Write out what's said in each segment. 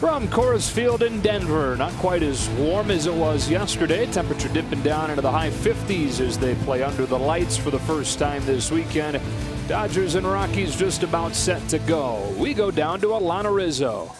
From Coors Field in Denver, not quite as warm as it was yesterday. Temperature dipping down into the high 50s as they play under the lights for the first time this weekend. Dodgers and Rockies just about set to go. We go down to Alana Rizzo.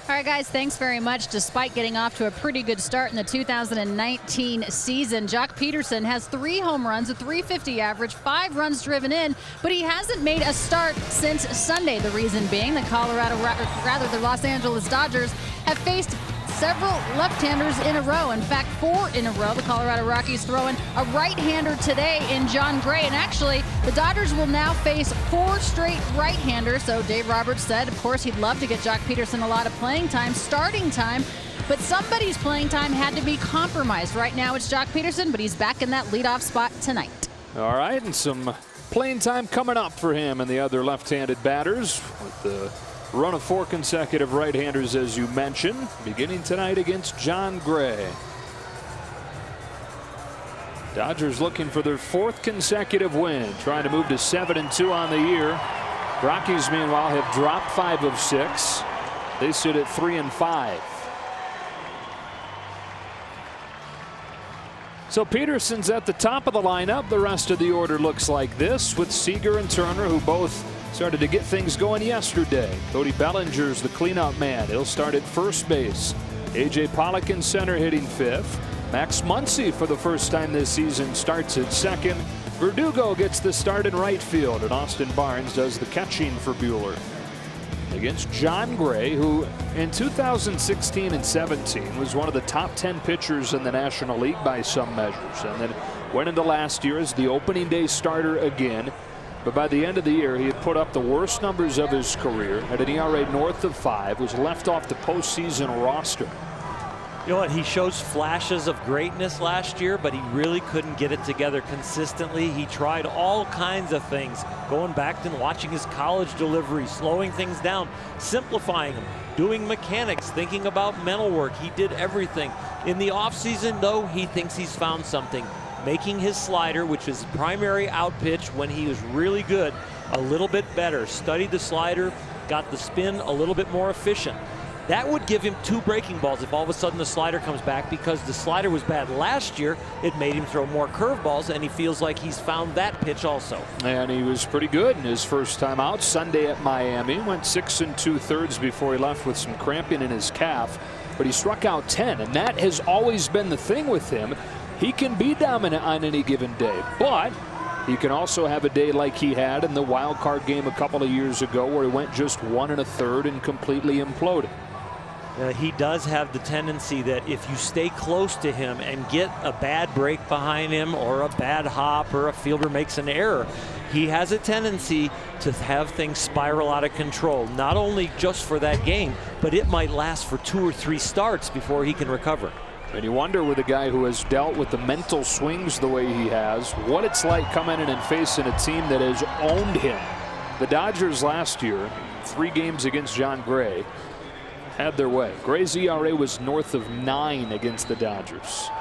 All right, guys, thanks very much. Despite getting off to a pretty good start in the 2019 season, Joc Pederson has 3 home runs, a .350 average, 5 runs driven in, but he hasn't made a start since Sunday. The reason being the the Los Angeles Dodgers have faced several left-handers in a row. In fact, 4 in a row. The Colorado Rockies throwing a right-hander today in Jon Gray. And actually, the Dodgers will now face 4 straight right-handers. So Dave Roberts said, of course, he'd love to get Joc Pederson a lot of playing time, starting time. But somebody's playing time had to be compromised. Right now, it's Joc Pederson, but he's back in that leadoff spot tonight. All right, and some playing time coming up for him and the other left-handed batters with the run of 4 consecutive right-handers, as you mentioned, beginning tonight against Jon Gray. Dodgers looking for their 4th consecutive win, trying to move to 7-2 on the year. Rockies, meanwhile, have dropped 5 of 6. They sit at 3-5. So Pederson's at the top of the lineup. The rest of the order looks like this, with Seager and Turner, who both started to get things going yesterday. Cody Bellinger's the cleanup man. He'll start at first base. A.J. Pollock in center, hitting 5th. Max Muncy, for the first time this season, starts at 2nd. Verdugo gets the start in right field, and Austin Barnes does the catching for Buehler. Against Jon Gray, who in 2016 and 17 was one of the top 10 pitchers in the National League by some measures, and then went into last year as the opening day starter again. But by the end of the year, he had put up the worst numbers of his career, had an ERA north of 5, was left off the postseason roster. You know what? He shows flashes of greatness last year, but he really couldn't get it together consistently. He tried all kinds of things, going back and watching his college delivery, slowing things down, simplifying them, doing mechanics, thinking about mental work. He did everything. In the offseason, though, he thinks he's found something. Making his slider, which is primary out pitch when he was really good, a little bit better. Studied the slider, got the spin a little bit more efficient. That would give him 2 breaking balls if all of a sudden the slider comes back, because the slider was bad last year. It made him throw more curveballs, and he feels like he's found that pitch also. And he was pretty good in his first time out Sunday at Miami. Went 6 2/3 before he left with some cramping in his calf. But he struck out 10, and that has always been the thing with him. He can be dominant on any given day, but he can also have a day like he had in the wild card game a couple of years ago, where he went just 1 1/3 and completely imploded. He does have the tendency that if you stay close to him and get a bad break behind him, or a bad hop, or a fielder makes an error, he has a tendency to have things spiral out of control, not only just for that game, but it might last for 2 or 3 starts before he can recover. And you wonder, with a guy who has dealt with the mental swings the way he has, what it's like coming in and facing a team that has owned him. The Dodgers last year, 3 games against Jon Gray, had their way. Gray's ERA was north of 9 against the Dodgers.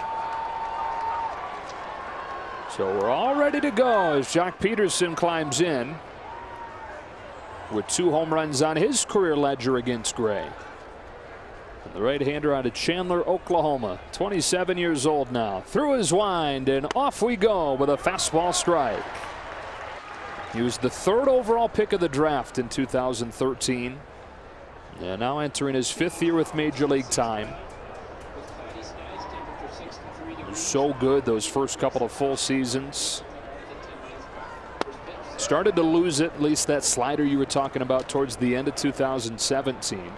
So we're all ready to go as Joc Pederson climbs in with 2 home runs on his career ledger against Gray. The right-hander out of Chandler, Oklahoma, 27 years old now. Through his wind, and off we go with a fastball strike. He was the 3rd overall pick of the draft in 2013. And now entering his 5th year with Major League time. So good those first couple of full seasons. Started to lose it, at least that slider you were talking about, towards the end of 2017.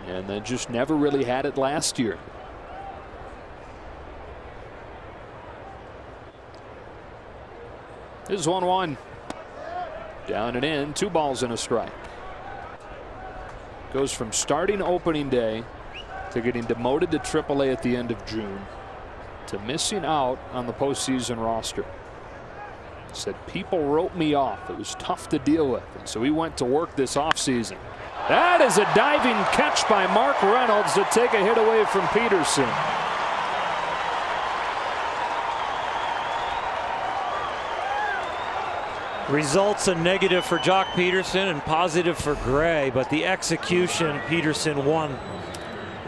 And then just never really had it last year. This is 1-1. Down and in, 2 balls and a strike. Goes from starting opening day to getting demoted to AAA at the end of June to missing out on the postseason roster. Said people wrote me off. It was tough to deal with. And so he went to work this offseason. That is a diving catch by Mark Reynolds to take a hit away from Pederson. Results a negative for Jock Peterson and positive for Gray, but the execution, Peterson won.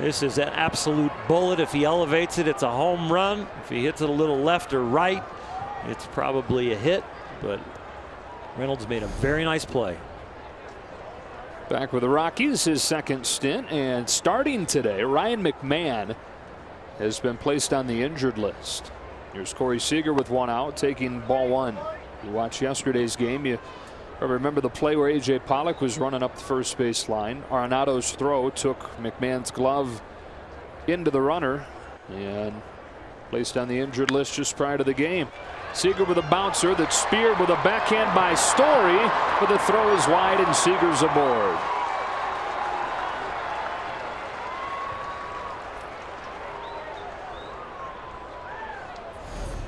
This is an absolute bullet. If he elevates it, it's a home run. If he hits it a little left or right, it's probably a hit, but Reynolds made a very nice play. Back with the Rockies, his second stint, and starting today, Ryan McMahon has been placed on the injured list. Here's Corey Seager with one out, taking ball one. You watched yesterday's game, you remember the play where A.J. Pollock was running up the first base line. Arenado's throw took McMahon's glove into the runner and placed on the injured list just prior to the game. Seager with a bouncer that's speared with a backhand by Story, but the throw is wide and Seager's aboard.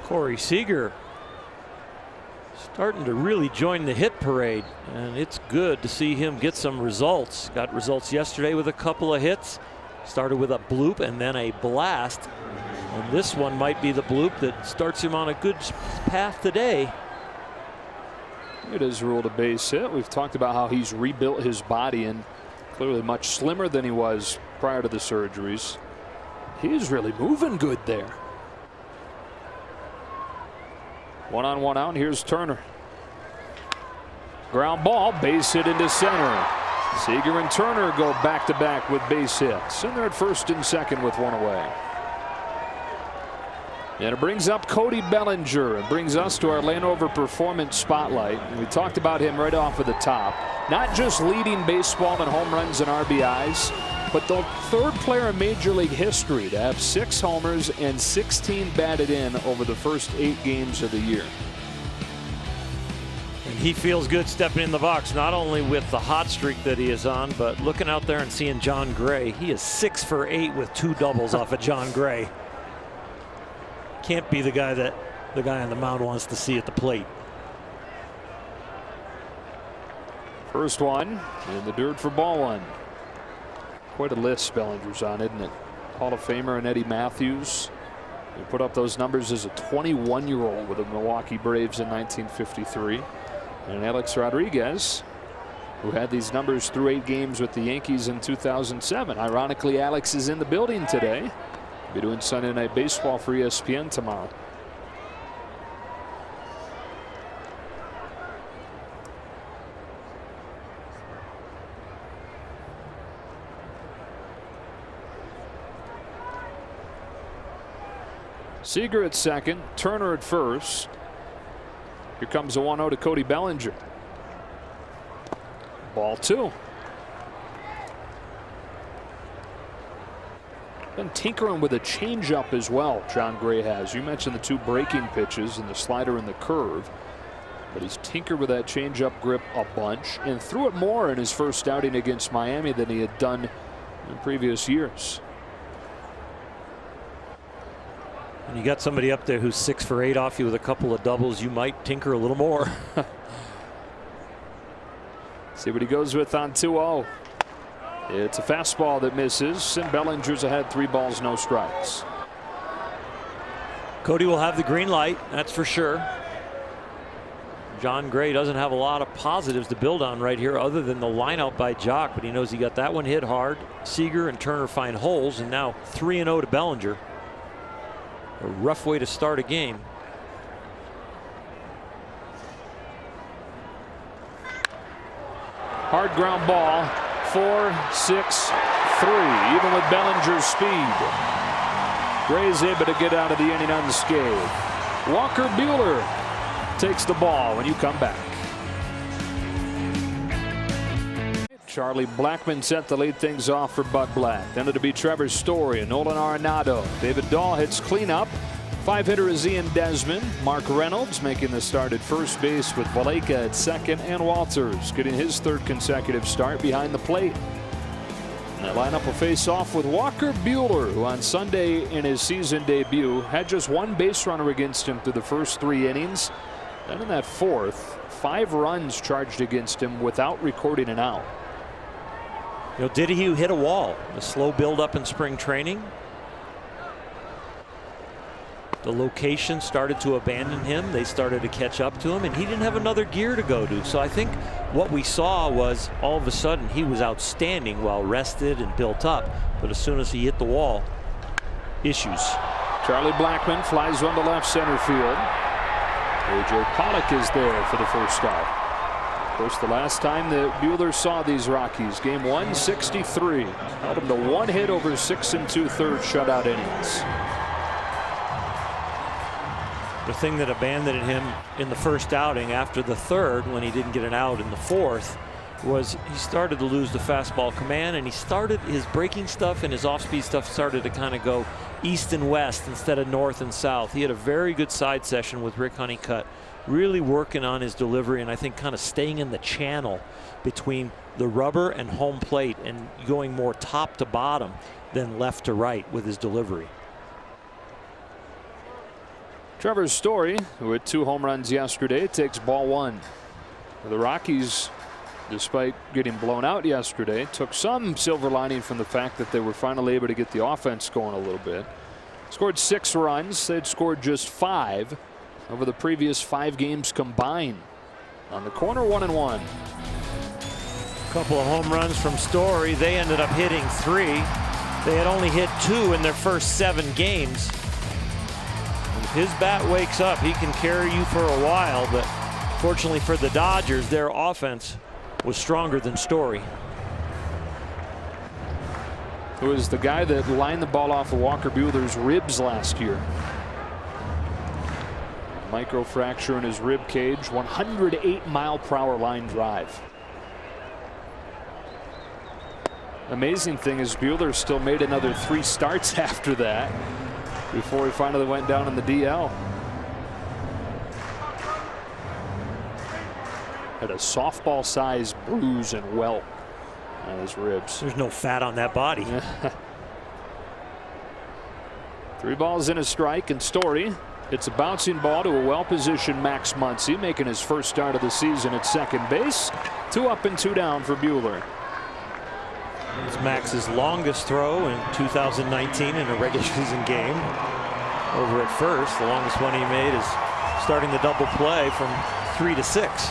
Corey Seager starting to really join the hit parade, and it's good to see him get some results. Got results yesterday with a couple of hits. Started with a bloop and then a blast. And this one might be the bloop that starts him on a good path today. It is ruled a base hit. We've talked about how he's rebuilt his body and clearly much slimmer than he was prior to the surgeries. He's really moving good there. 1-on-1 out, and here's Turner. Ground ball, base hit into center. Seager and Turner go back to back with base hits, and they're at first and second with one away. And it brings up Cody Bellinger. It brings us to our Landover Performance Spotlight. And we talked about him right off of the top. Not just leading baseball in home runs and RBIs, but the third player in Major League history to have 6 homers and 16 batted in over the first 8 games of the year. And he feels good stepping in the box, not only with the hot streak that he is on, but looking out there and seeing Jon Gray. He is 6 for 8 with 2 doubles off of Jon Gray. Can't be the guy that the guy on the mound wants to see at the plate. First one in the dirt for ball one. Quite a list Bellinger's on, isn't it? Hall of Famer and Eddie Matthews. He put up those numbers as a 21-year-old with the Milwaukee Braves in 1953. And Alex Rodriguez, who had these numbers through 8 games with the Yankees in 2007. Ironically, Alex is in the building today. Be doing Sunday Night Baseball for ESPN tomorrow. Seager at second, Turner at first. Here comes a 1-0 to Cody Bellinger. Ball 2. Been tinkering with a changeup as well, Jon Gray has. You mentioned the 2 breaking pitches and the slider and the curve. But he's tinkered with that changeup grip a bunch and threw it more in his first outing against Miami than he had done in previous years. When you got somebody up there who's 6 for 8 off you with a couple of doubles, you might tinker a little more. See what he goes with on 2-0. It's a fastball that misses, and Bellinger's ahead 3 balls, no strikes. Cody will have the green light, that's for sure. Jon Gray doesn't have a lot of positives to build on right here other than the line out by Jock, but he knows he got that one hit hard. Seager and Turner find holes, and now 3-0 to Bellinger. A rough way to start a game. Hard ground ball, 4-6-3, even with Bellinger's speed. Gray's able to get out of the inning unscathed. Walker Buehler takes the ball when you come back. Charlie Blackmon set to lead things off for Bud Black. Then it'll be Trevor Story and Nolan Arenado. David Dahl hits cleanup. 5-hitter is Ian Desmond. Mark Reynolds making the start at first base with Valleca at second, and Walters getting his 3rd consecutive start behind the plate. And that lineup will face off with Walker Buehler, who on Sunday in his season debut had just 1 base runner against him through the first 3 innings. Then in that 4th, 5 runs charged against him without recording an out. You know, did he hit a wall? A slow build up in spring training. The location started to abandon him. They started to catch up to him, and he didn't have another gear to go to. So I think what we saw was all of a sudden he was outstanding, well rested and built up. But as soon as he hit the wall, issues. Charlie Blackmon flies one to left center field. A.J. Pollock is there for the first out. Of course, the last time that Buehler saw these Rockies, game 163, held them to 1 hit over 6 2/3 shutout innings. The thing that abandoned him in the first outing after the third, when he didn't get an out in the fourth, was he started to lose the fastball command, and he started his breaking stuff and his off-speed stuff started to kind of go east and west instead of north and south. He had a very good side session with Rick Honeycutt, really working on his delivery, and I think kind of staying in the channel between the rubber and home plate and going more top to bottom than left to right with his delivery. Trevor Story, who hit 2 home runs yesterday, takes ball 1. The Rockies, despite getting blown out yesterday, took some silver lining from the fact that they were finally able to get the offense going a little bit. Scored 6 runs. They'd scored just 5 over the previous 5 games combined. On the corner, 1-1. A couple of home runs from Story. They ended up hitting 3. They had only hit 2 in their first 7 games. If his bat wakes up, he can carry you for a while, but fortunately for the Dodgers, their offense was stronger than Story. Who was the guy that lined the ball off of Walker Buehler's ribs last year. Microfracture in his rib cage, 108-mile-per-hour line drive. Amazing thing is Buehler still made another 3 starts after that before he finally went down in the DL. Had a softball-sized bruise and welt on his ribs. There's no fat on that body. 3 balls and a strike, and Story hits a bouncing ball to a well-positioned Max Muncy, making his first start of the season at second base. 2 up and 2 down for Buehler. It's Max's longest throw in 2019 in a regular season game. Over at first, the longest one he made is starting the double play from 3 to 6.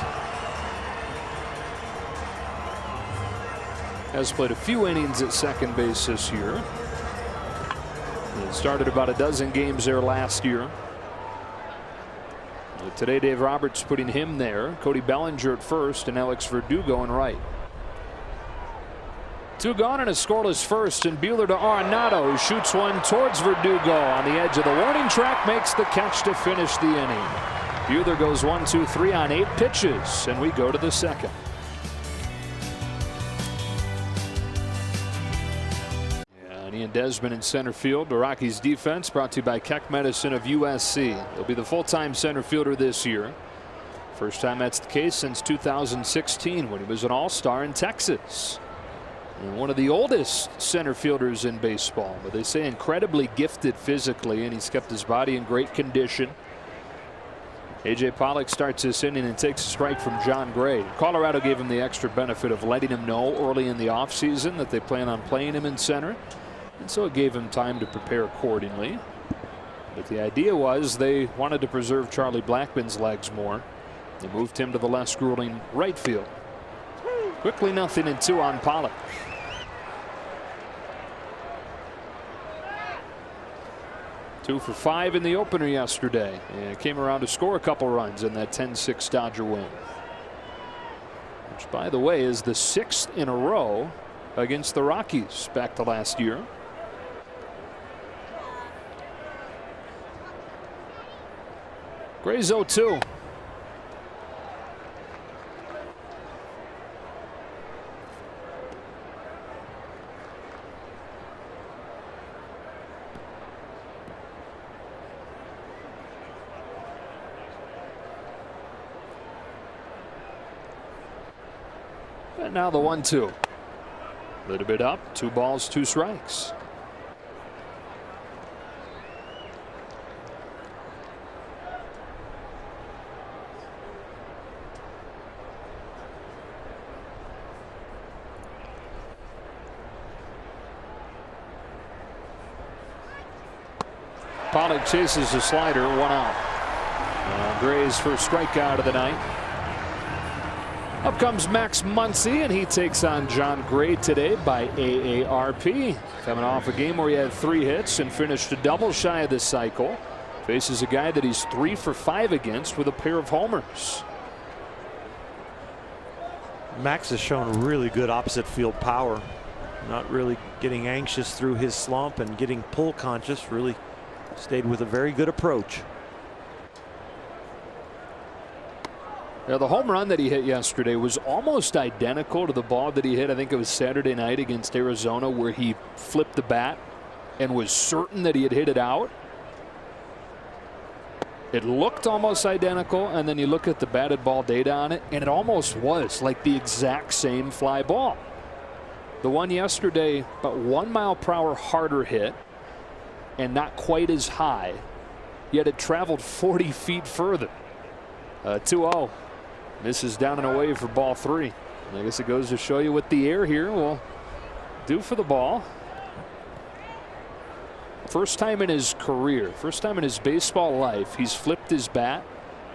Has played a few innings at second base this year. He started about a dozen games there last year. Today, Dave Roberts putting him there. Cody Bellinger at first and Alex Verdugo in right. 2 gone and a scoreless first, and Buehler to Arenado, who shoots one towards Verdugo on the edge of the warning track, makes the catch to finish the inning. Buehler goes 1, 2, 3 on 8 pitches, and we go to the second. And Ian Desmond in center field. The Rockies defense brought to you by Keck Medicine of USC. He'll be the full-time center fielder this year. First time that's the case since 2016 when he was an all-star in Texas. And one of the oldest center fielders in baseball, but they say incredibly gifted physically, and he's kept his body in great condition. A.J. Pollock starts this inning and takes a strike from Jon Gray. Colorado gave him the extra benefit of letting him know early in the offseason that they plan on playing him in center, and so it gave him time to prepare accordingly. But the idea was they wanted to preserve Charlie Blackmon's legs more. They moved him to the less grueling right field. Quickly 0-2 on Pollock. Two for 5 in the opener yesterday, and came around to score a couple runs in that 10-6 Dodger win, which, by the way, is the 6th in a row against the Rockies back to last year. Gray's 0-2. And now the 1-2. A little bit up, 2 balls, 2 strikes. Pollock chases the slider, 1 out. Gray's first strikeout of the night. Up comes Max Muncy, and he takes on Jon Gray today by AARP. Coming off a game where he had 3 hits and finished a double shy of this cycle. Faces a guy that he's 3 for 5 against with a pair of homers. Max has shown really good opposite field power. Not really getting anxious through his slump and getting pull conscious. Really stayed with a very good approach. Now, the home run that he hit yesterday was almost identical to the ball that he hit. I think it was Saturday night against Arizona, where he flipped the bat and was certain that he had hit it out. It looked almost identical, and then you look at the batted ball data on it, and it almost was like the exact same fly ball. The one yesterday, about 1 mile per hour harder hit and not quite as high, yet it traveled 40 feet further. 2-0. Misses down and away for ball 3. I guess it goes to show you what the air here will do for the ball. First time in his career, first time in his baseball life, he's flipped his bat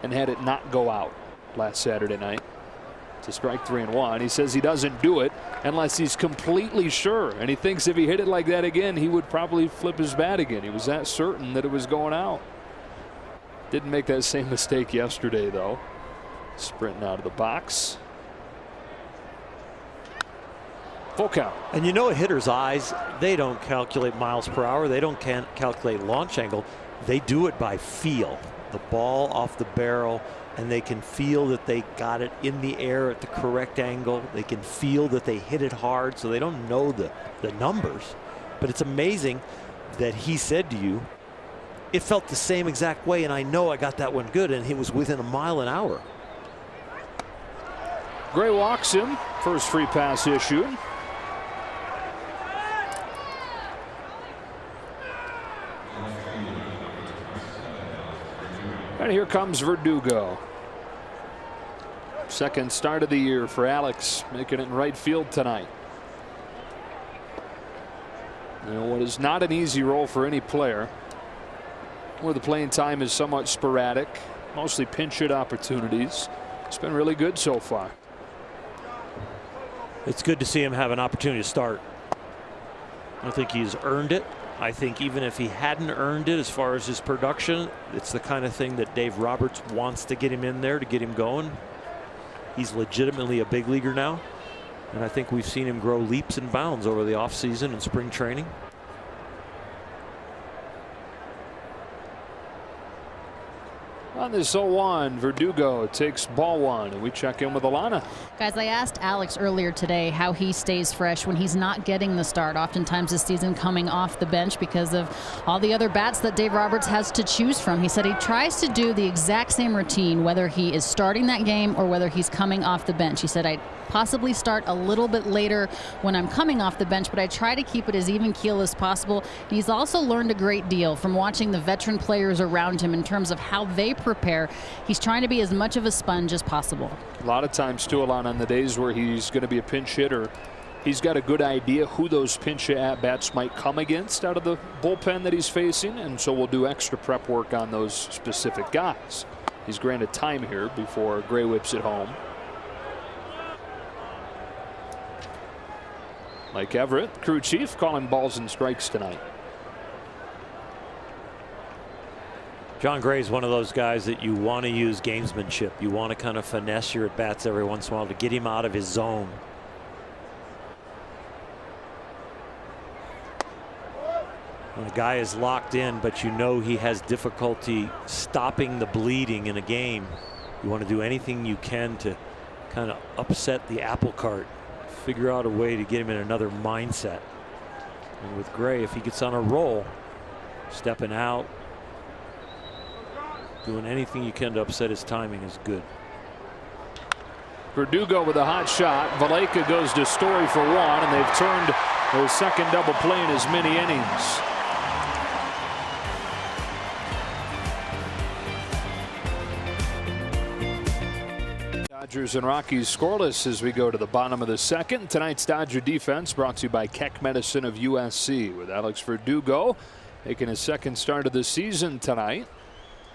and had it not go out last Saturday night. To strike 3 and 1. He says he doesn't do it unless he's completely sure, and he thinks if he hit it like that again, he would probably flip his bat again. He was that certain that it was going out. Didn't make that same mistake yesterday, though. Sprinting out of the box. Full count. And you know, a hitter's eyes, they don't calculate miles per hour. They don't calculate launch angle. They do it by feel. The ball off the barrel, and they can feel that they got it in the air at the correct angle. They can feel that they hit it hard, so they don't know the numbers. But it's amazing that he said to you, it felt the same exact way, and I know I got that one good, and he was within a mile an hour. Gray walks him. First free pass issued. And here comes Verdugo. Second start of the year for Alex, making it in right field tonight. You know, what is not an easy role for any player, where the playing time is somewhat sporadic, mostly pinch hit opportunities. It's been really good so far. It's good to see him have an opportunity to start. I don't think he's earned it. I think even if he hadn't earned it as far as his production, it's the kind of thing that Dave Roberts wants to get him in there, to get him going. He's legitimately a big leaguer now, and I think we've seen him grow leaps and bounds over the offseason and spring training. On this 0-1, Verdugo takes ball 1, and we check in with Alana. Guys, I asked Alex earlier today how he stays fresh when he's not getting the start, oftentimes this season coming off the bench because of all the other bats that Dave Roberts has to choose from. He said he tries to do the exact same routine whether he is starting that game or whether he's coming off the bench. He said, I possibly start a little bit later when I'm coming off the bench, but I try to keep it as even keel as possible. And he's also learned a great deal from watching the veteran players around him in terms of how they prepare. He's trying to be as much of a sponge as possible. A lot of times too, Alana, on the days where he's going to be a pinch hitter, he's got a good idea who those pinch hit at bats might come against out of the bullpen that he's facing, and so we'll do extra prep work on those specific guys. He's granted time here before Gray whips it home. Mike Everett, crew chief, calling balls and strikes tonight. Jon Gray is one of those guys that you want to use gamesmanship. You want to kind of finesse your at-bats every once in a while to get him out of his zone. When a guy is locked in, but you know he has difficulty stopping the bleeding in a game, you want to do anything you can to kind of upset the apple cart. Figure out a way to get him in another mindset. And with Gray, if he gets on a roll, stepping out, doing anything you can to upset his timing is good. Verdugo with a hot shot. Valleca goes to Story for 1, and they've turned their second double play in as many innings. Dodgers and Rockies scoreless as we go to the bottom of the second. Tonight's Dodger defense brought to you by Keck Medicine of USC with Alex Verdugo making his second start of the season tonight.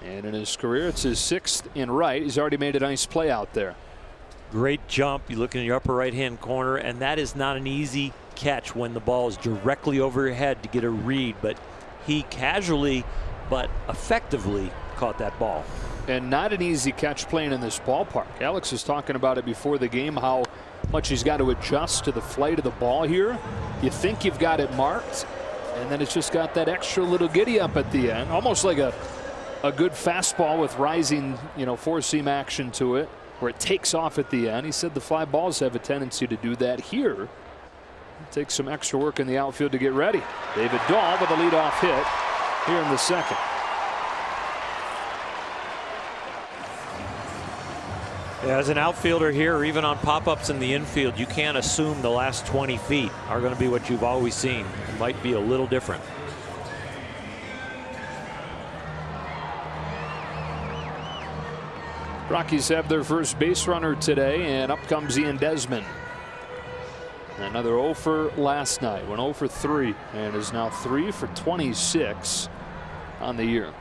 And in his career, it's his 6th in right. He's already made a nice play out there. Great jump. You look in your upper right-hand corner, and that is not an easy catch when the ball is directly over your head to get a read. But he casually but effectively caught that ball. And not an easy catch playing in this ballpark. Alex was talking about it before the game, how much he's got to adjust to the flight of the ball here. You think you've got it marked, and then it's just got that extra little giddy up at the end, almost like a good fastball with rising, four-seam action to it, where it takes off at the end. He said the fly balls have a tendency to do that here. It takes some extra work in the outfield to get ready. David Dahl with a leadoff hit here in the second. Yeah, as an outfielder here, or even on pop-ups in the infield, you can't assume the last 20 feet are going to be what you've always seen. It might be a little different. Rockies have their first base runner today, and up comes Ian Desmond. Another 0 for last night, went 0 for 3, and is now 3 for 26 on the year.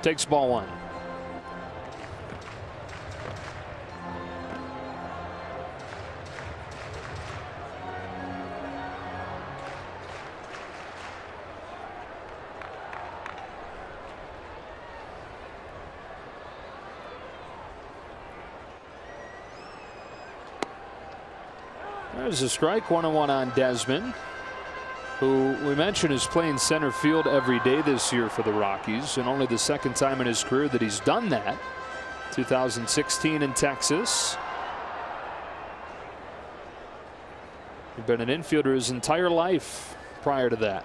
Takes ball one. There's a strike. 1-1 on Desmond, who we mentioned is playing center field every day this year for the Rockies, and only the second time in his career that he's done that. 2016 in Texas. He's been an infielder his entire life prior to that.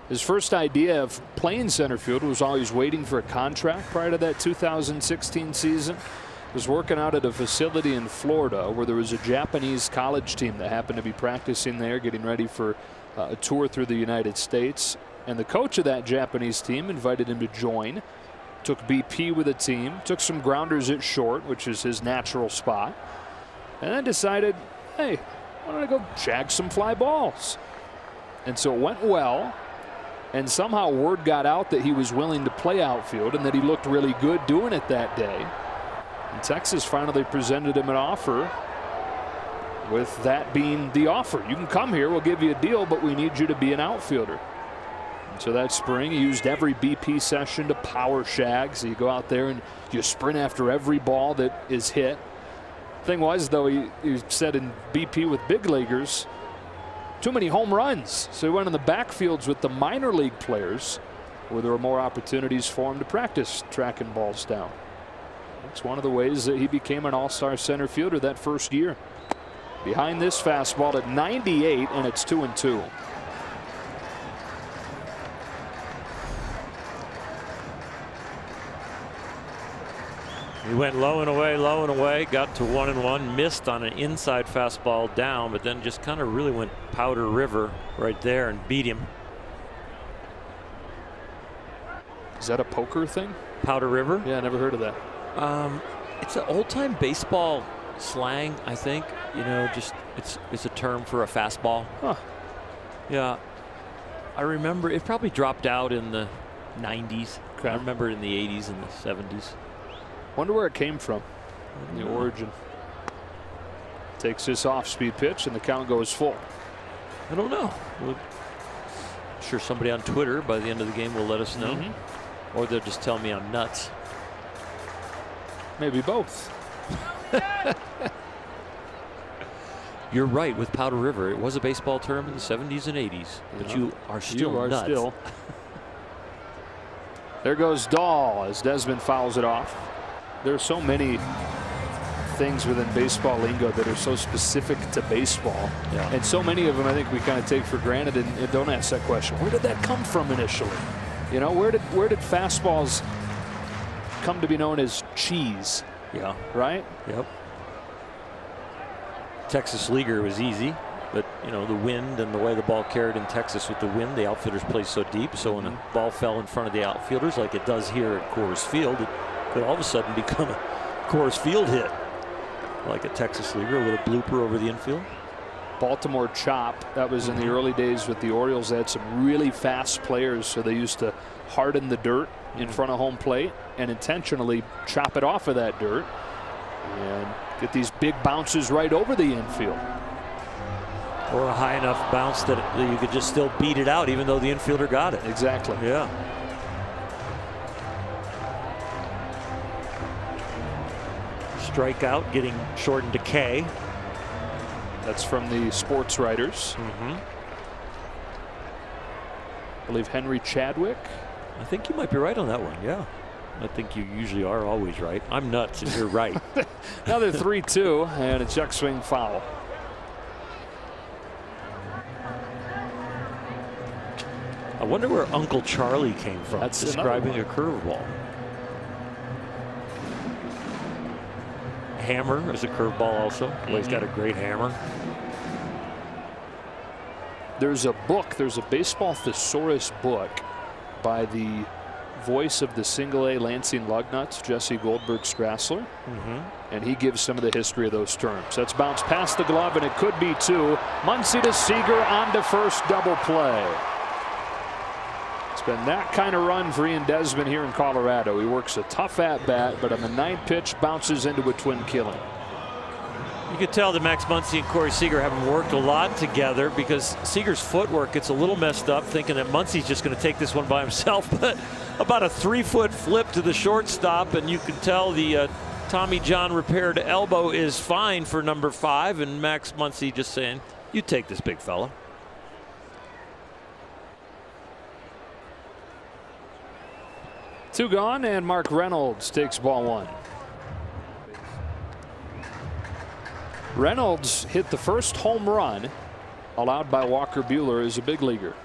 His first idea of playing center field was always waiting for a contract prior to that 2016 season. Was working out at a facility in Florida where there was a Japanese college team that happened to be practicing there, getting ready for a tour through the United States. And the coach of that Japanese team invited him to join. Took BP with the team, took some grounders at short, which is his natural spot, and then decided, hey, why don't I go shag some fly balls? And so it went well. And somehow word got out that he was willing to play outfield and that he looked really good doing it that day. And Texas finally presented him an offer, with that being the offer. You can come here, we'll give you a deal, but we need you to be an outfielder. And so that spring, he used every BP session to power shag. So you go out there and you sprint after every ball that is hit. Thing was, though, he said in BP with big leaguers, too many home runs. So he went in the backfields with the minor league players, where there were more opportunities for him to practice tracking balls down. It's one of the ways that he became an all-star center fielder that first year. Behind this fastball at 98, and it's 2-2. He went low and away, got to 1-1, missed on an inside fastball down, but then just kind of really went Powder River right there and beat him. Is that a poker thing? Powder River? Yeah, I never heard of that. It's an old-time baseball slang, I think. Just it's a term for a fastball. Huh. Yeah, I remember it probably dropped out in the 90s. Okay. I remember it in the 80s and the 70s. Wonder where it came from, the origin. Takes this off-speed pitch, and the count goes full. I don't know. I'm sure somebody on Twitter by the end of the game will let us know. Or they'll just tell me I'm nuts. Maybe both. You're right with Powder River. It was a baseball term in the 70s and 80s, but you are still nuts. There goes Dahl as Desmond fouls it off. There's so many things within baseball lingo that are so specific to baseball. Yeah. And so many of them I think we kind of take for granted and don't ask that question. Where did that come from initially? Where did fastballs come to be known as cheese? Yeah. Right? Yep. Texas Leaguer was easy, But, you know, the wind and the way the ball carried in Texas with the wind, the outfielders play so deep. So when a ball fell in front of the outfielders like it does here at Coors Field, it could all of a sudden become a Coors Field hit. Like a Texas leaguer, a little blooper over the infield. Baltimore chop. That was in the early days with the Orioles. They had some really fast players, so they used to harden the dirt in front of home plate and intentionally chop it off of that dirt and get these big bounces right over the infield. Or a high enough bounce that you could just still beat it out even though the infielder got it. Exactly. Yeah. Strikeout getting shortened to K. That's from the sports writers. I believe Henry Chadwick. I think you might be right on that one. Yeah. I think you usually are always right. I'm nuts and you're right. Another 3-2 and a check swing foul. I wonder where Uncle Charlie came from. That's describing a curveball. Hammer is a curveball also. Well, he's got a great hammer. There's a book, there's a baseball thesaurus book by the voice of the single-A Lansing Lugnuts, Jesse Goldberg Strassler. And he gives some of the history of those terms. That's bounced past the glove, and it could be two. Muncy to Seager on to first, double play. It's been that kind of run for Ian Desmond here in Colorado. He works a tough at-bat, but on the 9th pitch, bounces into a twin killing. You could tell that Max Muncy and Corey Seager haven't worked a lot together because Seager's footwork gets a little messed up, thinking that Muncy's just going to take this one by himself. But about a 3-foot flip to the shortstop, and you can tell the Tommy John repaired elbow is fine for number 5, and Max Muncy just saying, "You take this, big fella." Two gone, and Mark Reynolds takes ball 1. Reynolds hit the first home run allowed by Walker Buehler as a big leaguer.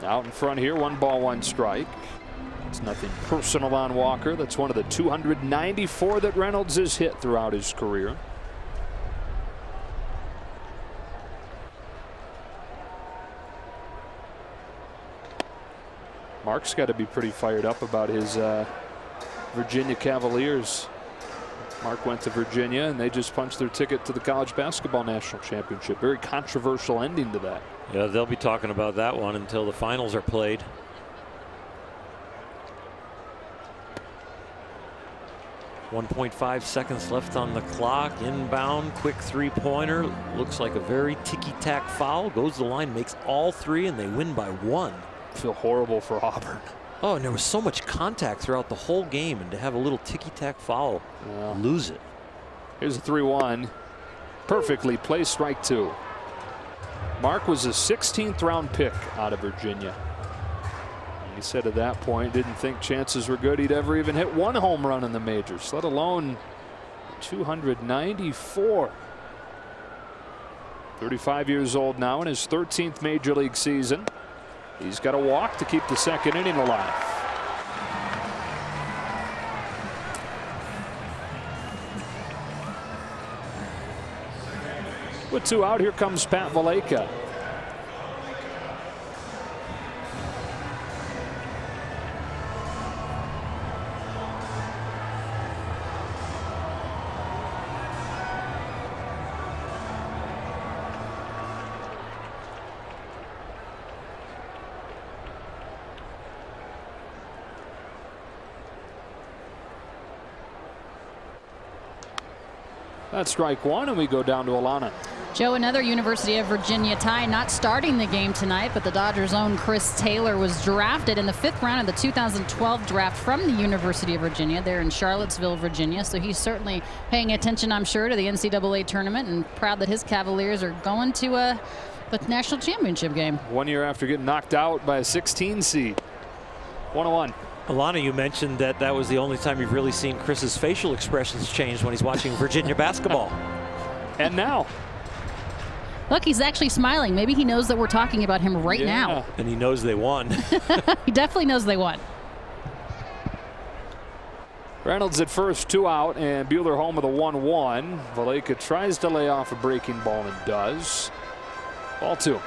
Out in front here, 1 ball, 1 strike. It's nothing personal on Walker. That's one of the 294 that Reynolds has hit throughout his career. Mark's got to be pretty fired up about his Virginia Cavaliers. Mark went to Virginia and they just punched their ticket to the college basketball national championship. Very controversial ending to that. Yeah, they'll be talking about that one until the finals are played. .5 seconds left on the clock. Inbound, quick 3-pointer. Looks like a very ticky-tack foul. Goes to the line, makes all 3, and they win by 1. Feel horrible for Auburn. Oh, and there was so much contact throughout the whole game, and to have a little ticky-tack foul, lose it. Here's a 3-1. Perfectly placed, strike 2. Mark was a 16th round pick out of Virginia. He said at that point didn't think chances were good he'd ever even hit 1 home run in the majors, let alone 294. 35 years old now in his 13th major league season. He's got a walk to keep the second inning alive. With 2 out, here comes Pat Valleca. That's strike 1, and we go down to Alana. Joe, another University of Virginia tie, not starting the game tonight, but the Dodgers' own Chris Taylor was drafted in the 5th round of the 2012 draft from the University of Virginia. They're in Charlottesville, Virginia, so he's certainly paying attention, I'm sure, to the NCAA tournament and proud that his Cavaliers are going to the national championship game. 1 year after getting knocked out by a 16 seed. 1-1. Alana, you mentioned that that was the only time you've really seen Chris's facial expressions change when he's watching Virginia basketball. And now. Look, he's actually smiling. Maybe he knows that we're talking about him right now. And he knows they won. He definitely knows they won. Reynolds at first, 2 out, and Buehler home with a 1-1. Valaika tries to lay off a breaking ball and does. Ball 2.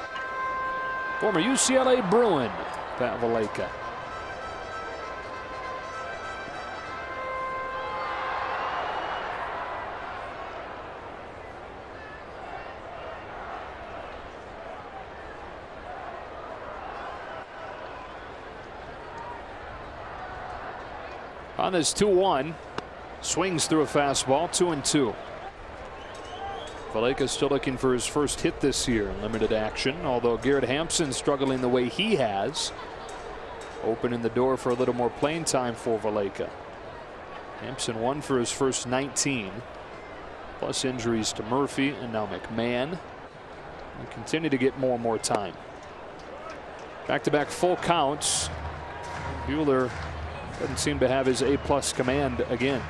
Former UCLA Bruin, Pat Valaika. On this 2-1, swings through a fastball, 2-2. Valaika still looking for his first hit this year in limited action, although Garrett Hampson struggling the way he has, opening the door for a little more playing time for Valaika. Hampson won for his first 19, plus injuries to Murphy and now McMahon. And continue to get more and more time. Back-to-back full counts. Buehler doesn't seem to have his A+ command again.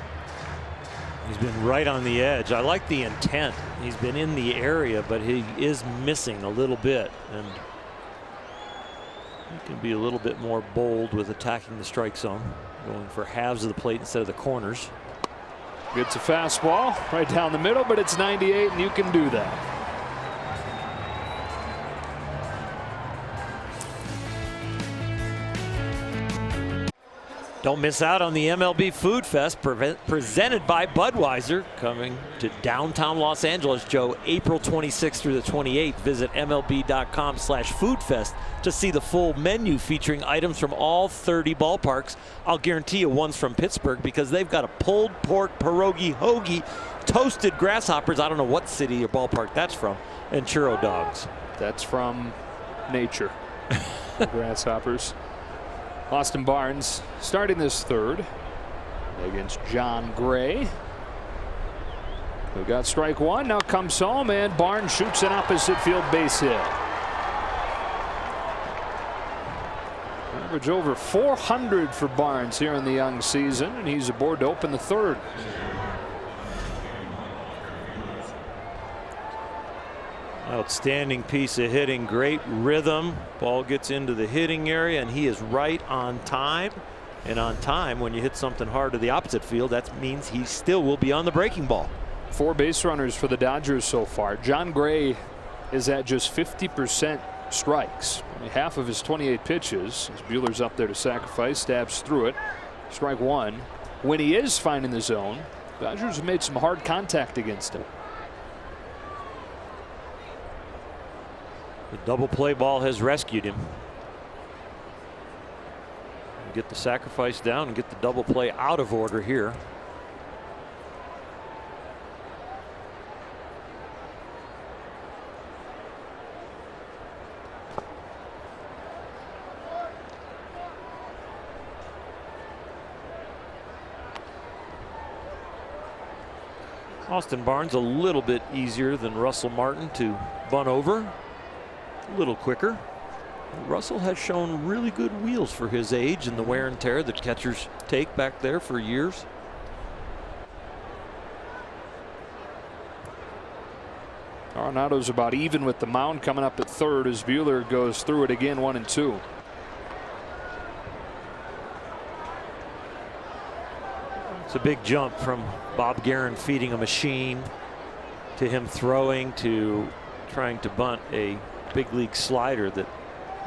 He's been right on the edge. I like the intent. He's been in the area, but he is missing a little bit, and he can be a little bit more bold with attacking the strike zone, going for halves of the plate instead of the corners. Gets a fastball right down the middle, but it's 98, and you can do that. Don't miss out on the MLB Food Fest presented by Budweiser, coming to downtown Los Angeles, Joe, April 26th through the 28th. Visit MLB.com/foodfest to see the full menu featuring items from all 30 ballparks. I'll guarantee you one's from Pittsburgh because they've got a pulled pork pierogi hoagie, toasted grasshoppers, I don't know what city or ballpark that's from, and churro dogs. That's from nature. The grasshoppers. Austin Barnes starting this third against Jon Gray, who got strike 1. Now comes home, and Barnes shoots an opposite field base hit. Average over 400 for Barnes here in the young season, and he's aboard to open the third. Outstanding piece of hitting, great rhythm. Ball gets into the hitting area, and he is right on time. And on time, when you hit something hard to the opposite field, that means he still will be on the breaking ball. 4 base runners for the Dodgers so far. Jon Gray is at just 50% strikes. Only half of his 28 pitches. As Buehler's up there to sacrifice, stabs through it. Strike 1. When he is finding the zone, Dodgers have made some hard contact against him. The double play ball has rescued him. Get the sacrifice down and get the double play out of order here. Austin Barnes a little bit easier than Russell Martin to bunt over. A little quicker. Russell has shown really good wheels for his age and the wear and tear that catchers take back there for years. Arenado's about even with the mound coming up at third as Buehler goes through it again, 1-2. It's a big jump from Bob Guerin feeding a machine to him throwing to trying to bunt a big league slider that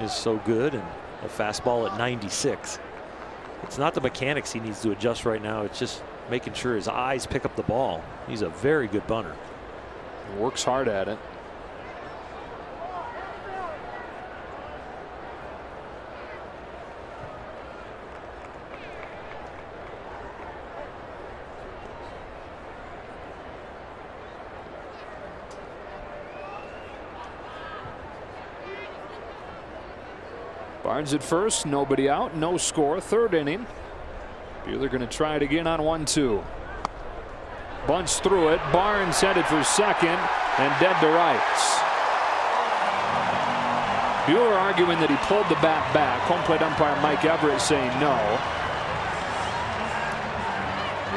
is so good and a fastball at 96. It's not the mechanics he needs to adjust right now. It's just making sure his eyes pick up the ball. He's a very good bunter. He works hard at it. Barnes at first, nobody out, no score, third inning. Buehler going to try it again on 1-2. Bunts through it. Barnes headed for second and dead to rights. Buehler arguing that he pulled the bat back. Home plate umpire Mike Everett saying no.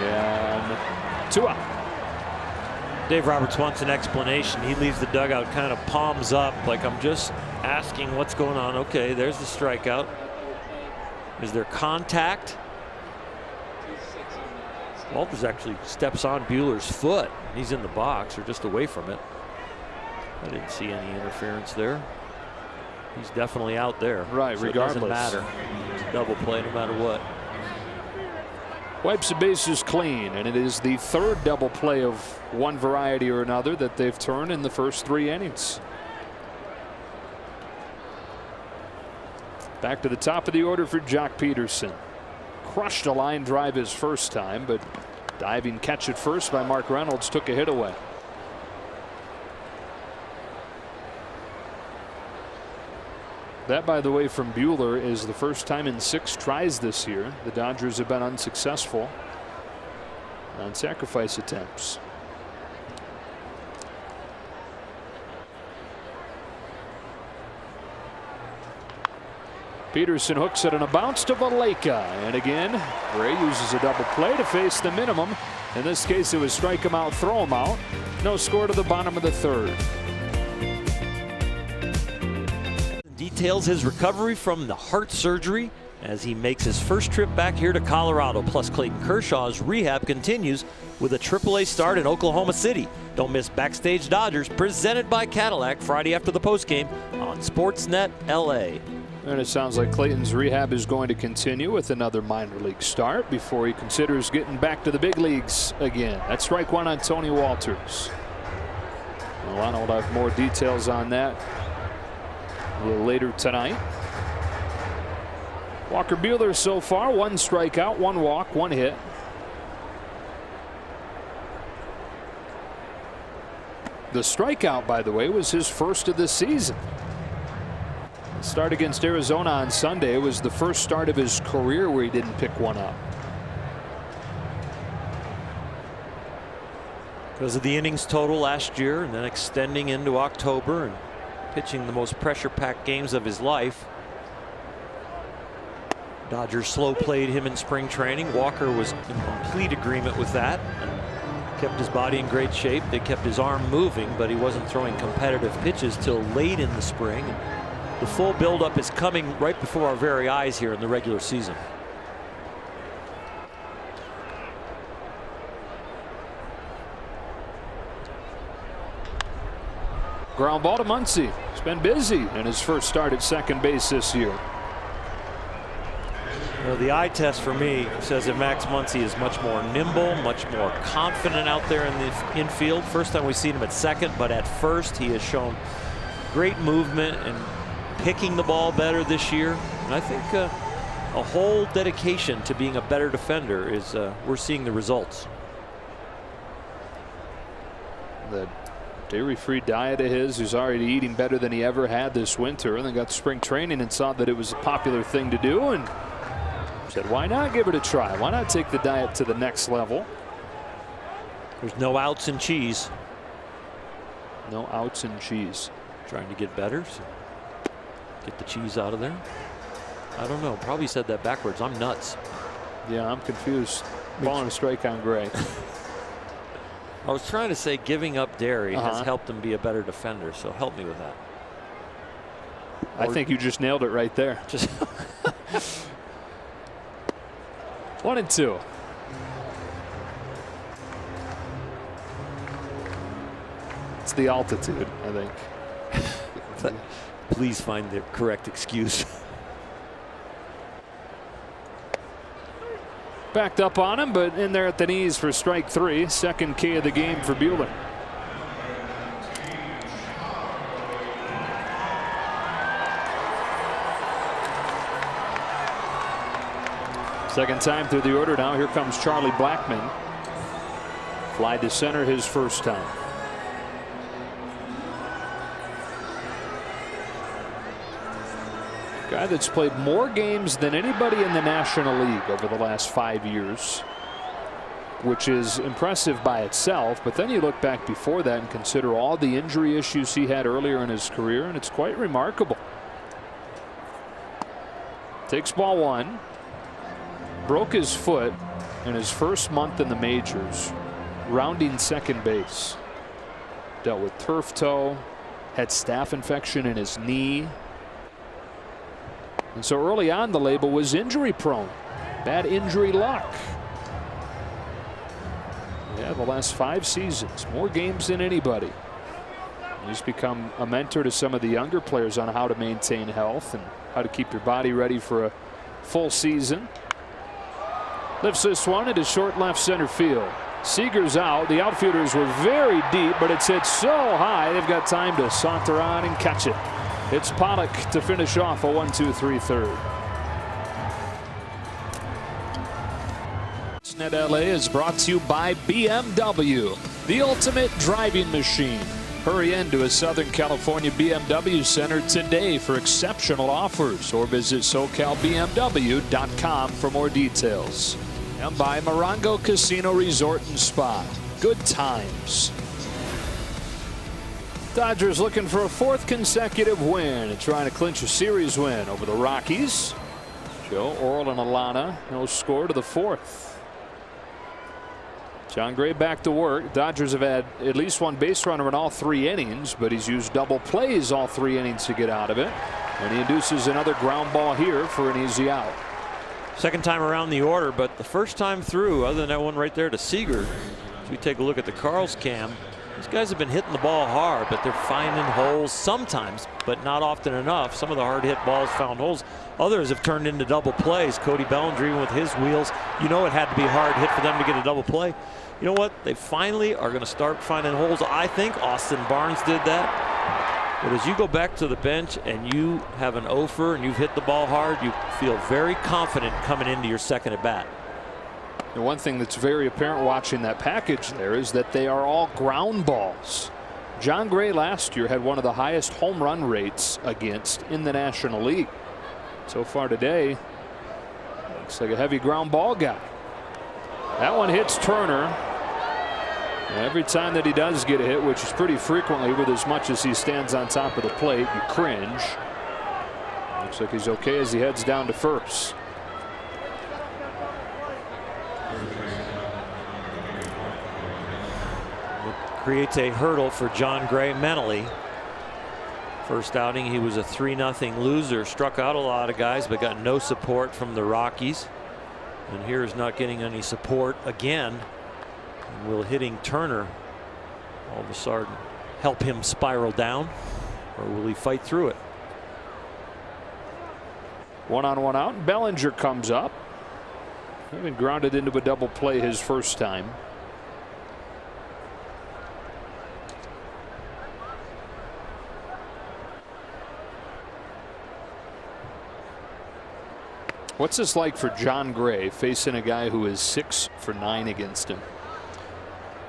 And 2 out. Dave Roberts wants an explanation. He leaves the dugout kind of palms up like, I'm just asking what's going on. Okay, there's the strikeout. Is there contact? Walters actually steps on Buehler's foot. He's in the box or just away from it. I didn't see any interference there. He's definitely out there. Right, so regardless. It doesn't matter. It's a double play no matter what. Wipes the bases clean, and it is the third double play of one variety or another that they've turned in the first 3 innings. Back to the top of the order for Jock Peterson. Crushed a line drive his first time, but diving catch at first by Mark Reynolds took a hit away. That, by the way, from Buehler is the first time in 6 tries this year. The Dodgers have been unsuccessful on sacrifice attempts. Peterson hooks it on a bounce to Valleca, and again Gray uses a double play to face the minimum. In this case, it was strike him out, throw him out. No score to the bottom of the 3rd. Details his recovery from the heart surgery as he makes his first trip back here to Colorado. Plus, Clayton Kershaw's rehab continues with a AAA start in Oklahoma City. Don't miss Backstage Dodgers, presented by Cadillac, Friday after the postgame on Sportsnet LA. And it sounds like Clayton's rehab is going to continue with another minor league start before he considers getting back to the big leagues again. That's strike 1 on Tony Walters. Milano will have more details on that a little later tonight. Walker Buehler so far, 1 strikeout, 1 walk, 1 hit. The strikeout, by the way, was his first of the season. The start against Arizona on Sunday was the first start of his career where he didn't pick one up. Because of the innings total last year and then extending into October and pitching the most pressure-packed games of his life. Dodgers slow played him in spring training. Walker was in complete agreement with that and kept his body in great shape. They kept his arm moving, but he wasn't throwing competitive pitches till late in the spring. The full buildup is coming right before our very eyes here in the regular season. Ground ball to Muncy. He's been busy in his first start at second base this year. Well, the eye test for me says that Max Muncy is much more nimble, much more confident out there in the infield. First time we've seen him at second, but at first he has shown great movement and picking the ball better this year. And I think a whole dedication to being a better defender is we're seeing the results. The dairy-free diet of his, who's already eating better than he ever had this winter, and then got spring training and saw that it was a popular thing to do and said, why not give it a try? Why not take the diet to the next level? There's no outs in cheese. No outs in cheese. Trying to get better. So get the cheese out of there. I don't know. Probably said that backwards. I'm nuts. Yeah, I'm confused. Ball and a strike on Gray. I was trying to say giving up dairy has helped him be a better defender. So help me with that. I think you just nailed it right there. Just 1-2. It's the altitude, I think. Please find the correct excuse. Backed up on him, but in there at the knees for strike 3. Second K of the game for Buehler. Second time through the order now. Here comes Charlie Blackmon. Fly to center his first time. Guy that's played more games than anybody in the National League over the last 5 years, which is impressive by itself. But then you look back before that and consider all the injury issues he had earlier in his career, and it's quite remarkable. Takes ball 1. Broke his foot in his first month in the majors, rounding second base. Dealt with turf toe, had staph infection in his knee. And so early on the label was injury prone. Bad injury luck. Yeah, the last 5 seasons, more games than anybody. He's become a mentor to some of the younger players on how to maintain health and how to keep your body ready for a full season. Lifts this one into short left center field. Seager's out. The outfielders were very deep, but it's hit so high they've got time to saunter on and catch it. It's Pollock to finish off a 1-2-3 third. Sportsnet LA is brought to you by BMW, the ultimate driving machine. Hurry into a Southern California BMW center today for exceptional offers, or visit SoCalBMW.com for more details. And by Morongo Casino Resort and Spa. Good times. Dodgers looking for a 4th consecutive win and trying to clinch a series win over the Rockies. Joe, Orel, and Alana no score to the 4th. Jon Gray back to work. Dodgers have had at least one base runner in all 3 innings, but he's used double plays all 3 innings to get out of it. And he induces another ground ball here for an easy out. Second time around the order, but the first time through, other than that one right there to Seager. As we take a look at the Carl's cam, these guys have been hitting the ball hard, but they're finding holes sometimes, but not often enough. Some of the hard hit balls found holes. Others have turned into double plays. Cody Bellinger, even with his wheels, you know it had to be hard hit for them to get a double play. You know what? They finally are going to start finding holes. I think Austin Barnes did that. But as you go back to the bench and you have an offer and you've hit the ball hard, you feel very confident coming into your second at bat. The one thing that's very apparent watching that package there is that they are all ground balls. Jon Gray last year had one of the highest home run rates against in the National League. So far today, looks like a heavy ground ball guy. That one hits Turner. And every time that he does get a hit, which is pretty frequently, with as much as he stands on top of the plate, you cringe. Looks like he's okay as he heads down to first. It creates a hurdle for Jon Gray mentally. First outing, he was a 3-0 loser, struck out a lot of guys, but got no support from the Rockies. And here's not getting any support again. Will hitting Turner all of a sudden help him spiral down, or will he fight through it? 1-on-1 out. Bellinger comes up. Having grounded into a double play his first time. What's this like for Jon Gray facing a guy who is 6 for 9 against him?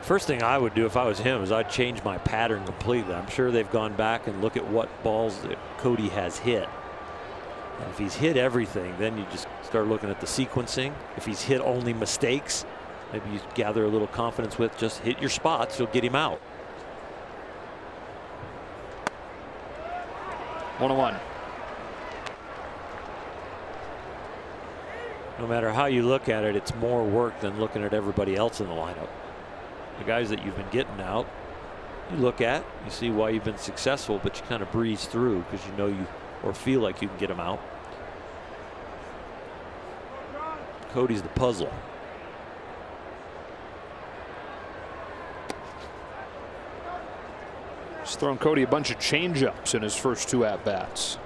First thing I would do if I was him is I'd change my pattern completely. I'm sure they've gone back and look at what balls that Cody has hit. And if he's hit everything, then you just start looking at the sequencing. If he's hit only mistakes, maybe you gather a little confidence with just hit your spots, you'll get him out. 1-1. No matter how you look at it, it's more work than looking at everybody else in the lineup. The guys that you've been getting out, you look at, you see why you've been successful, but you kind of breeze through because you know you or feel like you can get them out. Cody's the puzzle. He's thrown Cody a bunch of changeups in his first 2 at-bats.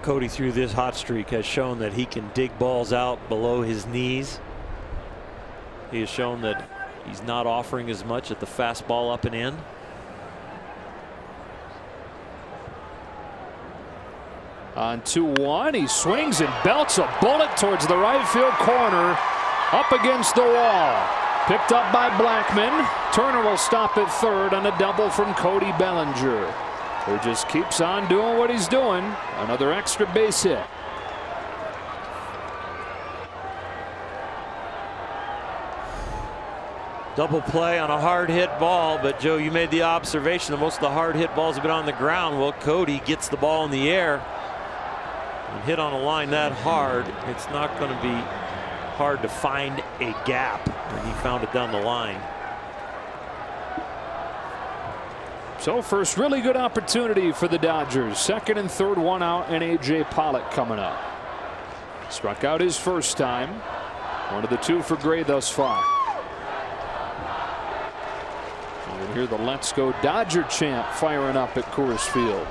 Cody through this hot streak has shown that he can dig balls out below his knees. He has shown that he's not offering as much at the fastball up and in. On 2-1, he swings and belts a bullet towards the right field corner, up against the wall. Picked up by Blackman. Turner will stop at third on a double from Cody Bellinger, who just keeps on doing what he's doing. Another extra base hit. Double play on a hard hit ball, but Joe, you made the observation that most of the hard hit balls have been on the ground. Well, Cody gets the ball in the air and hit on a line that hard. It's not going to be hard to find a gap, and he found it down the line. So first really good opportunity for the Dodgers. Second and third, one out, and A.J. Pollock coming up. Struck out his first time. One of the two for Gray thus far. You can hear the Let's Go Dodger chant firing up at Coors Field.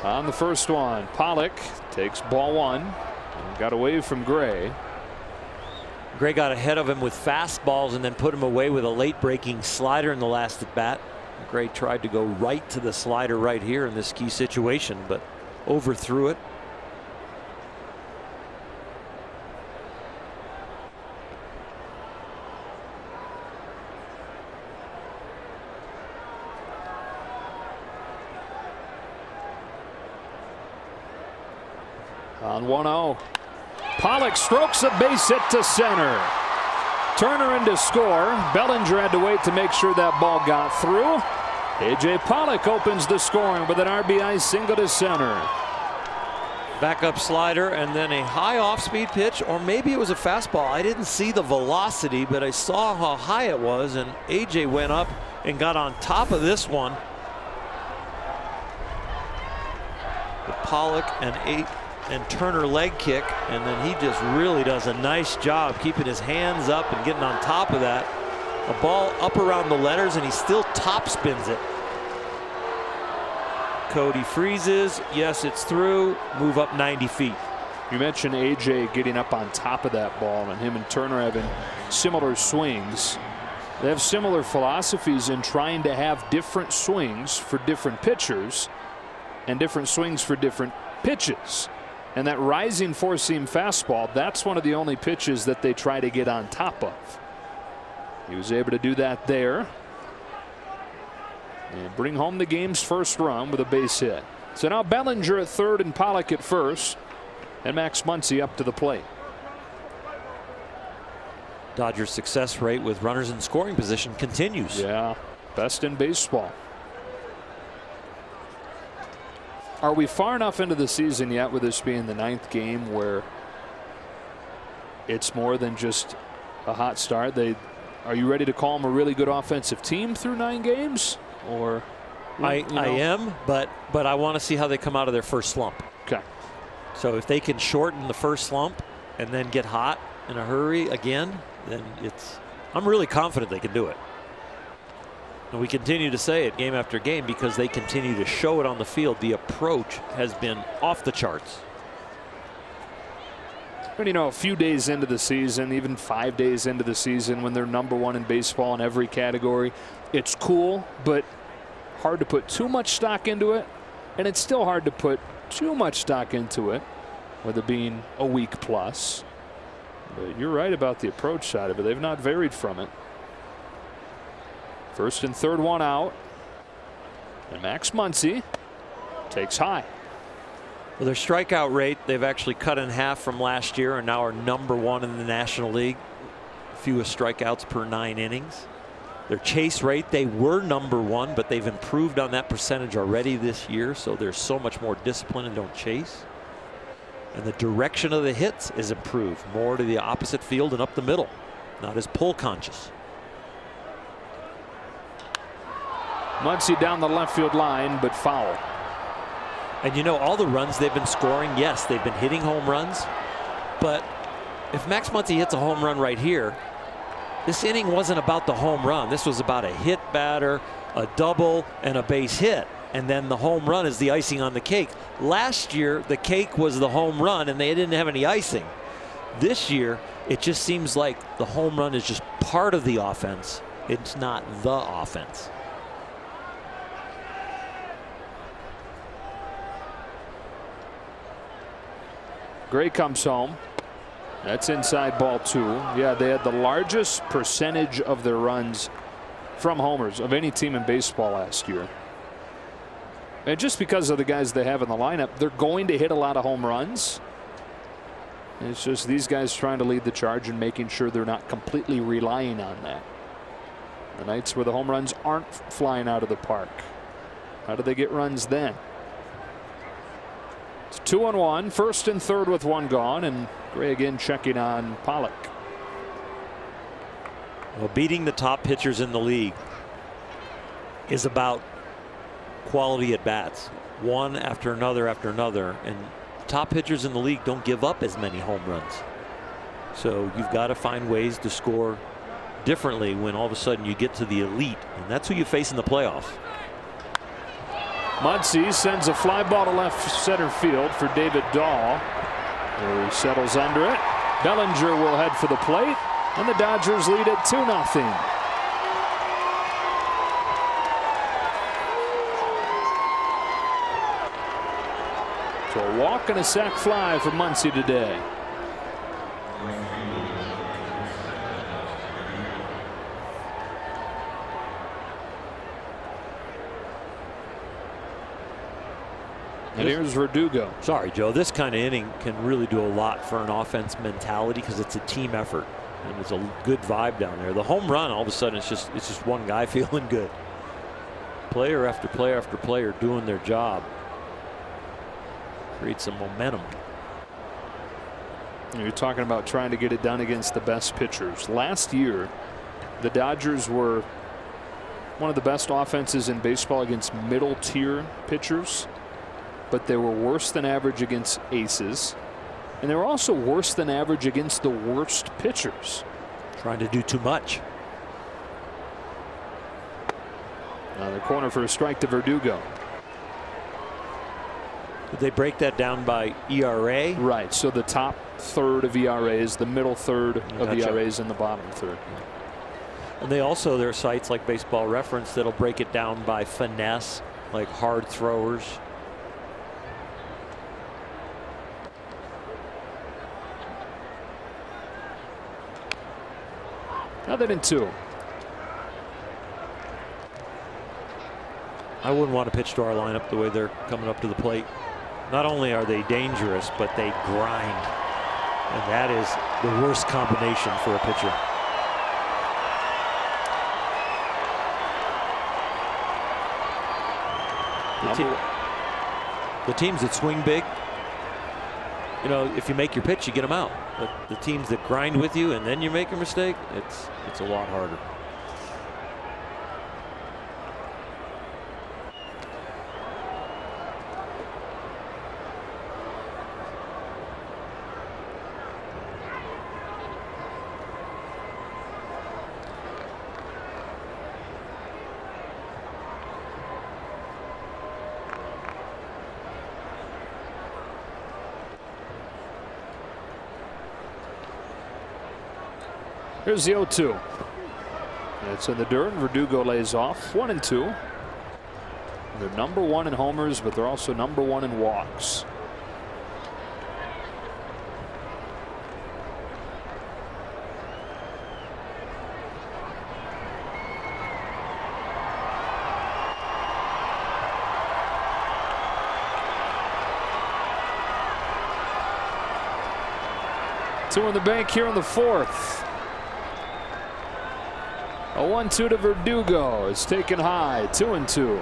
On the first one, Pollock takes ball one and got away from Gray. Gray got ahead of him with fastballs and then put him away with a late breaking slider in the last at bat. Gray tried to go right to the slider right here in this key situation, but overthrew it. On 1-0. Pollock strokes a base hit to center. Turner in to score. Bellinger had to wait to make sure that ball got through. A.J. Pollock opens the scoring with an RBI single to center. Backup slider and then a high off-speed pitch, or maybe it was a fastball. I didn't see the velocity, but I saw how high it was, and A.J. went up and got on top of this one. The Pollock and Turner leg kick, and then he just really does a nice job keeping his hands up and getting on top of that. A ball up around the letters, and he still top spins it. Cody freezes. Yes, it's through. Move up 90 feet. You mentioned A.J. getting up on top of that ball, and him and Turner having similar swings. They have similar philosophies in trying to have different swings for different pitchers and different swings for different pitches. And that rising four-seam fastball, that's one of the only pitches that they try to get on top of. He was able to do that there and bring home the game's first run with a base hit. So now Bellinger at third and Pollock at first, and Max Muncy up to the plate. Dodgers' success rate with runners in scoring position continues. Yeah, best in baseball. Are we far enough into the season yet, with this being the 9th game, where it's more than just a hot start? Are you ready to call them a really good offensive team through 9 games? Or I am, but I want to see how they come out of their first slump. Okay. So if they can shorten the first slump and then get hot in a hurry again, then I'm really confident they can do it. And we continue to say it game after game because they continue to show it on the field. The approach has been off the charts. And you know, a few days into the season, even 5 days into the season, when they're #1 in baseball in every category, it's cool, but hard to put too much stock into it. And it's still hard to put too much stock into it, with it being a week plus. But you're right about the approach side of it. They've not varied from it. First and third, one out. And Max Muncy takes high. Well, their strikeout rate, they've actually cut in half from last year and now are #1 in the National League. Fewest strikeouts per 9 innings. Their chase rate, they were #1, but they've improved on that percentage already this year. So there's so much more discipline and don't chase. And the direction of the hits is improved, more to the opposite field and up the middle. Not as pull conscious. Muncy down the left field line, but foul. And you know, all the runs they've been scoring, yes, they've been hitting home runs. But if Max Muncy hits a home run right here, this inning wasn't about the home run. This was about a hit batter, a double, and a base hit. And then the home run is the icing on the cake. Last year, the cake was the home run, and they didn't have any icing. This year, it just seems like the home run is just part of the offense. It's not the offense. Gray comes home. That's inside ball 2. Yeah, they had the largest percentage of their runs from homers of any team in baseball last year. And just because of the guys they have in the lineup, they're going to hit a lot of home runs. It's just these guys trying to lead the charge and making sure they're not completely relying on that. The nights where the home runs aren't flying out of the park, how do they get runs then? It's 2-1, first and third with one gone, and Gray again checking on Pollock. Well, beating the top pitchers in the league is about quality at bats, one after another, and top pitchers in the league don't give up as many home runs. So you've got to find ways to score differently when all of a sudden you get to the elite, and that's who you face in the playoffs. Muncy sends a fly ball to left center field for David Dahl. He settles under it. Bellinger will head for the plate, and the Dodgers lead it 2-0. So a walk and a sac fly for Muncy today. And here's Verdugo. Sorry, Joe. This kind of inning can really do a lot for an offense mentality because it's a team effort and there's a good vibe down there. The home run, all of a sudden, it's just one guy feeling good. Player after player after player doing their job. Create some momentum. You're talking about trying to get it done against the best pitchers. Last year, the Dodgers were one of the best offenses in baseball against middle tier pitchers, but they were worse than average against aces, and they were also worse than average against the worst pitchers. Trying to do too much. Now the corner for a strike to Verdugo. Did they break that down by ERA? Right. So the top third of ERAs, the middle third of ERAs, and the bottom third. And they also, there are sites like Baseball Reference that'll break it down by finesse, like hard throwers. Nothing in 2. I wouldn't want to pitch to our lineup the way they're coming up to the plate. Not only are they dangerous, but they grind. And that is the worst combination for a pitcher. The teams that swing big, you know, if you make your pitch, you get them out. But the teams that grind with you and then you make a mistake, it's a lot harder. Here's the 0-2. It's in the dirt. Verdugo lays off. 1-2. They're number 1 in homers, but they're also number 1 in walks. Two in the bank here in the 4th. A 1-2 to Verdugo. It's taken high. 2-2.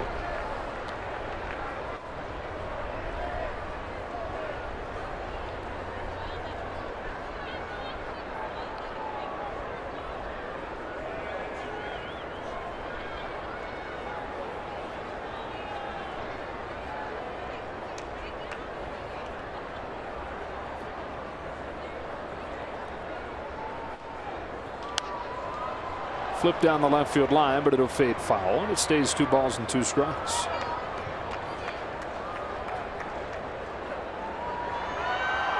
Flip down the left field line, but it'll fade foul, and it stays 2 balls and 2 strikes.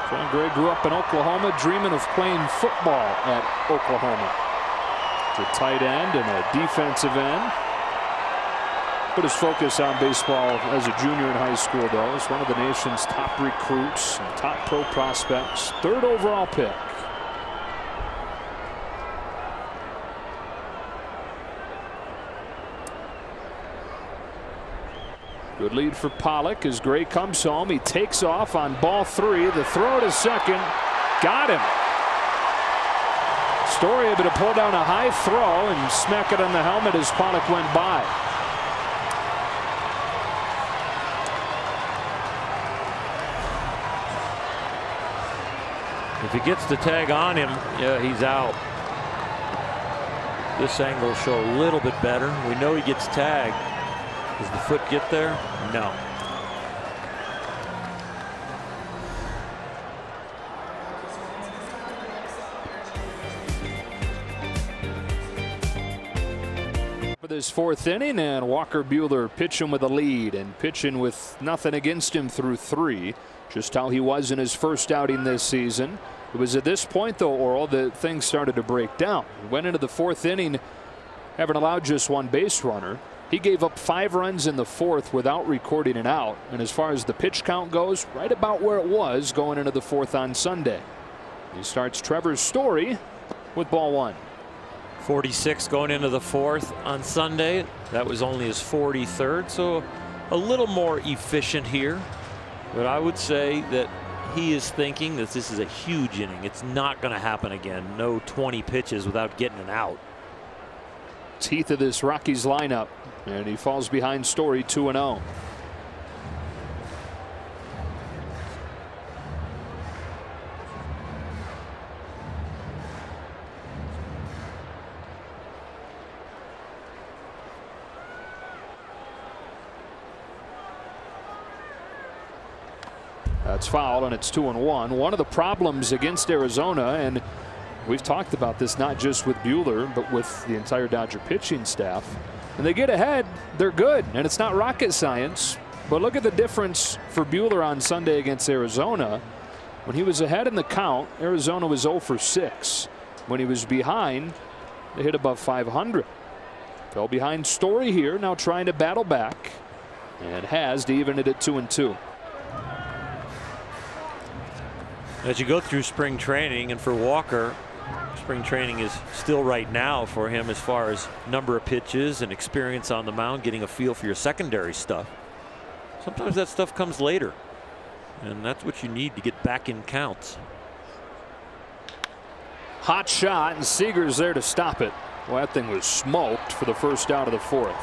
Jon Gray grew up in Oklahoma, dreaming of playing football at Oklahoma. It's a tight end and a defensive end. Put his focus on baseball as a junior in high school, though. He's one of the nation's top recruits and top pro prospects. 3rd overall pick. Good lead for Pollock as Gray comes home. He takes off on ball 3. The throw to second. Got him. Story able to pull down a high throw and smack it on the helmet as Pollock went by. If he gets the tag on him, yeah, he's out. This angle will show a little bit better. We know he gets tagged. Does the foot get there? No. For this fourth inning, and Walker Buehler pitching with a lead and pitching with nothing against him through 3. Just how he was in his first outing this season. It was at this point, though, Orel, that things started to break down. Went into the fourth inning, having allowed just 1 base runner. He gave up 5 runs in the 4th without recording an out. And as far as the pitch count goes, right about where it was going into the 4th on Sunday. He starts Trevor's Story with ball 1. 46 going into the 4th on Sunday. That was only his 43rd, so a little more efficient here. But I would say that he is thinking that this is a huge inning. It's not going to happen again. No 20 pitches without getting an out. Teeth of this Rockies lineup, and he falls behind Story 2-0. That's foul, and it's 2-1. One of the problems against Arizona, and we've talked about this not just with Buehler, but with the entire Dodger pitching staff. When they get ahead, they're good, and it's not rocket science. But look at the difference for Buehler on Sunday against Arizona. When he was ahead in the count, Arizona was 0 for 6. When he was behind, they hit above 500. Fell behind Story here, now trying to battle back, and has to even it at 2-2. As you go through spring training, and for Walker, spring training is still right now for him as far as number of pitches and experience on the mound, getting a feel for your secondary stuff. Sometimes that stuff comes later, and that's what you need to get back in counts. Hot shot, and Seager's there to stop it. Well, that thing was smoked for the first out of the 4th.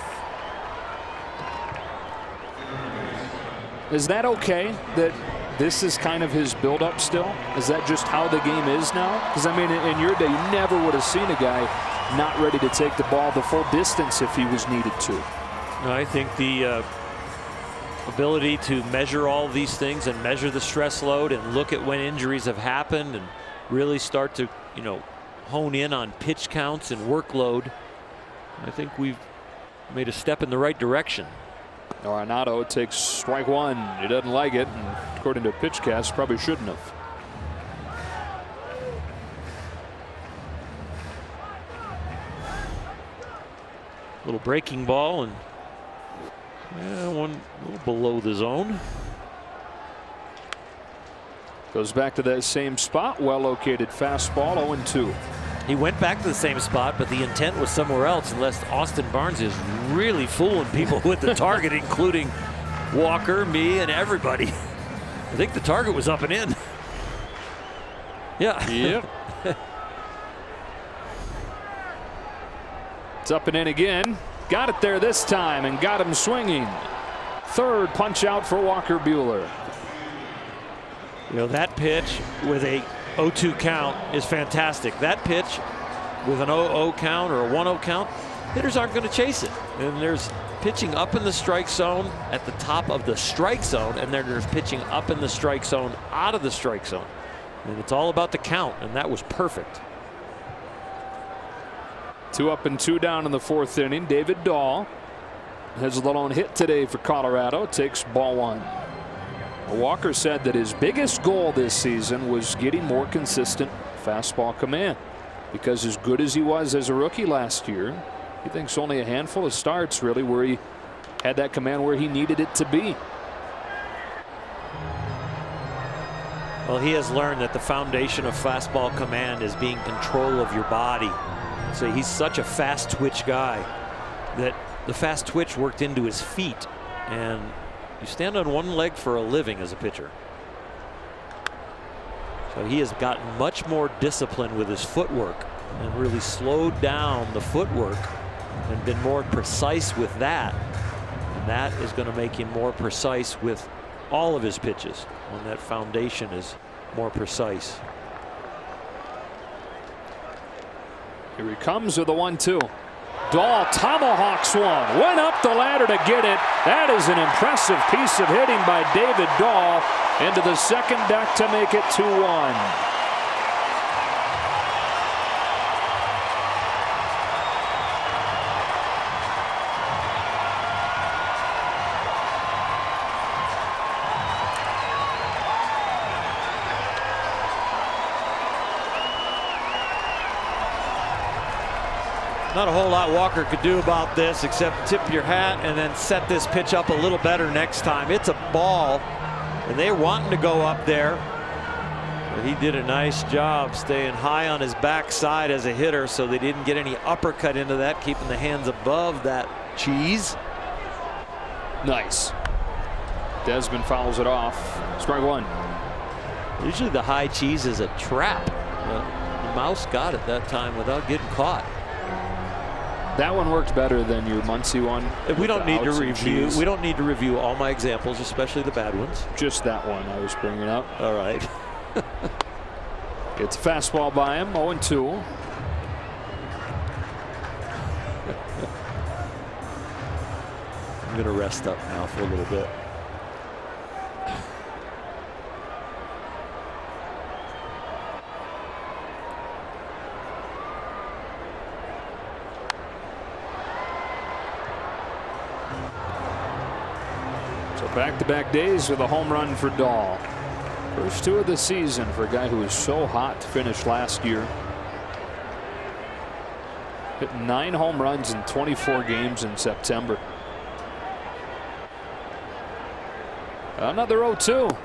Is that okay that this is kind of his build-up still? Is that just how the game is now? Because, I mean, in your day, you never would have seen a guy not ready to take the ball the full distance if he was needed to. I think the ability to measure all these things and measure the stress load and look at when injuries have happened and really start to, hone in on pitch counts and workload. I think we've made a step in the right direction. Arenado takes strike 1. He doesn't like it, and according to PitchCast, probably shouldn't have. Little breaking ball, and one a little below the zone. Goes back to that same spot. Well located fastball, 0-2. He went back to the same spot, but the intent was somewhere else, unless Austin Barnes is really fooling people with the target, including Walker, me, and everybody. I think the target was up and in. Yeah. Yep. It's up and in again. Got it there this time and got him swinging. Third punch out for Walker Buehler. That pitch with a 0-2 count is fantastic. That pitch with an 0-0 count or a 1-0 count, hitters aren't going to chase it. And there's pitching up in the strike zone at the top of the strike zone, and then there's pitching up in the strike zone out of the strike zone. And it's all about the count, and that was perfect. 2 up and 2 down in the 4th inning. David Dahl has the lone hit today for Colorado. Takes ball 1. Walker said that his biggest goal this season was getting more consistent fastball command, because as good as he was as a rookie last year, he thinks only a handful of starts really where he had that command where he needed it to be. Well, he has learned that the foundation of fastball command is being control of your body. So he's such a fast twitch guy that the fast twitch worked into his feet, and you stand on one leg for a living as a pitcher. So he has gotten much more disciplined with his footwork and really slowed down the footwork and been more precise with that. And that is going to make him more precise with all of his pitches when that foundation is more precise. Here he comes with a 1-2. Dahl tomahawks one. Went up the ladder to get it. That is an impressive piece of hitting by David Dahl into the second deck to make it 2-1. Not a whole lot Walker could do about this except tip your hat and then set this pitch up a little better next time. It's a ball, and they're wanting to go up there. But he did a nice job staying high on his backside as a hitter, so they didn't get any uppercut into that, keeping the hands above that cheese. Nice. Desmond fouls it off. Strike one. Usually the high cheese is a trap. The mouse got it that time without getting caught. That one worked better than your Muncie one. We don't need to review. We don't need to review all my examples, especially the bad ones. Just that one I was bringing up. All right. It's a fastball by him. 0-2. I'm going to rest up now for a little bit. Back-to-back days with a home run for Dahl. First two of the season for a guy who was so hot to finish last year. Hit 9 home runs in 24 games in September. Another 0-2.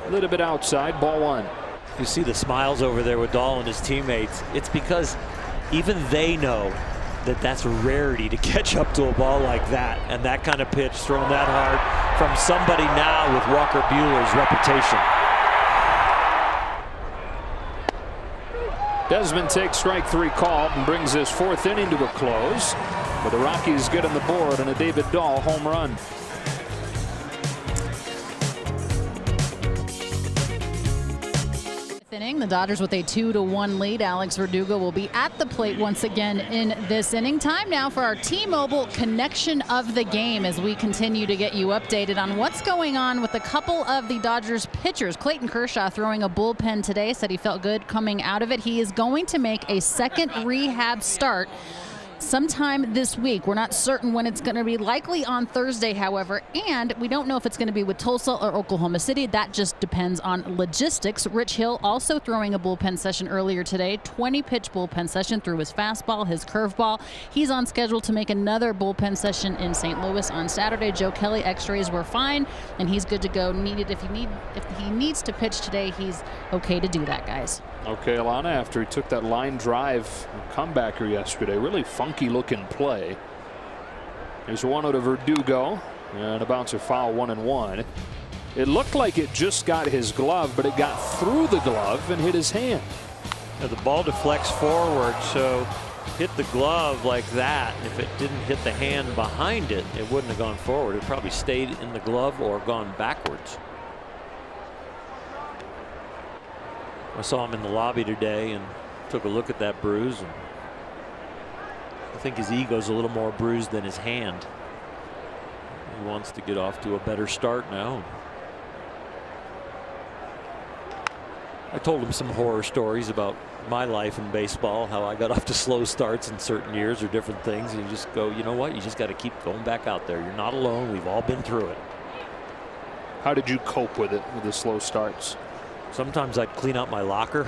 A little bit outside, ball one. You see the smiles over there with Dahl and his teammates. It's because even they know that that's a rarity to catch up to a ball like that, and that kind of pitch thrown that hard from somebody now with Walker Buehler's reputation. Desmond takes strike 3 called and brings his 4th inning to a close, but the Rockies get on the board on a David Dahl home run. Inning, the Dodgers with a 2-1 lead. Alex Verdugo will be at the plate once again in this inning. Time now for our T-Mobile connection of the game as we continue to get you updated on what's going on with a couple of the Dodgers pitchers. Clayton Kershaw throwing a bullpen today, said he felt good coming out of it. He is going to make a second rehab start sometime this week. We're not certain when it's going to be, likely on Thursday, however, and we don't know if it's going to be with Tulsa or Oklahoma City. That just depends on logistics. Rich Hill also throwing a bullpen session earlier today, 20-pitch bullpen session through his fastball, his curveball. He's on schedule to make another bullpen session in St. Louis on Saturday. Joe Kelly, x-rays were fine, and he's good to go. If he needs to pitch today, he's okay to do that, guys. Okay, Alana, after he took that line drive comebacker yesterday, really funky looking play. Here's a 1-0 to Verdugo, and a bouncer foul, 1-1. It looked like it just got his glove, but it got through the glove and hit his hand. Now the ball deflects forward, so hit the glove like that. If it didn't hit the hand behind it, it wouldn't have gone forward. It probably stayed in the glove or gone backwards. I saw him in the lobby today and took a look at that bruise, and I think his ego's a little more bruised than his hand. He wants to get off to a better start now. I told him some horror stories about my life in baseball, how I got off to slow starts in certain years or different things, and you just go, you know what, you just got to keep going back out there. You're not alone. We've all been through it. How did you cope with it, with the slow starts? Sometimes I'd clean out my locker,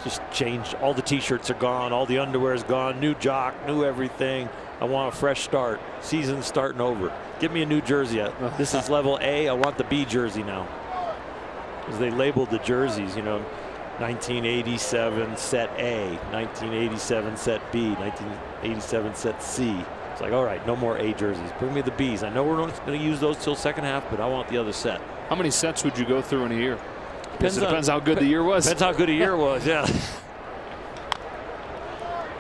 just change. All the t-shirts are gone, all the underwear is gone, new jock, new everything. I want a fresh start. Season's starting over. Give me a new jersey. This is level A. I want the B jersey now. Because they labeled the jerseys, you know, 1987 set A, 1987 set B, 1987 set C. It's like, all right, no more A jerseys. Bring me the Bs. I know we're not going to use those till second half, but I want the other set. How many sets would you go through in a year? Depends how good the year was. Depends how good a year was, yeah.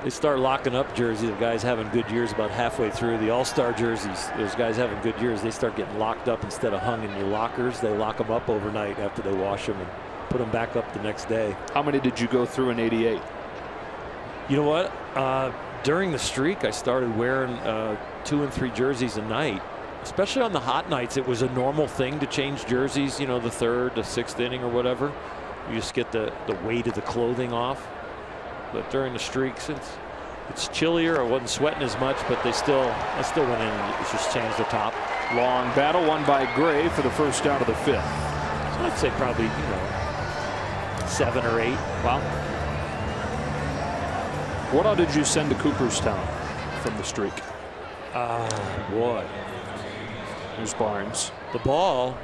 They start locking up jerseys of guys having good years about halfway through. The all-star jerseys, those guys having good years, they start getting locked up instead of hung in your lockers. They lock them up overnight after they wash them and put them back up the next day. How many did you go through in '88? You know what? During the streak, I started wearing 2 and 3 jerseys a night. Especially on the hot nights, it was a normal thing to change jerseys, you know, the 3rd, the 6th inning or whatever. You just get the weight of the clothing off. But during the streak, since it's chillier, I wasn't sweating as much, but I still went in and just changed the top. Long battle won by Gray for the first out of the 5th. So I'd say probably, 7 or 8. Wow. What all did you send to Cooperstown from the streak? Boy. Here's Barnes. The ball,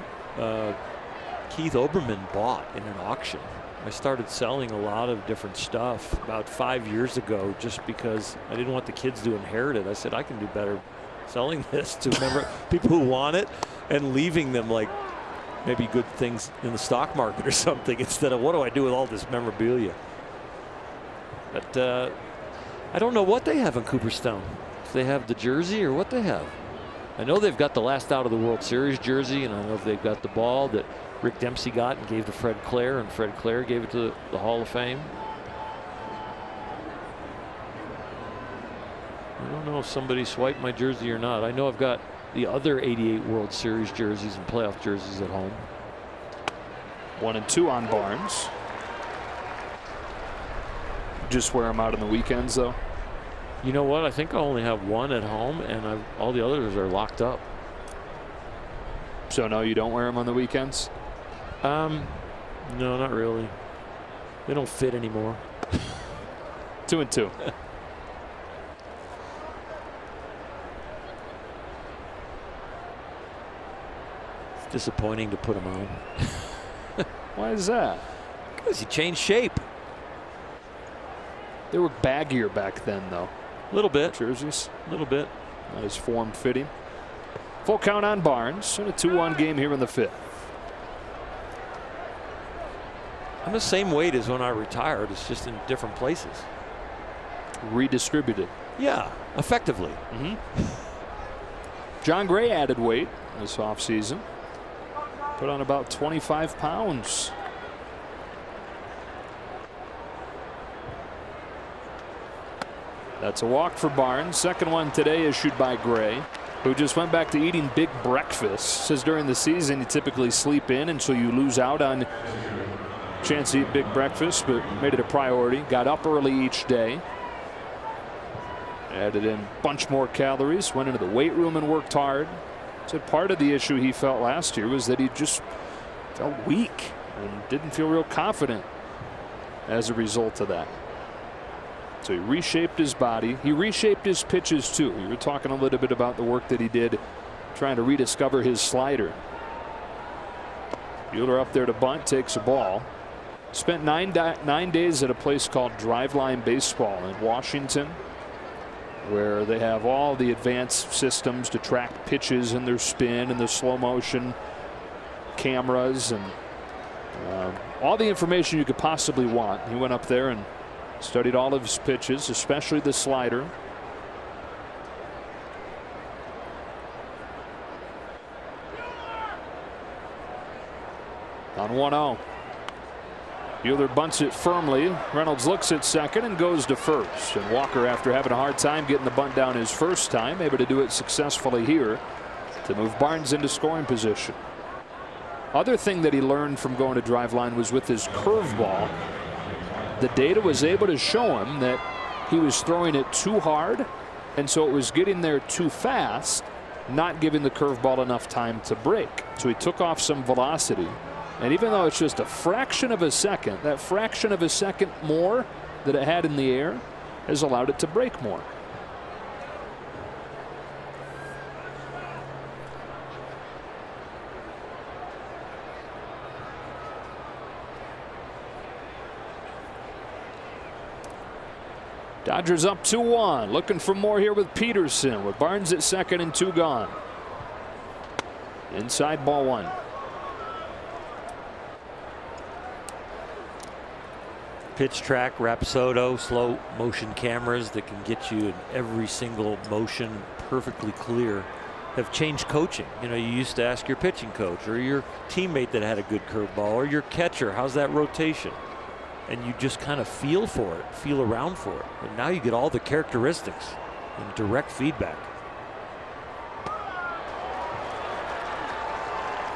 Keith Oberman bought in an auction. I started selling a lot of different stuff about 5 years ago just because I didn't want the kids to inherit it. I said, I can do better selling this to people who want it and leaving them like maybe good things in the stock market or something instead of what do I do with all this memorabilia. But I don't know what they have in Cooperstown. If they have the jersey or what they have. I know they've got the last out of the World Series jersey, and I know if they've got the ball that Rick Dempsey got and gave to Fred Clare, and Fred Clare gave it to the Hall of Fame. I don't know if somebody swiped my jersey or not. I know I've got the other 88 World Series jerseys and playoff jerseys at home. 1 and 2 on Barnes. Just wear them out on the weekends, though. You know what? I think I only have 1 at home, and all the others are locked up. So no, you don't wear them on the weekends? No, not really. They don't fit anymore. 2 and 2. It's disappointing to put them on. Why is that? Because you change shape. They were baggier back then, though. A little bit. Jerseys. A little bit. Not as form fitting. Full count on Barnes in a 2-1 game here in the 5th. I'm the same weight as when I retired. It's just in different places. Redistributed. Yeah, effectively. Jon Gray added weight this offseason. Put on about 25 pounds. That's a walk for Barnes. Second one today issued by Gray, who just went back to eating big breakfast. Says during the season you typically sleep in, and so you lose out on chance to eat big breakfast, but made it a priority. Got up early each day. Added in a bunch more calories. Went into the weight room and worked hard. Said part of the issue he felt last year was that he just felt weak and didn't feel real confident as a result of that. So he reshaped his body. He reshaped his pitches too. We were talking a little bit about the work that he did trying to rediscover his slider. Buehler up there to bunt, takes a ball. Spent 9 days at a place called Driveline Baseball in Washington, where they have all the advanced systems to track pitches and their spin and the slow motion cameras and all the information you could possibly want. He went up there and studied all of his pitches, especially the slider. On 1-0. Buehler bunts it firmly. Reynolds looks at second and goes to first. And Walker, after having a hard time getting the bunt down his first time, able to do it successfully here to move Barnes into scoring position. Other thing that he learned from going to Driveline was with his curveball. The data was able to show him that he was throwing it too hard, and so it was getting there too fast, not giving the curveball enough time to break. So he took off some velocity. And even though it's just a fraction of a second, that fraction of a second more that it had in the air has allowed it to break more. Dodgers up 2-1, looking for more here with Peterson, with Barnes at second and 2 gone. Inside, ball 1. Pitch track, Rapsodo, slow motion cameras that can get you in every single motion perfectly clear have changed coaching. You know, you used to ask your pitching coach or your teammate that had a good curveball or your catcher, how's that rotation? and you just kind of feel for it, feel around for it. And now you get all the characteristics and direct feedback.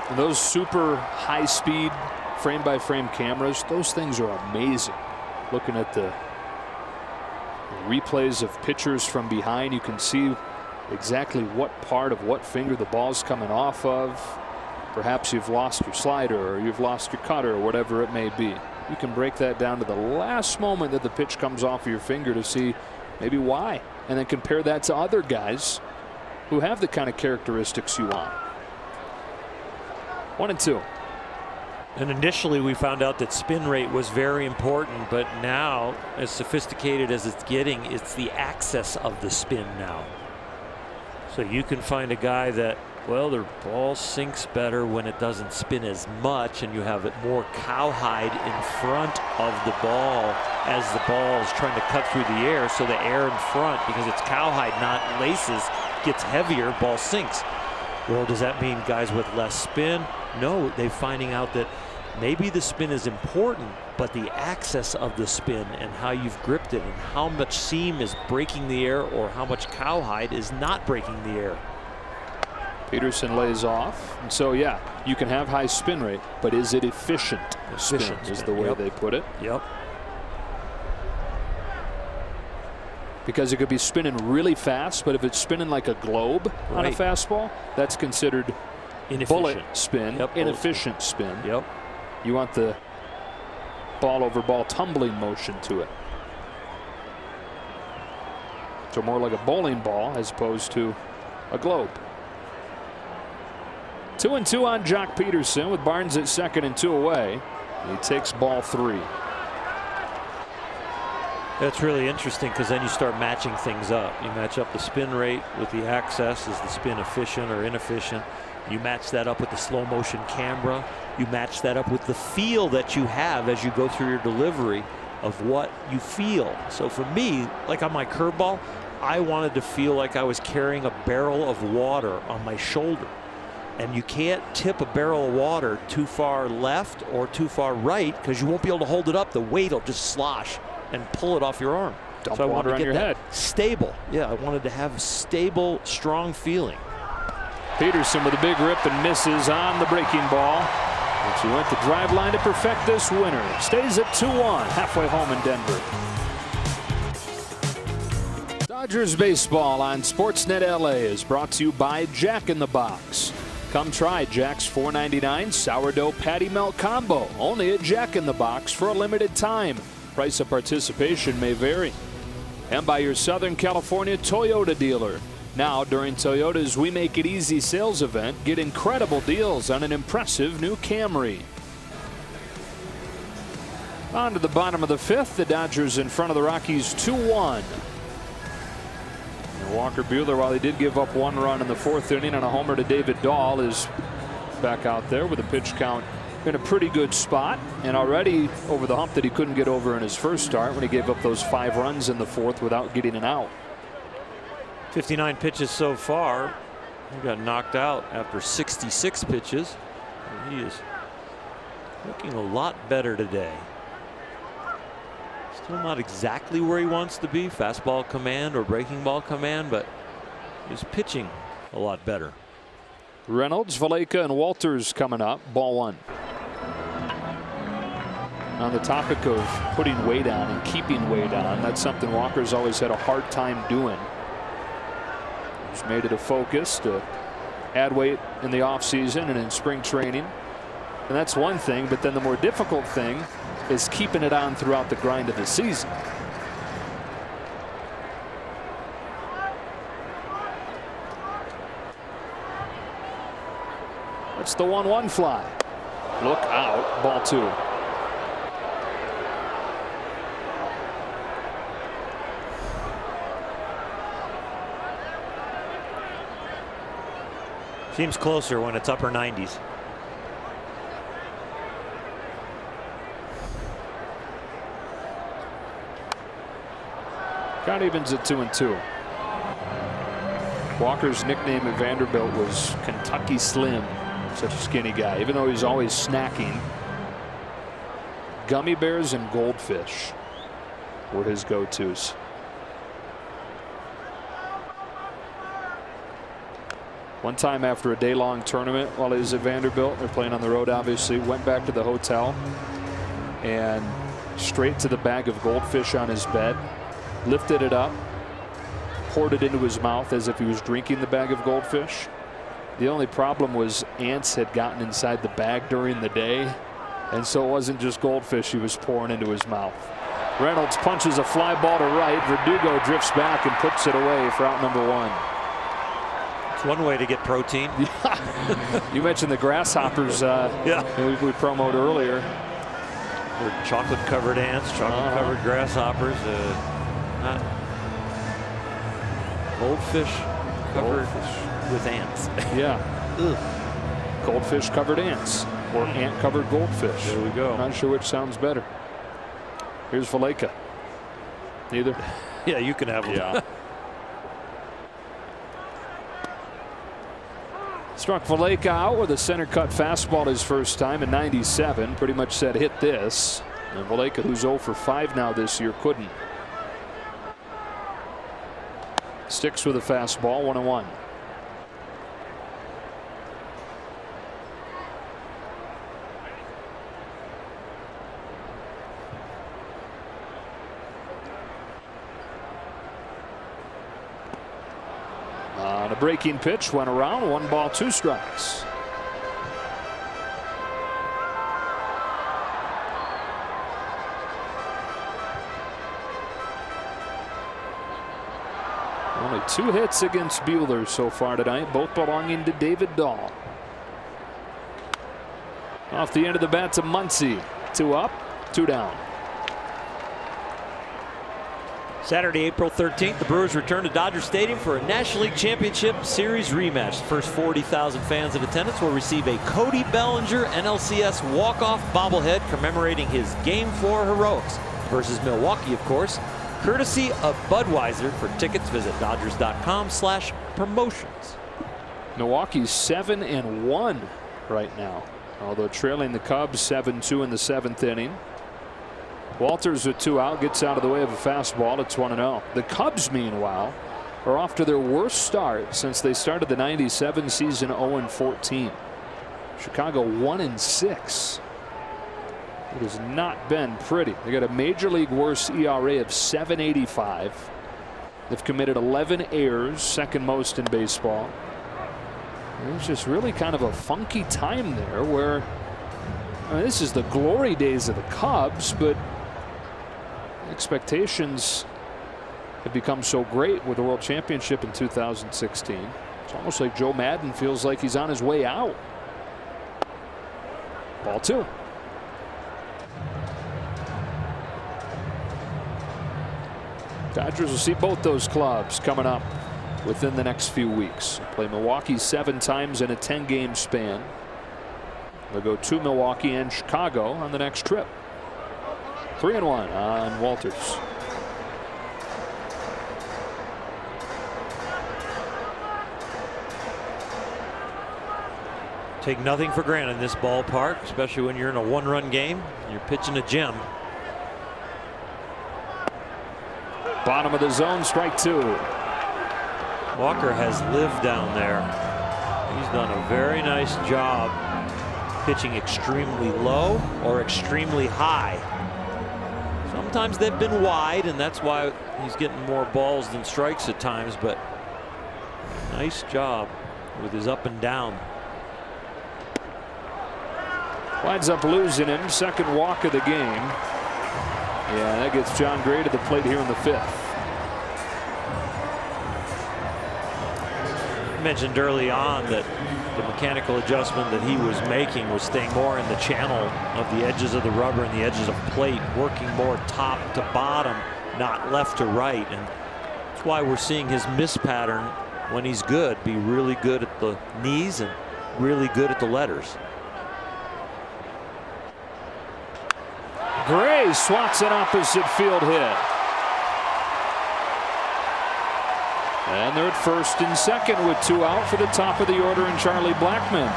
And those super high-speed frame-by-frame cameras, those things are amazing. Looking at the replays of pitchers from behind, you can see exactly what part of what finger the ball's coming off of. Perhaps you've lost your slider or you've lost your cutter or whatever it may be. You can break that down to the last moment that the pitch comes off of your finger to see maybe why, and then compare that to other guys who have the kind of characteristics you want. 1-2. And initially we found out that spin rate was very important, but now, as sophisticated as it's getting, it's the access of the spin now. So you can find a guy that, well, their ball sinks better when it doesn't spin as much, and you have it more cowhide in front of the ball as the ball is trying to cut through the air. So the air in front, because it's cowhide, not laces, gets heavier, ball sinks. Well, does that mean guys with less spin? No, they're finding out that maybe the spin is important, but the access of the spin and how you've gripped it and how much seam is breaking the air or how much cowhide is not breaking the air. Peterson lays off, and so yeah, you can have high spin rate, but is it efficient? Spin is the way they put it. Yep. Because it could be spinning really fast, but if it's spinning like a globe on a fastball, that's considered bullet spin, inefficient spin. Yep. You want the ball over ball tumbling motion to it. So more like a bowling ball as opposed to a globe. 2-2 on Jock Peterson with Barnes at second and 2 away. He takes ball 3. That's really interesting, because then you start matching things up. You match up the spin rate with the access. Is the spin efficient or inefficient? You match that up with the slow motion camera. You match that up with the feel that you have as you go through your delivery of what you feel. So for me, like on my curveball, I wanted to feel like I was carrying a barrel of water on my shoulder. And you can't tip a barrel of water too far left or too far right, because you won't be able to hold it up. The weight will just slosh and pull it off your arm. Dump so I wanted water to on your head. Stable. Yeah, I wanted to have stable, strong feeling. Peterson with a big rip and misses on the breaking ball. And she went the drive line to perfect this winner. Stays at 2-1, halfway home in Denver. Dodgers baseball on Sportsnet LA is brought to you by Jack in the Box. Come try Jack's $4.99 sourdough patty melt combo, only at Jack in the Box for a limited time. Price of participation may vary. And by your Southern California Toyota dealer. Now, during Toyota's We Make It Easy sales event, get incredible deals on an impressive new Camry. On to the bottom of the 5th, the Dodgers in front of the Rockies 2-1. And Walker Buehler, while he did give up 1 run in the 4th inning on a homer to David Dahl, is back out there with a pitch count in a pretty good spot, and already over the hump that he couldn't get over in his first start when he gave up those 5 runs in the 4th without getting an out. 59 pitches so far. He got knocked out after 66 pitches. He is looking a lot better today. Still not exactly where he wants to be, fastball command or breaking ball command, but he's pitching a lot better. Reynolds, Valleca, and Walters coming up. Ball 1. On the topic of putting weight on and keeping weight on, that's something Walker's always had a hard time doing. He's made it a focus to add weight in the offseason and in spring training. And that's one thing, but then the more difficult thing is keeping it on throughout the grind of the season. That's the 1-1 fly. Look out, ball 2. Seems closer when it's upper 90s. Count evens at 2-2. Walker's nickname at Vanderbilt was Kentucky Slim. Such a skinny guy, even though he's always snacking. gummy bears and goldfish were his go-tos. One time after a day-long tournament while he was at Vanderbilt, they're playing on the road obviously, went back to the hotel and straight to the bag of goldfish on his bed, lifted it up, poured it into his mouth as if he was drinking the bag of goldfish. The only problem was ants had gotten inside the bag during the day, and so it wasn't just goldfish he was pouring into his mouth. Reynolds punches a fly ball to right. Verdugo drifts back and puts it away for out number 1. It's one way to get protein. You mentioned the grasshoppers we promoted earlier. Or chocolate-covered ants, chocolate-covered grasshoppers. Goldfish covered with ants. Yeah. Goldfish covered ants or ant covered goldfish. There we go. Not sure which sounds better. Here's Valleca. Neither. Yeah, you can have them. Yeah. Struck Valleca out with a center cut fastball his first time in '97. Pretty much said hit this. And Valleca, who's 0 for 5 now this year, couldn't. Sticks with a fastball, 1-1. On a breaking pitch, went around, 1 ball, 2 strikes. Only 2 hits against Buehler so far tonight, both belonging to David Dahl. Off the end of the bat to Muncy. 2 up, 2 down. Saturday, April 13th, the Brewers return to Dodger Stadium for a National League Championship Series rematch. The first 40,000 fans in attendance will receive a Cody Bellinger NLCS walk-off bobblehead commemorating his Game 4 heroics versus Milwaukee, of course, courtesy of Budweiser. For tickets, visit Dodgers.com/promotions. Milwaukee's 7-1 right now, although trailing the Cubs 7-2 in the 7th inning. Walters with 2 out, gets out of the way of a fastball. It's 1-0. The Cubs, meanwhile, are off to their worst start since they started the '97 season, 0-14. Chicago 1-6. It has not been pretty. They got a major league worst ERA of 7.85. They've committed 11 errors, second most in baseball. It's just really kind of a funky time there where, I mean, this is the glory days of the Cubs, but expectations have become so great with the World Championship in 2016. It's almost like Joe Madden feels like he's on his way out. Ball 2. Dodgers will see both those clubs coming up within the next few weeks. They'll play Milwaukee 7 times in a 10-game span. They'll go to Milwaukee and Chicago on the next trip. 3-1 on Walters. Take nothing for granted in this ballpark, especially when you're in a 1-run game. You're pitching a gem. Bottom of the zone, strike 2. Walker has lived down there. He's done a very nice job pitching extremely low or extremely high. Sometimes they've been wide, and that's why he's getting more balls than strikes at times, but nice job with his up and down. Winds up losing him. Second walk of the game. Yeah, that gets Jon Gray to the plate here in the 5th. Mentioned early on that the mechanical adjustment that he was making was staying more in the channel of the edges of the rubber and the edges of plate, working more top to bottom, not left to right. And that's why we're seeing his miss pattern, when he's good, be really good at the knees and really good at the letters. Gray swats an opposite field hit. And they're at first and second with 2 out for the top of the order and Charlie Blackmon.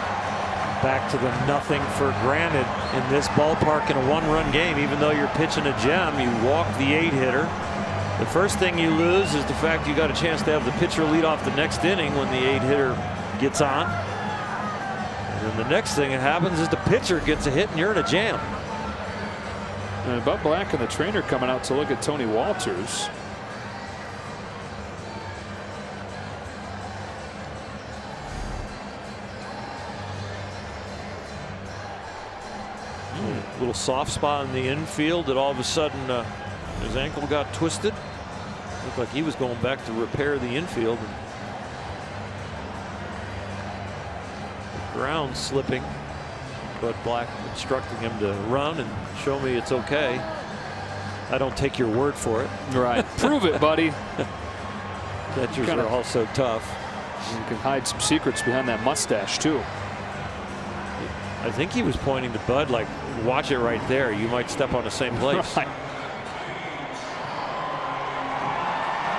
back to the nothing for granted in this ballpark in a one-run game. Even though you're pitching a gem, you walk the 8-hitter. The first thing you lose is the fact you got a chance to have the pitcher lead off the next inning when the 8-hitter gets on. And then the next thing that happens is the pitcher gets a hit and you're in a jam. And Bud Black and the trainer coming out to look at Tony Walters. Little soft spot in the infield that all of a sudden his ankle got twisted. Looked like he was going back to repair the infield. The ground slipping. Bud Black instructing him to run and show me it's okay. I don't take your word for it. Right. Prove it, buddy. Catchers are also tough. You can hide some secrets behind that mustache, too. I think he was pointing to Bud like, watch it right there. You might step on the same place. Right.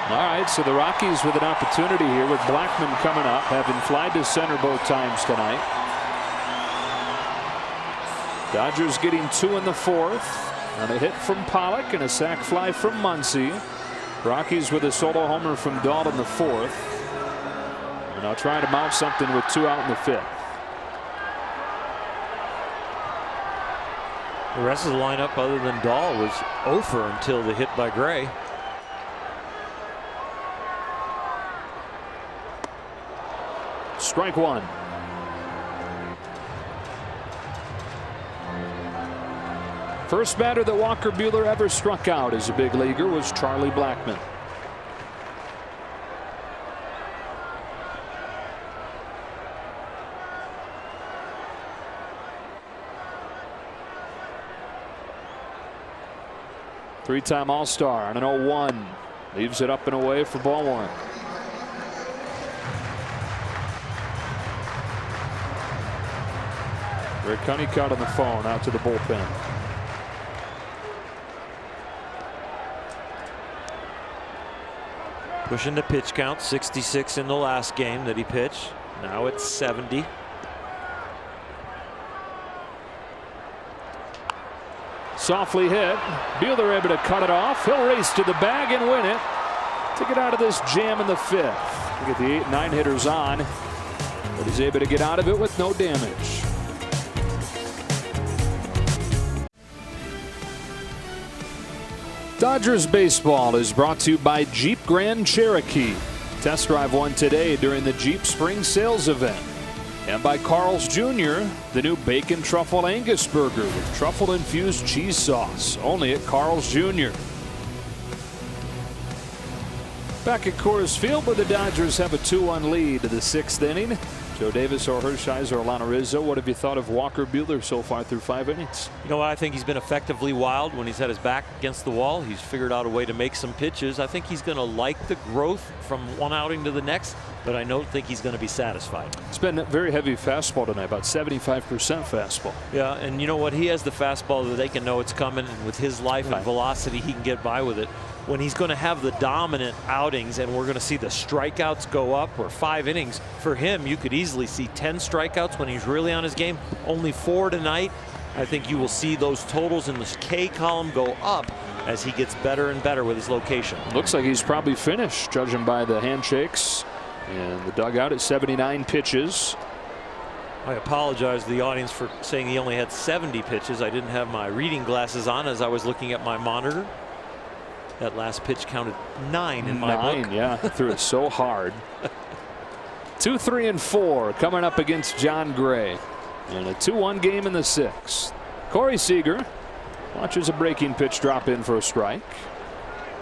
All right, so the Rockies with an opportunity here with Blackman coming up, having flied to center both times tonight. Dodgers getting 2 in the 4th on a hit from Pollock and a sac fly from Muncy. Rockies with a solo homer from Dahl in the 4th. And now trying to mount something with 2 out in the 5th. The rest of the lineup other than Dahl was 0 for until the hit by Gray. Strike 1. First batter that Walker Buehler ever struck out as a big leaguer was Charlie Blackmon. Three-time All-Star on an 0-1. Leaves it up and away for ball 1. Rick Honeycutt on the phone out to the bullpen. Pushing the pitch count, 66 in the last game that he pitched. Now it's 70. Softly hit. Buehler able to cut it off. He'll race to the bag and win it to get out of this jam in the 5th. We get the 8 and 9 hitters on, but he's able to get out of it with no damage. Dodgers baseball is brought to you by Jeep Grand Cherokee. Test drive one today during the Jeep Spring Sales event. And by Carl's Jr., the new Bacon Truffle Angus Burger with truffle-infused cheese sauce. Only at Carl's Jr. Back at Coors Field where the Dodgers have a 2-1 lead to the 6th inning. Joe Davis, or Hershiser, Alana Rizzo. What have you thought of Walker Buehler so far through 5 innings? You know, I think he's been effectively wild when he's had his back against the wall. He's figured out a way to make some pitches. I think he's going to like the growth from one outing to the next, but I don't think he's going to be satisfied. It's been a very heavy fastball tonight, about 75% fastball. Yeah, and you know what? He has the fastball that they can know it's coming, and with his life and velocity, he can get by with it. When he's going to have the dominant outings and we're going to see the strikeouts go up, or 5 innings, for him, you could easily see 10 strikeouts when he's really on his game. Only 4 tonight. I think you will see those totals in the K column go up as he gets better and better with his location. Looks like he's probably finished, judging by the handshakes and the dugout at 79 pitches. I apologize to the audience for saying he only had 70 pitches. I didn't have my reading glasses on as I was looking at my monitor. That last pitch counted 9 in my book. Yeah, threw it so hard. 2, 3, and 4 coming up against Jon Gray in a 2-1 game in the 6th. Corey Seager watches a breaking pitch drop in for a strike.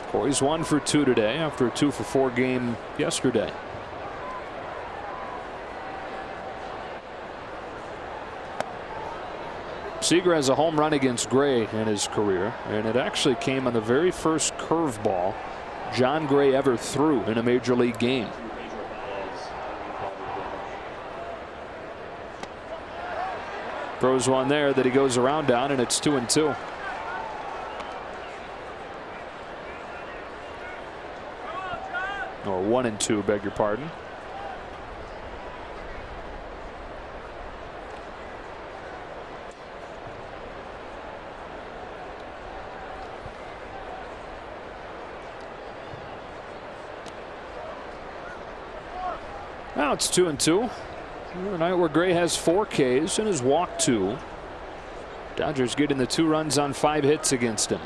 Corey's 1 for 2 today after a 2 for 4 game yesterday. Seager has a home run against Gray in his career, and it actually came on the very first curveball Jon Gray ever threw in a major league game. Throws one there that he goes around on, and it's 2-2. Or 1-2, beg your pardon. Now it's 2-2. A night where Gray has 4 Ks and has walked 2. Dodgers getting the 2 runs on 5 hits against him.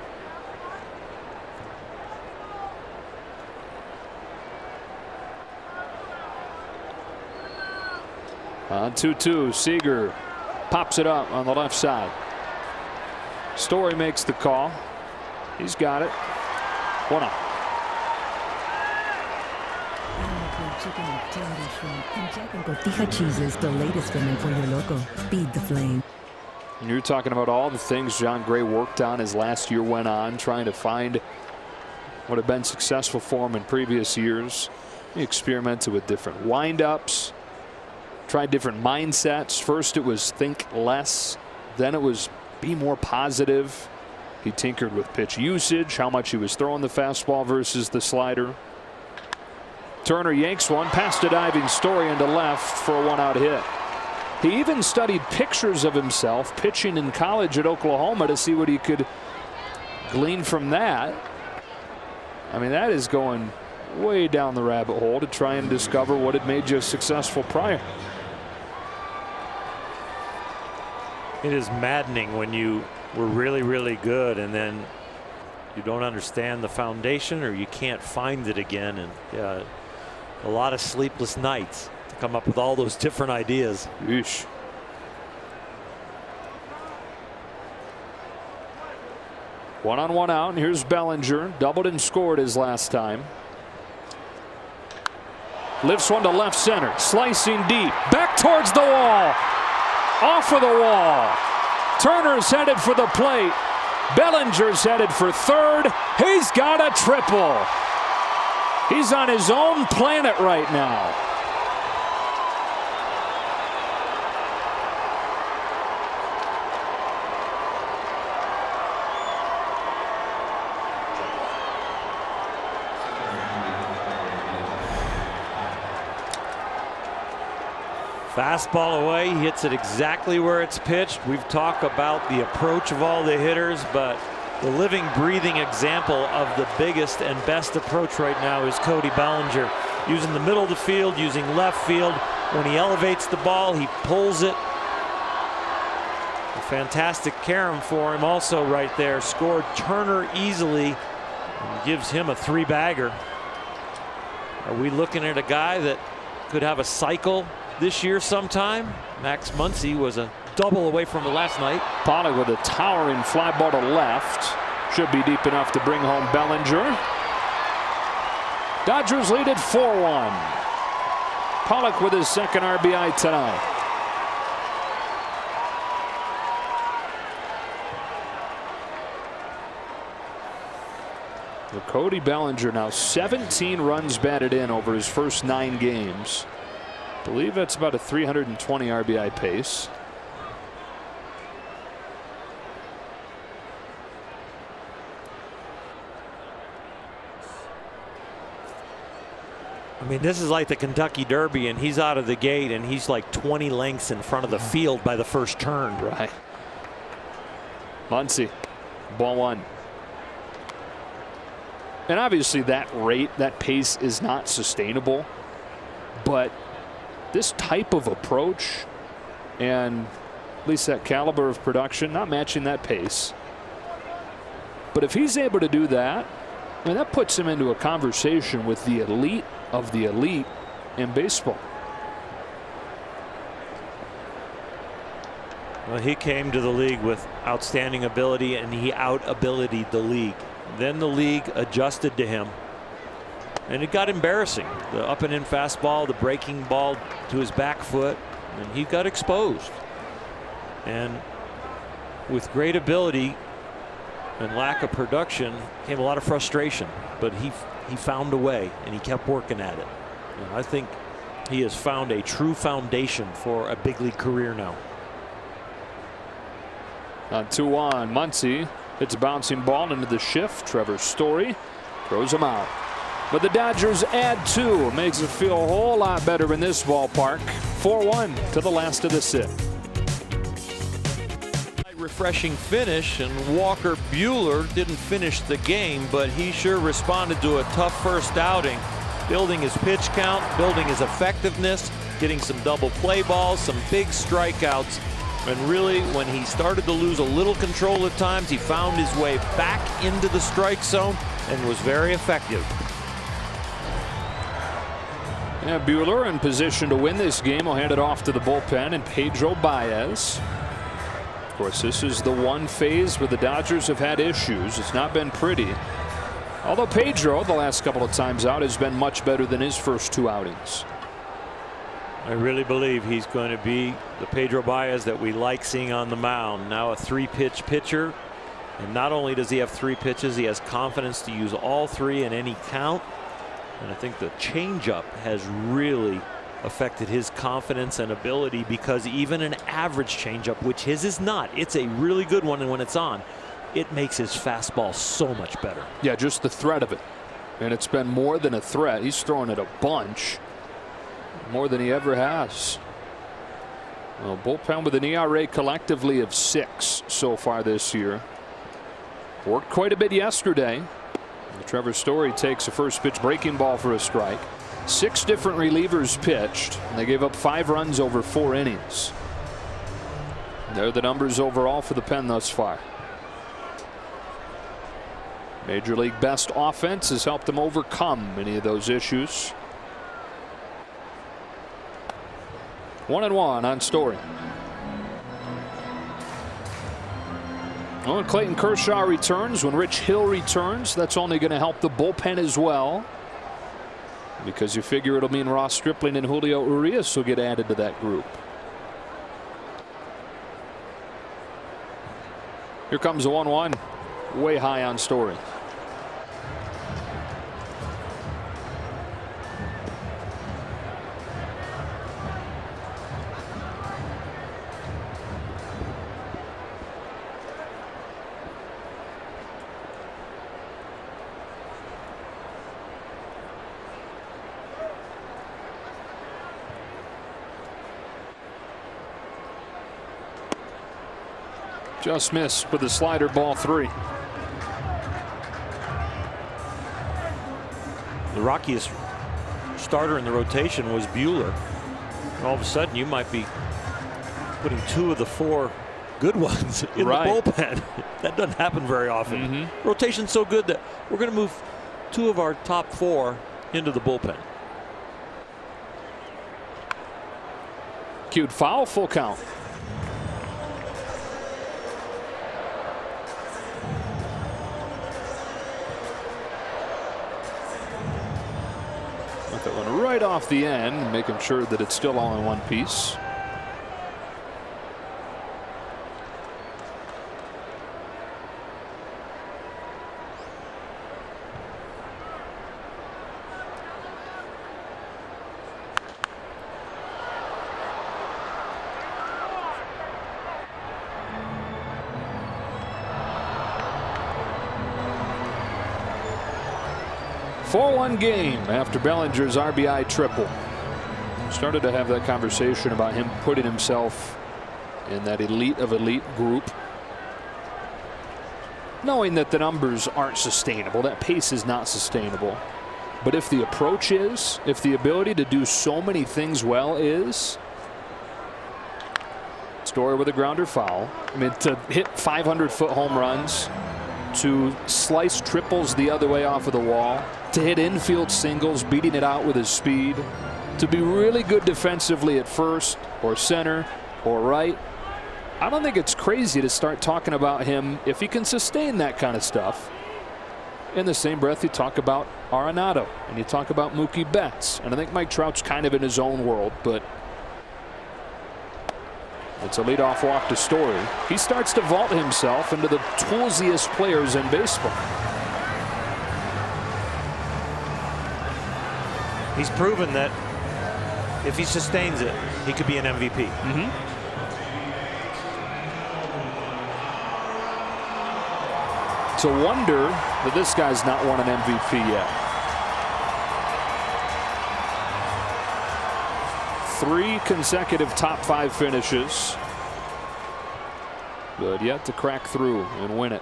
On 2-2, Seager pops it up on the left side. Story makes the call. He's got it. 1-out. Chicken and tender shrimp and Jack and Cotija cheeses, the latest from El Pollo Loco. Feed the flame. And you're talking about all the things Jon Gray worked on as last year went on, trying to find what had been successful for him in previous years. He experimented with different windups, tried different mindsets. First it was think less, then it was be more positive. He tinkered with pitch usage, how much he was throwing the fastball versus the slider. Turner yanks one past a diving Story into left for a 1-out hit. He even studied pictures of himself pitching in college at Oklahoma to see what he could glean from that. I mean, that is going way down the rabbit hole to try and discover what had made you successful prior. It is maddening when you were really, really good and then you don't understand the foundation or you can't find it again. And yeah, a lot of sleepless nights to come up with all those different ideas. Yeesh. One on, one out, and here's Bellinger. Doubled and scored his last time. Lifts one to left center, slicing deep, back towards the wall, off of the wall. Turner's headed for the plate. Bellinger's headed for third. He's got a triple. He's on his own planet right now. Fastball away, he hits it exactly where it's pitched. We've talked about the approach of all the hitters, but the living, breathing example of the biggest and best approach right now is Cody Bellinger. Using the middle of the field, using left field. When he elevates the ball, he pulls it. A fantastic carom for him also right there. Scored Turner easily and gives him a 3-bagger. Are we looking at a guy that could have a cycle this year sometime? Max Muncy was a double away from it last night. Pollock with a towering fly ball to left. Should be deep enough to bring home Bellinger. Dodgers lead at 4-1. Pollock with his second RBI tonight. Well, Cody Bellinger now 17 runs batted in over his first 9 games. I believe that's about a 320 RBI pace. I mean, this is like the Kentucky Derby, and he's out of the gate, and he's like 20 lengths in front of the field by the first turn. Right. Muncy, ball 1. And obviously that rate, that pace is not sustainable, but this type of approach and at least that caliber of production, not matching that pace. But if he's able to do that, I mean, that puts him into a conversation with the elite of the elite in baseball. Well, he came to the league with outstanding ability, and he out-abilitied the league. Then the league adjusted to him, and it got embarrassing. The up and in fastball, the breaking ball to his back foot, and he got exposed. And with great ability and lack of production came a lot of frustration, but he found a way, and he kept working at it. And I think he has found a true foundation for a big league career now. On 2-1, Muncy hits a bouncing ball into the shift. Trevor Story throws him out. But the Dodgers add 2. Makes it feel a whole lot better in this ballpark. 4-1 to the last of the 6th. Refreshing finish, and Walker Buehler didn't finish the game, but he sure responded to a tough first outing. building his pitch count, building his effectiveness, getting some double play balls, some big strikeouts. And really, when he started to lose a little control at times, he found his way back into the strike zone and was very effective. Yeah, Buehler in position to win this game. Will hand it off to the bullpen and Pedro Baez. Of course, this is the one phase where the Dodgers have had issues. It's not been pretty. Although Pedro, the last couple of times out, has been much better than his first 2 outings. I really believe he's going to be the Pedro Baez that we like seeing on the mound. Now a 3-pitch pitcher. And not only does he have 3 pitches, he has confidence to use all 3 in any count. And I think the changeup has really affected his confidence and ability, because even an average changeup, which his is not, it's a really good one, and when it's on, it makes his fastball so much better. Yeah, just the threat of it. And it's been more than a threat. He's throwing it a bunch. More than he ever has. Well, bullpen with an ERA collectively of 6 so far this year. Worked quite a bit yesterday. Trevor Story takes a first pitch breaking ball for a strike. 6 different relievers pitched, and they gave up 5 runs over 4 innings. They're the numbers overall for the pen thus far. Major League best offense has helped them overcome many of those issues. 1-1 on Story. When Clayton Kershaw returns, when Rich Hill returns, that's only going to help the bullpen as well, because you figure it'll mean Ross Stripling and Julio Urias will get added to that group. Here comes the 1-1, way high on Story. Just missed with a slider, ball 3. The Rockies starter in the rotation was Buehler. And all of a sudden you might be putting 2 of the 4 good ones in the bullpen. That doesn't happen very often. Rotation's so good that we're going to move 2 of our top 4 into the bullpen. Cued foul, full count. That one right off the end, making sure that it's still all in one piece. Game after Bellinger's RBI triple. Started to have that conversation about him putting himself in that elite of elite group, knowing that the numbers aren't sustainable, that pace is not sustainable. But if the approach is, if the ability to do so many things well is, Story with a grounder foul. I mean, to hit 500-foot home runs, to slice triples the other way off of the wall, to hit infield singles, beating it out with his speed, to be really good defensively at first or center or right. I don't think it's crazy to start talking about him, if he can sustain that kind of stuff. In the same breath, you talk about Arenado and you talk about Mookie Betts, and I think Mike Trout's kind of in his own world, but it's a leadoff walk to Story. He starts to vault himself into the toolsiest players in baseball. He's proven that if he sustains it, he could be an MVP. It's a wonder that this guy's not won an MVP yet. 3 consecutive top 5 finishes, but yet to crack through and win it.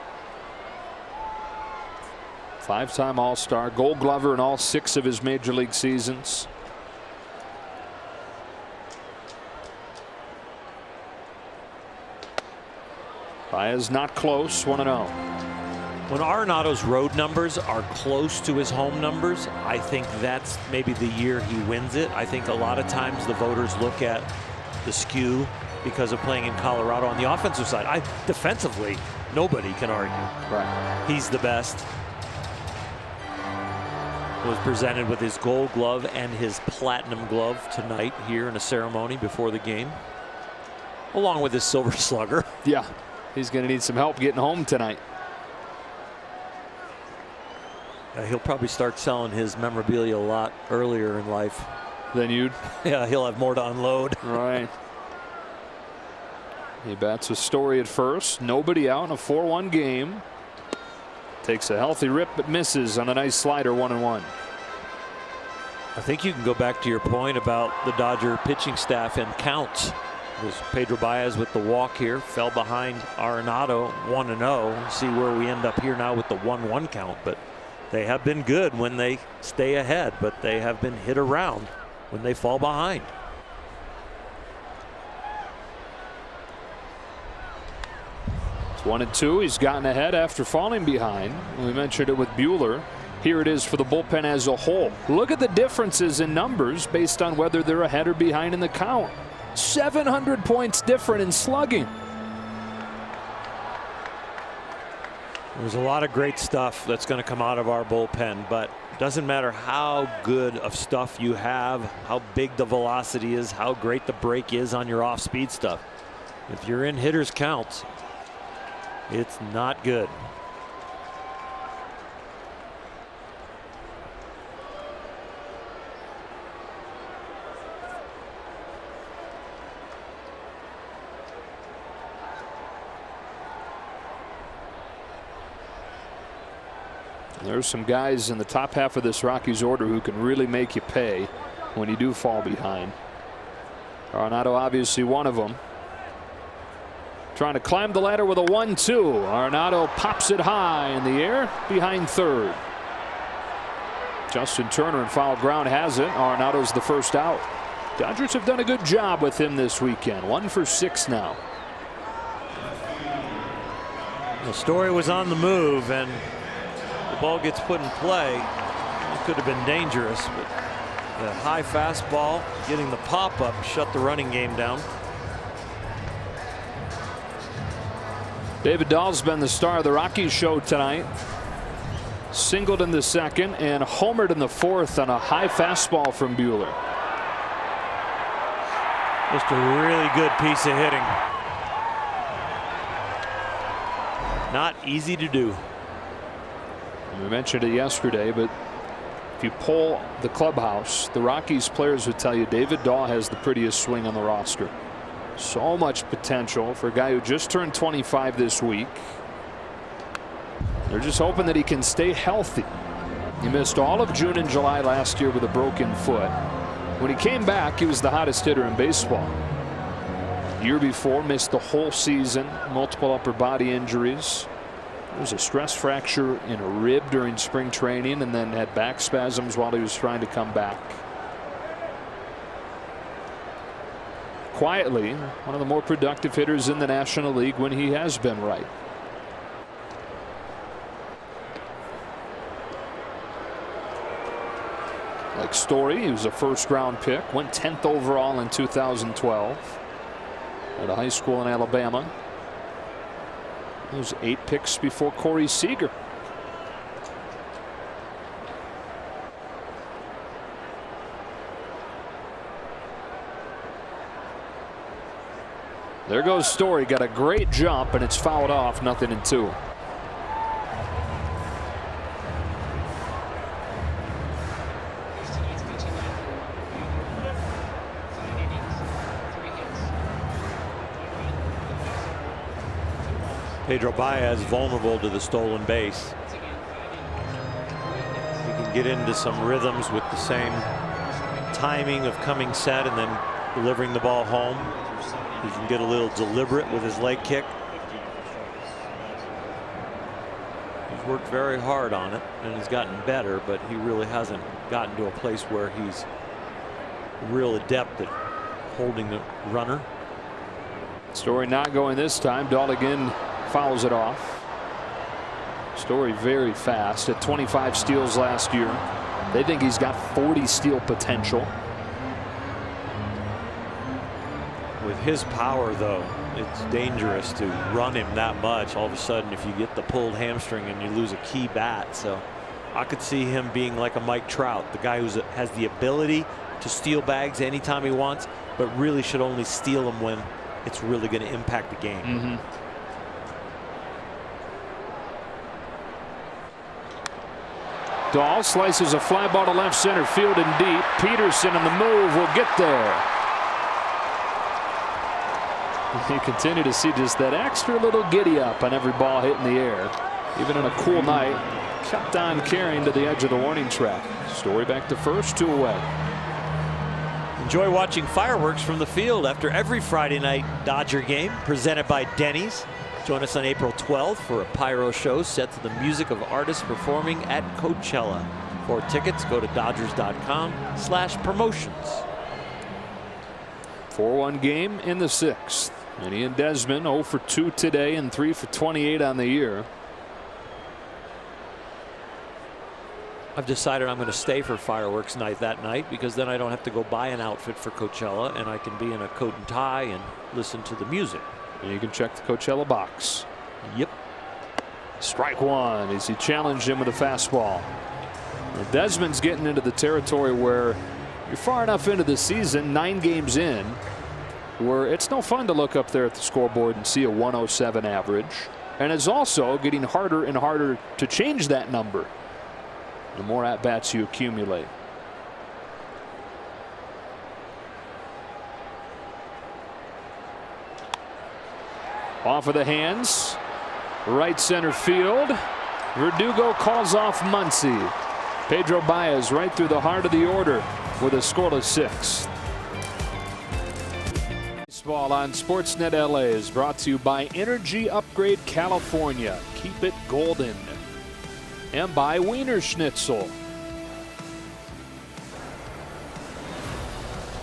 Five-time All-Star, Gold Glover in all 6 of his major league seasons. Baez not close, 1-0. When Arenado's road numbers are close to his home numbers, I think that's maybe the year he wins it. I think a lot of times the voters look at the skew because of playing in Colorado on the offensive side. Defensively, nobody can argue. Right. He's the best. Was presented with his Gold Glove and his Platinum Glove tonight here in a ceremony before the game, along with his Silver Slugger. Yeah, he's going to need some help getting home tonight. He'll probably start selling his memorabilia a lot earlier in life than you'd. Yeah, he'll have more to unload. Right. He bats with Story at first. Nobody out in a 4-1 game. Takes a healthy rip but misses on a nice slider, 1-1. I think you can go back to your point about the Dodger pitching staff and counts. There's Pedro Baez with the walk here, fell behind Arenado 1-0. See where we end up here now with the 1-1 count. But they have been good when they stay ahead, but they have been hit around when they fall behind. It's 1-2. He's gotten ahead after falling behind. We mentioned it with Buehler. Here it is for the bullpen as a whole. Look at the differences in numbers based on whether they're ahead or behind in the count. 700 points different in slugging. There's a lot of great stuff that's going to come out of our bullpen, but it doesn't matter how good of stuff you have, how big the velocity is, how great the break is on your off-speed stuff. If you're in hitters' counts, it's not good. There's some guys in the top half of this Rockies order who can really make you pay when you do fall behind. Arenado obviously one of them. Trying to climb the ladder with a 1-2. Arenado pops it high in the air behind third. Justin Turner in foul ground has it. Arenado's the first out. Dodgers have done a good job with him this weekend. 1 for 6 now. The Story was on the move, and the ball gets put in play. It could have been dangerous, but the high fastball getting the pop up shut the running game down. David Dahl's been the star of the Rockies show tonight. Singled in the second and homered in the fourth on a high fastball from Buehler. Just a really good piece of hitting. Not easy to do. We mentioned it yesterday, but if you poll the clubhouse, the Rockies players would tell you David Dahl has the prettiest swing on the roster. So much potential for a guy who just turned 25 this week. They're just hoping that he can stay healthy. He missed all of June and July last year with a broken foot. When he came back, he was the hottest hitter in baseball. Year before, missed the whole season, multiple upper body injuries. There was a stress fracture in a rib during spring training, and then had back spasms while he was trying to come back. Quietly, one of the more productive hitters in the National League when he has been right. Like Story, he was a first-round pick, went 10th overall in 2012 at a high school in Alabama. Those 8 picks before Corey Seager. There goes Story, got a great jump, and it's fouled off, 0-2. Pedro Baez vulnerable to the stolen base. He can get into some rhythms with the same timing of coming set and then delivering the ball home. He can get a little deliberate with his leg kick. He's worked very hard on it and has gotten better, but he really hasn't gotten to a place where he's real adept at holding the runner. Story not going this time. Dahl again fouls it off. Story very fast at 25 steals last year. They think he's got 40 steal potential. With his power, though, it's dangerous to run him that much. All of a sudden, if you get the pulled hamstring and you lose a key bat. So I could see him being like a Mike Trout, the guy who has the ability to steal bags anytime he wants, but really should only steal them when it's really going to impact the game. Dahl slices a fly ball to left center field and deep. Peterson on the move will get there. You continue to see just that extra little giddy up on every ball hitting the air. Even on a cool night, kept on carrying to the edge of the warning track. Story back to first, 2 away. Enjoy watching fireworks from the field after every Friday night Dodger game presented by Denny's. Join us on April 12th for a pyro show set to the music of artists performing at Coachella. For tickets, go to Dodgers.com/promotions. 4-1 game in the 6th. And Ian Desmond 0 for 2 today and 3 for 28 on the year. I've decided I'm going to stay for fireworks night that night, because then I don't have to go buy an outfit for Coachella and I can be in a coat and tie and listen to the music. And you can check the Coachella box. Yep. Strike one as he challenged him with a fastball. Well, Desmond's getting into the territory where you're far enough into the season, 9 games in, where it's no fun to look up there at the scoreboard and see a 107 average. And it's also getting harder and harder to change that number the more at-bats you accumulate. Off of the hands, right center field. Verdugo calls off Muncy. Pedro Baez right through the heart of the order with a scoreless 6th. Baseball on Sportsnet LA is brought to you by Energy Upgrade California. Keep it golden. And by Wiener Schnitzel.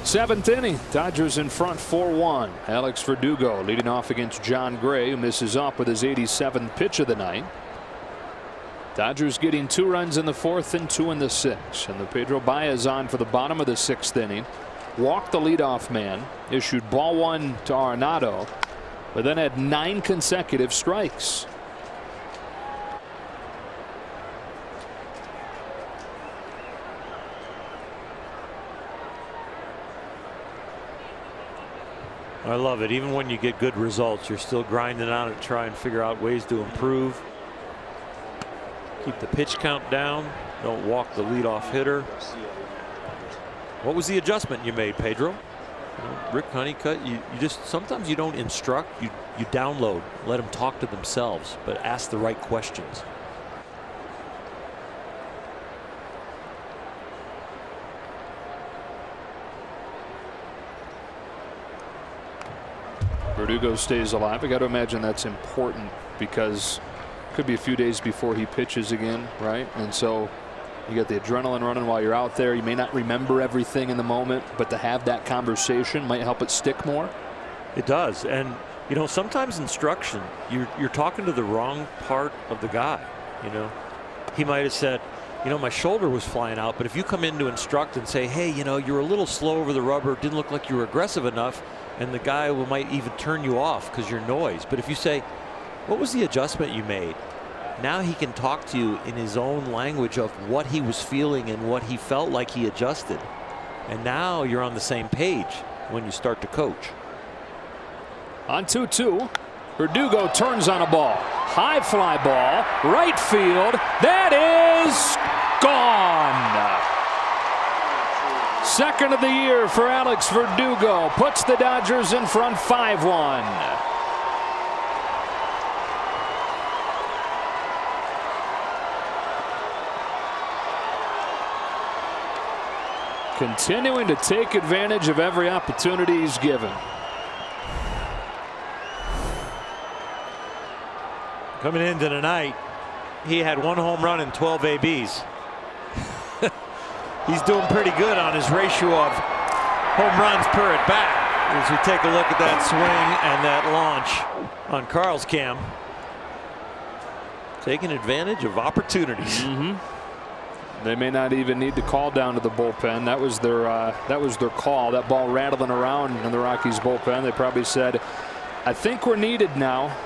7th inning, Dodgers in front 4-1. Alex Verdugo leading off against Jon Gray, who misses up with his 87th pitch of the night. Dodgers getting 2 runs in the 4th and 2 in the 6th. And the Pedro Baez on for the bottom of the 6th inning. Walked the leadoff man, issued ball 1 to Arenado, but then had 9 consecutive strikes. I love it. Even when you get good results, you're still grinding on it, trying to figure out ways to improve. Keep the pitch count down. Don't walk the leadoff hitter. What was the adjustment you made, Pedro? You know, Rick Honeycutt, you just sometimes you don't instruct, you download, let them talk to themselves, but ask the right questions. Verdugo stays alive. I got to imagine that's important because it could be a few days before he pitches again, right? And so you got the adrenaline running while you're out there. You may not remember everything in the moment, but to have that conversation might help it stick more. It does. And you know, sometimes instruction, you're talking to the wrong part of the guy. You know, he might have said, you know, my shoulder was flying out, but if you come in to instruct and say, hey, you know, you're a little slow over the rubber, didn't look like you were aggressive enough, and the guy might even turn you off because you're noise. But if you say, what was the adjustment you made? Now he can talk to you in his own language of what he was feeling and what he felt like he adjusted. And now you're on the same page when you start to coach. On 2-2, Verdugo turns on a ball. High fly ball, right field. That is gone. Second of the year for Alex Verdugo. Puts the Dodgers in front 5-1. Continuing to take advantage of every opportunity he's given. Coming into tonight, he had 1 home run and 12 ABs. He's doing pretty good on his ratio of home runs per at bat. As we take a look at that swing and that launch on Carl's cam. Taking advantage of opportunities. They may not even need to call down to the bullpen. That was their call. That ball rattling around in the Rockies bullpen. They probably said, I think we're needed now.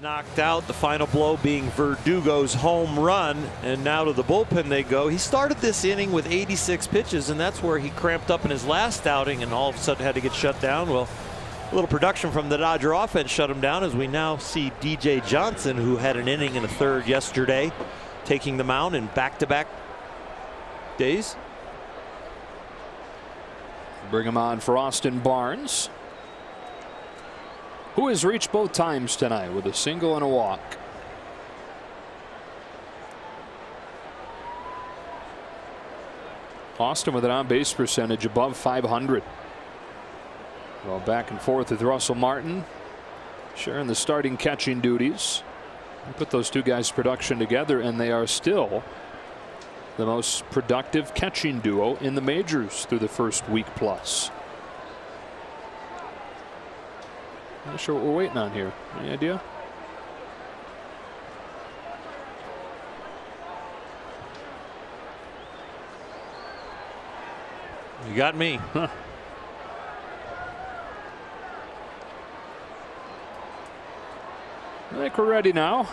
Knocked out, the final blow being Verdugo's home run, and now to the bullpen they go. He started this inning with 86 pitches, and that's where he cramped up in his last outing and all of a sudden had to get shut down. Well, a little production from the Dodger offense shut him down, as we now see DJ Johnson, who had an inning and a third yesterday, taking the mound in back-to-back days. Bring him on for Austin Barnes, who has reached both times tonight with a single and a walk. Austin with an on-base percentage above 500. Well, back and forth with Russell Martin, sharing the starting catching duties. You put those two guys' production together, and they are still the most productive catching duo in the majors through the first week plus. Not sure what we're waiting on here. Any idea? You got me. Huh. I think we're ready now.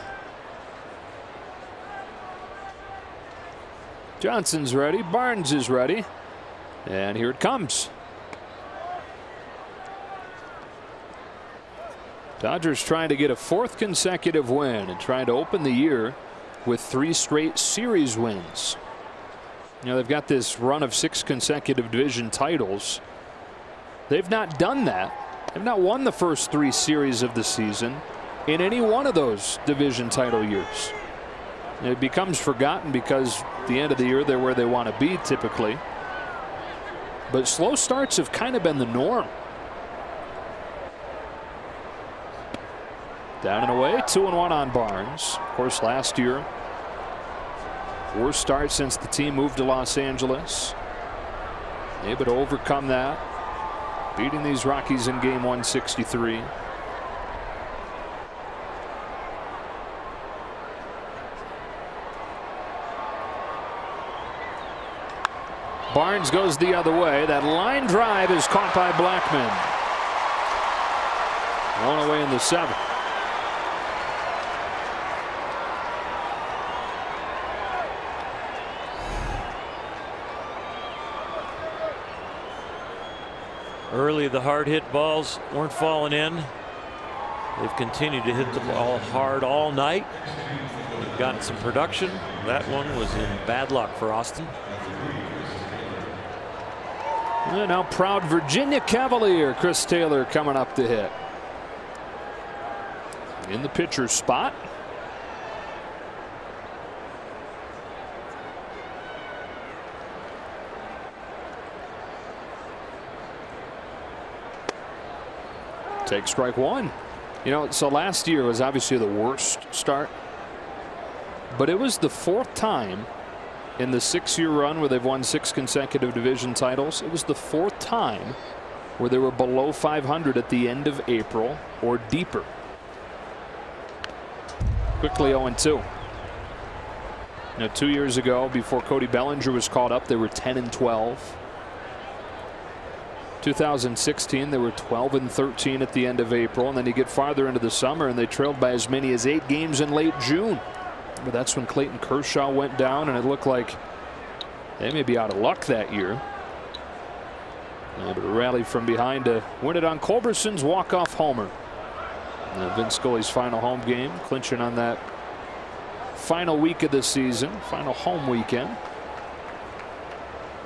Johnson's ready. Barnes is ready. And here it comes. Dodgers trying to get a 4th consecutive win and trying to open the year with 3 straight series wins. You know, they've got this run of 6 consecutive division titles. They've not done that. They've not won the first 3 series of the season in any one of those division title years. And it becomes forgotten because at the end of the year they're where they want to be typically. But slow starts have kind of been the norm. Down and away, 2-1 on Barnes. Of course, last year, worst start since the team moved to Los Angeles. Able to overcome that, beating these Rockies in game 163. Barnes goes the other way. That line drive is caught by Blackman. One away in the 7th. Early, the hard hit balls weren't falling in. They've continued to hit the ball hard all night. They've gotten some production. That one was in bad luck for Austin. And now proud Virginia Cavalier Chris Taylor coming up to hit. In the pitcher's spot. Take strike 1. You know, so last year was obviously the worst start, but it was the 4th time in the 6-year run where they've won 6 consecutive division titles. It was the 4th time where they were below 500 at the end of April or deeper. Quickly 0-2. You know, 2 years ago, before Cody Bellinger was called up, they were 10-12. 2016 they were 12-13 at the end of April, and then you get farther into the summer and they trailed by as many as 8 games in late June. But that's when Clayton Kershaw went down, and it looked like they may be out of luck that year. Able to rally from behind to win it on Culberson's walk-off homer. Vince Scully's final home game, clinching on that final week of the season, final home weekend.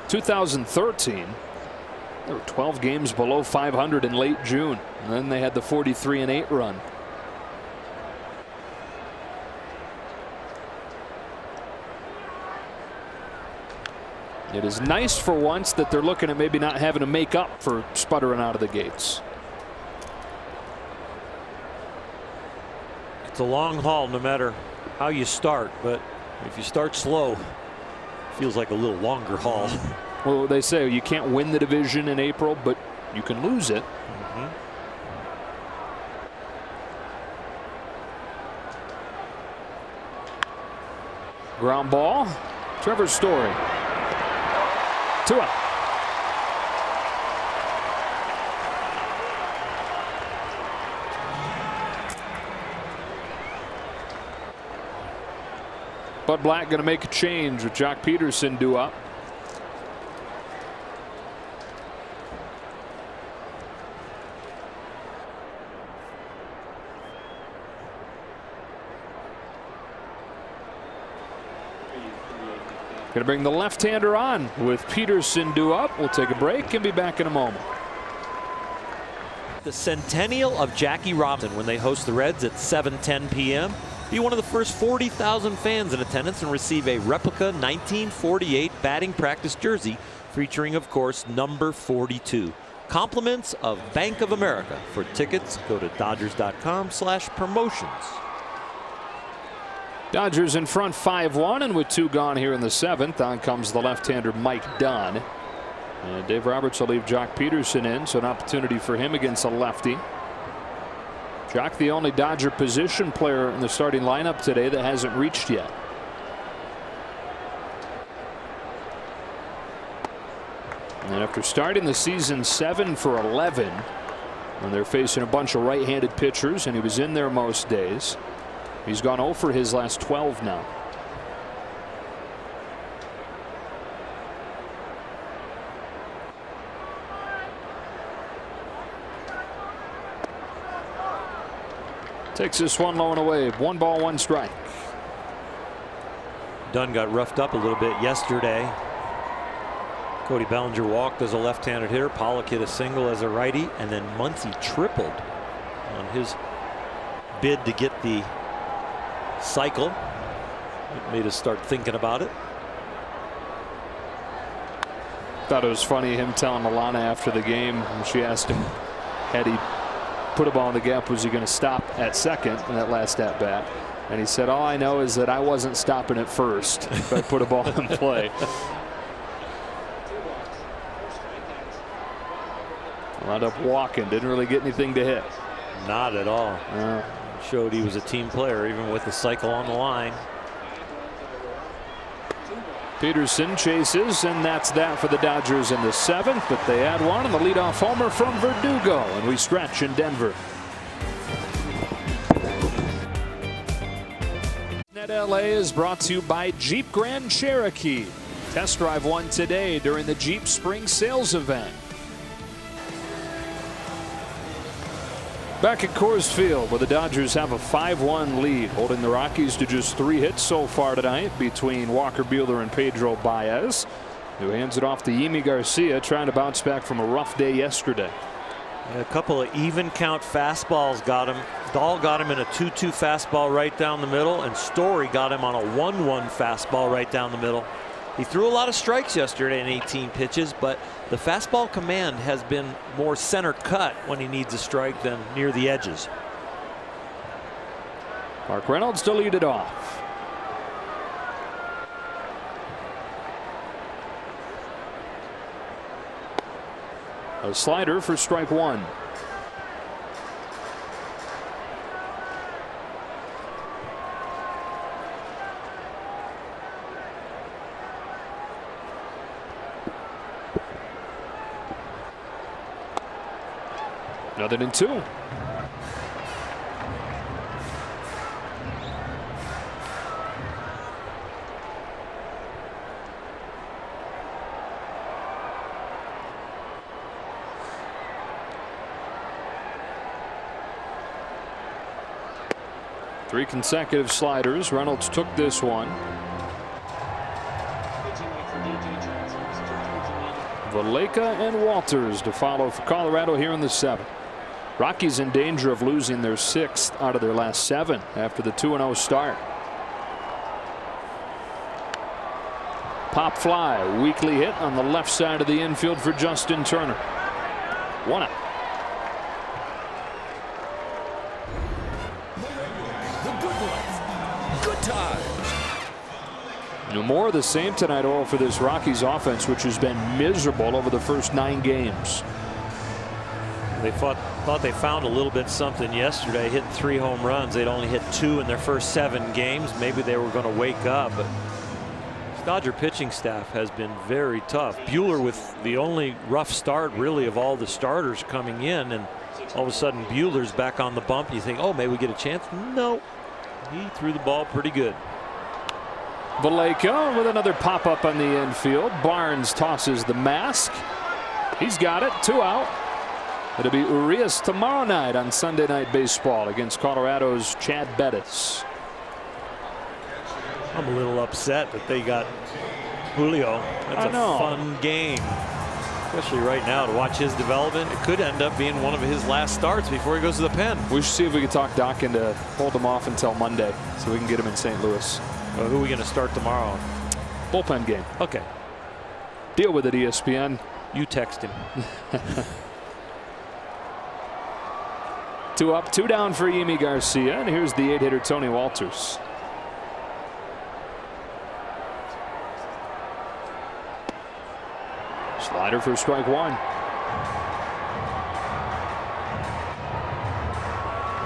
2013. They were 12 games below 500 in late June, and then they had the 43-8 run. It is nice for once that they're looking at maybe not having to make up for sputtering out of the gates. It's a long haul no matter how you start, but if you start slow, it feels like a little longer haul. Well, they say you can't win the division in April, but you can lose it. Ground ball. Trevor Story. 2 out. Bud Black going to make a change with Jock Peterson due up. Going to bring the left-hander on with Peterson due up. We'll take a break and be back in a moment. The centennial of Jackie Robinson when they host the Reds at 7:10 p.m. Be one of the first 40,000 fans in attendance and receive a replica 1948 batting practice jersey featuring, of course, number 42. Compliments of Bank of America. For tickets, go to Dodgers.com/promotions. Dodgers in front 5-1, and with 2 gone here in the 7th, on comes the left-hander Mike Dunn. And Dave Roberts will leave Jock Peterson in, so an opportunity for him against a lefty. Jock, the only Dodger position player in the starting lineup today that hasn't reached yet. And after starting the season 7 for 11, when they're facing a bunch of right-handed pitchers, and he was in there most days, he's gone 0 for his last 12 now. Takes this one low and away. 1 ball, 1 strike. Dunn got roughed up a little bit yesterday. Cody Bellinger walked as a left-handed hitter. Pollock hit a single as a righty, and then Muncy tripled on his bid to get the cycle. It made us start thinking about it. Thought it was funny him telling Alana after the game when she asked him had he put a ball in the gap, was he going to stop at second in that last at bat, and he said, all I know is that I wasn't stopping at first if I put a ball in play. Wound up walking, didn't really get anything to hit. Not at all. Showed he was a team player even with the cycle on the line. Peterson chases, and that's that for the Dodgers in the 7th, but they add one on the leadoff homer from Verdugo, and we stretch in Denver. Net LA is brought to you by Jeep Grand Cherokee. Test drive one today during the Jeep Spring Sales event. Back at Coors Field, where the Dodgers have a 5-1 lead, holding the Rockies to just 3 hits so far tonight between Walker Buehler and Pedro Baez, who hands it off to Yimi Garcia, trying to bounce back from a rough day yesterday. A couple of even count fastballs got him. Dahl got him in a 2-2 fastball right down the middle, and Story got him on a 1-1 fastball right down the middle. He threw a lot of strikes yesterday in 18 pitches, but the fastball command has been more center cut when he needs a strike than near the edges. Mark Reynolds to lead it off. A slider for strike 1. Another than 2. Three consecutive sliders. Reynolds took this one. Valleca and Walters to follow for Colorado here in the 7th. Rockies in danger of losing their 6th out of their last 7 after the 2-0 start. Pop fly, weakly hit on the left side of the infield for Justin Turner. 1 out. No more of the same tonight, Orel, for this Rockies offense, which has been miserable over the first 9 games. They thought they found a little bit something yesterday, hitting 3 home runs. They'd only hit 2 in their first 7 games. Maybe they were going to wake up, but Dodger pitching staff has been very tough. Buehler with the only rough start really of all the starters coming in, and all of a sudden Buehler's back on the bump. You think, oh, maybe we get a chance. No, he threw the ball pretty good. Vallejo with another pop up on the infield. Barnes tosses the mask. He's got it. 2 out. It'll be Urias tomorrow night on Sunday Night Baseball against Colorado's Chad Bettis. I'm a little upset that they got Julio. That's a fun game, especially right now, to watch his development. It could end up being one of his last starts before he goes to the pen. We should see if we can talk Doc into hold him off until Monday so we can get him in St. Louis. Who are we going to start tomorrow? Bullpen game. Okay. Deal with it, ESPN. You text him. 2 up, 2 down for Yimi Garcia, and here's the 8-hitter Tony Walters. Slider for strike 1.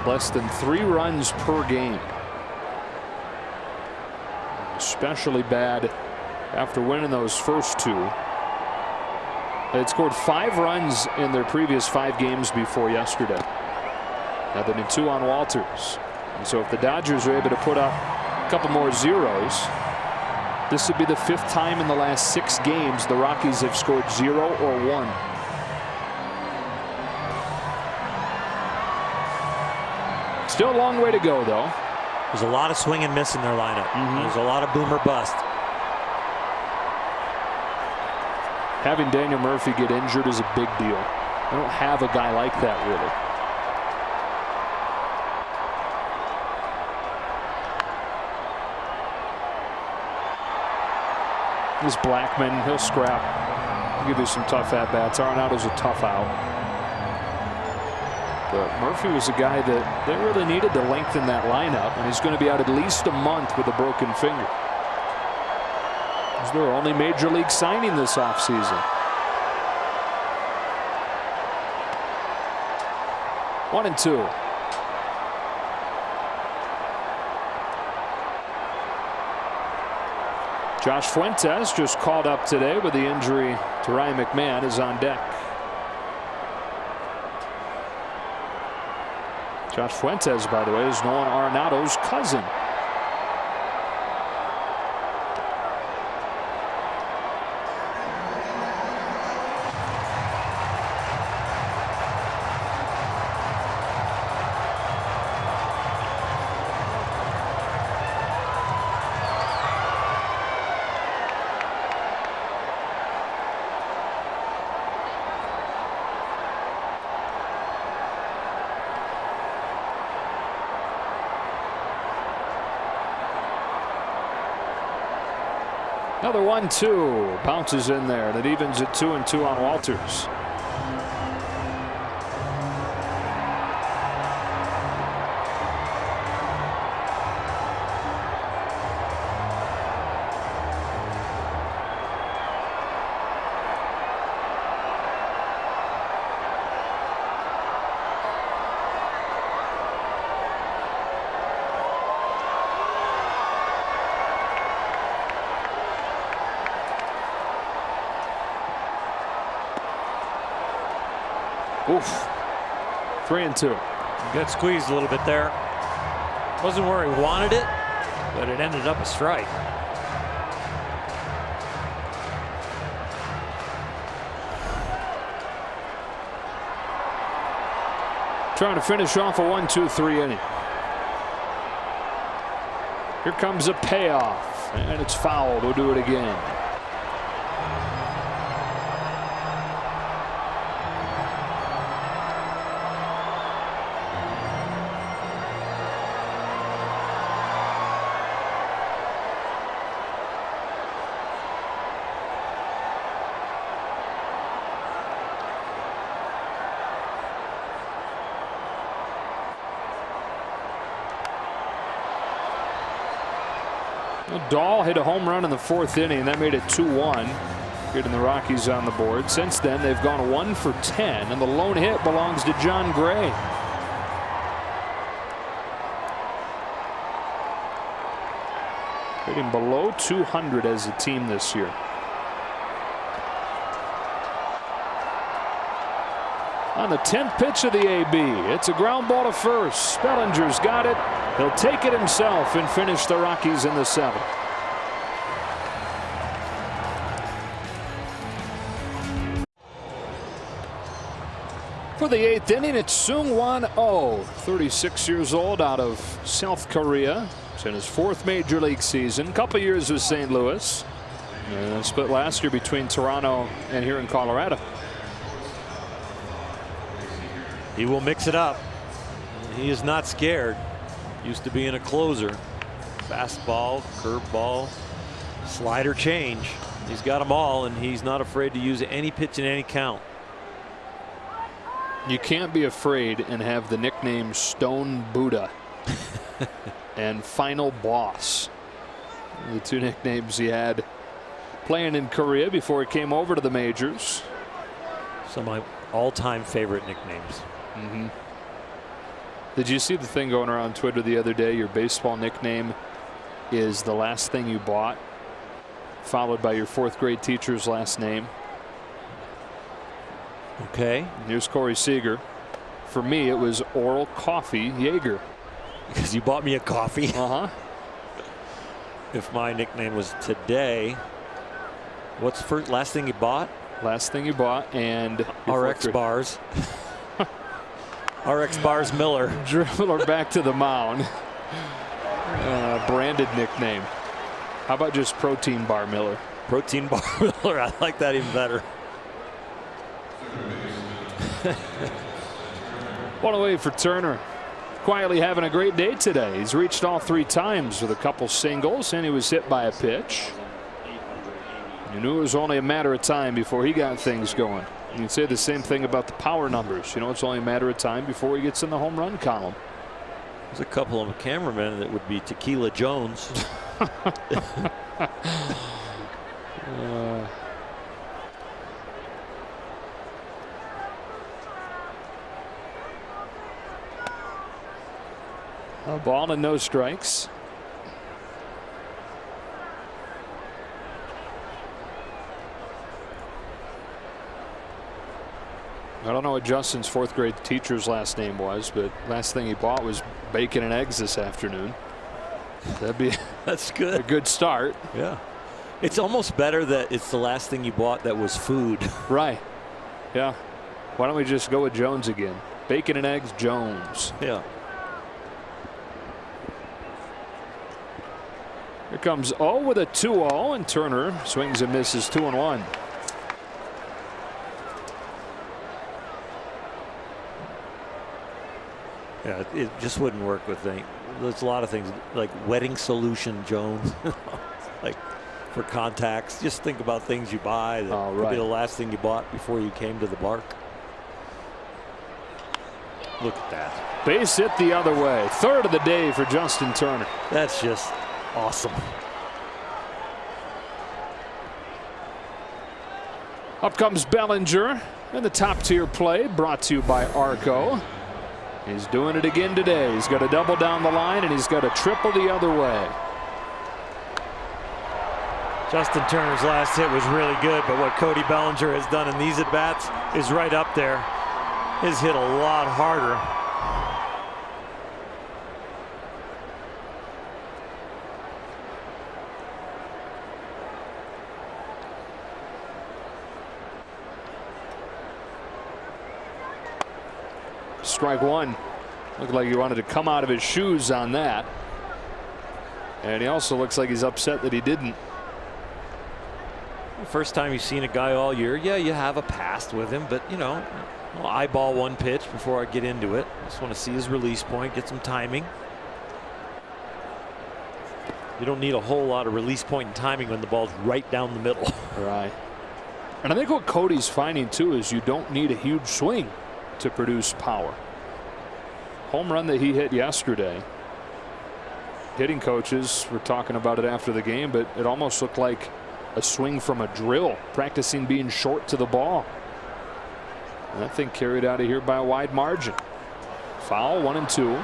Less than 3 runs per game. Especially bad after winning those first 2. They had scored 5 runs in their previous 5 games before yesterday. Now they're in 2 on Walters. And so if the Dodgers are able to put up a couple more zeros, this would be the 5th time in the last 6 games the Rockies have scored 0 or 1. Still a long way to go, though. There's a lot of swing and miss in their lineup. There's a lot of boomer bust. Having Daniel Murphy get injured is a big deal. They don't have a guy like that, really. This Blackman, he'll scrap. He'll give you some tough at-bats. Arenado's a tough out. But Murphy was a guy that they really needed to lengthen that lineup, and he's going to be out at least a month with a broken finger. It's their only major league signing this offseason. 1-2. Josh Fuentes, just called up today with the injury to Ryan McMahon, is on deck. Josh Fuentes, by the way, is Nolan Arenado's cousin. Another 1-2 bounces in there, and it evens at 2-2 on Walters. Oof. 3-2. Got squeezed a little bit there. Wasn't where he wanted it, but it ended up a strike. Trying to finish off a 1-2-3 inning. Here comes a payoff, and it's fouled. We'll do it again. Well, Dahl hit a home run in the 4th inning. That made it 2-1. Getting the Rockies on the board. Since then, they've gone 1 for 10, and the lone hit belongs to Jon Gray. Hitting below 200 as a team this year. On the 10th pitch of the AB, it's a ground ball to first. Bellinger's got it. He'll take it himself and finish the Rockies in the 7th. For the 8th inning, it's Seung-Hwan Oh, 36 years old, out of South Korea. It's in his 4th major league season. Couple years with St. Louis. Split last year between Toronto and here in Colorado. He will mix it up. He is not scared. Used to being a closer. Fastball, curveball, slider, change. He's got them all, and he's not afraid to use any pitch in any count. You can't be afraid and have the nickname Stone Buddha and Final Boss. The 2 nicknames he had playing in Korea before he came over to the majors. Some of my all-time favorite nicknames. Did you see the thing going around Twitter the other day? Your baseball nickname is the last thing you bought, followed by your 4th grade teacher's last name. Okay. Here's Corey Seager. For me, it was Oral Coffee Jaeger. Because you bought me a coffee. Uh-huh. If my nickname was today, what's the last thing you bought? Last thing you bought, and RX bars. RX bars Miller. Dribbler back to the mound. Branded nickname. How about just Protein Bar Miller? Protein Bar Miller. I like that even better. One away for Turner. Quietly having a great day today. He's reached all 3 times with a couple singles, and he was hit by a pitch. You knew it was only a matter of time before he got things going. You can say the same thing about the power numbers. You know, it's only a matter of time before he gets in the home run column. There's a couple of cameramen that would be Tequila Jones. A ball and no strikes. I don't know what Justin's 4th grade teacher's last name was, but last thing he bought was bacon and eggs this afternoon. That'd be that's good. A good start. Yeah. It's almost better that it's the last thing you bought that was food. Right. Yeah. Why don't we just go with Jones again? Bacon and eggs, Jones. Yeah. Here comes O with a 2-0, and Turner swings and misses 2-1. Yeah, it just wouldn't work with things. There's a lot of things like wetting solution, Jones. Like for contacts, just think about things you buy that would be the last thing you bought before you came to the bark. Look at that. Base hit the other way. 3rd of the day for Justin Turner. That's just awesome. Up comes Bellinger in the top tier play, brought to you by Arco. He's doing it again today. He's got a double down the line, and he's got a triple the other way. Justin Turner's last hit was really good, but what Cody Bellinger has done in these at-bats is right up there. His hit a lot harder. Strike 1. Looked like he wanted to come out of his shoes on that. And he also looks like he's upset that he didn't. First time you've seen a guy all year. Yeah, you have a past with him, but you know, I'll eyeball one pitch before I get into it. Just want to see his release point, get some timing. You don't need a whole lot of release point and timing when the ball's right down the middle. Right. And I think what Cody's finding too is you don't need a huge swing to produce power. Home run that he hit yesterday. hitting coaches were talking about it after the game, but it almost looked like a swing from a drill, practicing being short to the ball. And that thing carried out of here by a wide margin. Foul, 1-2.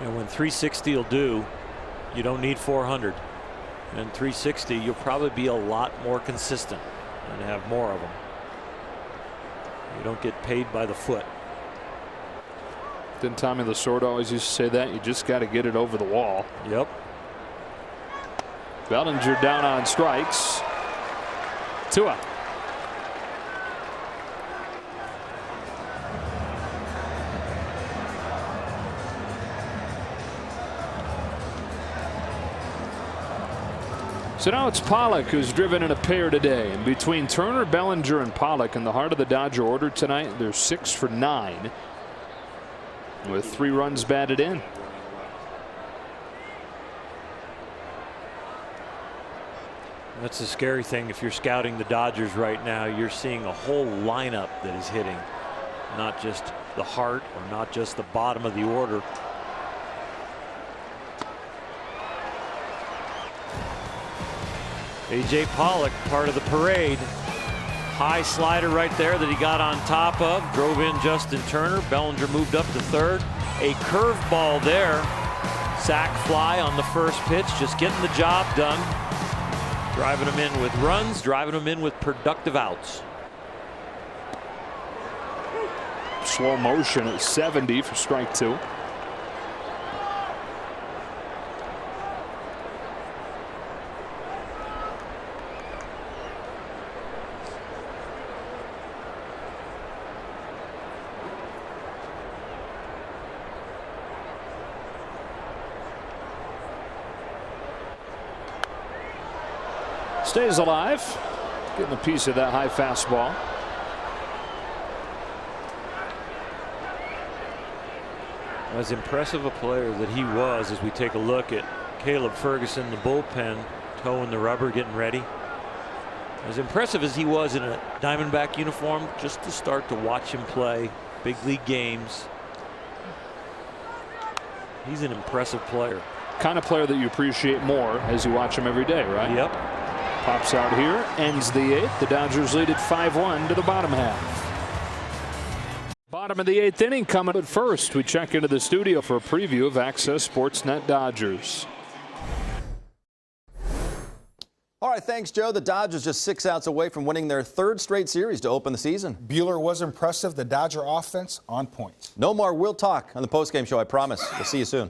And when 360 will do, you don't need 400. And 360, you'll probably be a lot more consistent and have more of them. You don't get paid by the foot. Didn't Tommy Lasorda always used to say that? You just got to get it over the wall. Yep. Bellinger down on strikes. 2 out. So now it's Pollock who's driven in a pair today. And between Turner, Bellinger, and Pollock in the heart of the Dodger order tonight, they're 6 for 9 with 3 runs batted in. That's the scary thing. If you're scouting the Dodgers right now, you're seeing a whole lineup that is hitting, not just the heart or not just the bottom of the order. A.J. Pollock, part of the parade. High slider right there that he got on top of. Drove in Justin Turner. Bellinger moved up to third. A curveball there. Sac fly on the first pitch. Just getting the job done. Driving them in with runs. Driving them in with productive outs. Slow motion at 70 for strike 2. Stays alive, getting a piece of that high fastball. As impressive a player that he was, as we take a look at Caleb Ferguson, the bullpen, toeing the rubber, getting ready. As impressive as he was in a Diamondback uniform, just to start to watch him play big league games, he's an impressive player. Kind of player that you appreciate more as you watch him every day, right? Yep. Pops out here, ends the 8th. The Dodgers lead it 5-1 to the bottom half. Bottom of the 8th inning coming. But first, we check into the studio for a preview of Access Sportsnet Dodgers. All right, thanks, Joe. The Dodgers just 6 outs away from winning their 3rd straight series to open the season. Buehler was impressive. The Dodger offense on point. No more We'll Talk on the postgame show, I promise. We'll see you soon.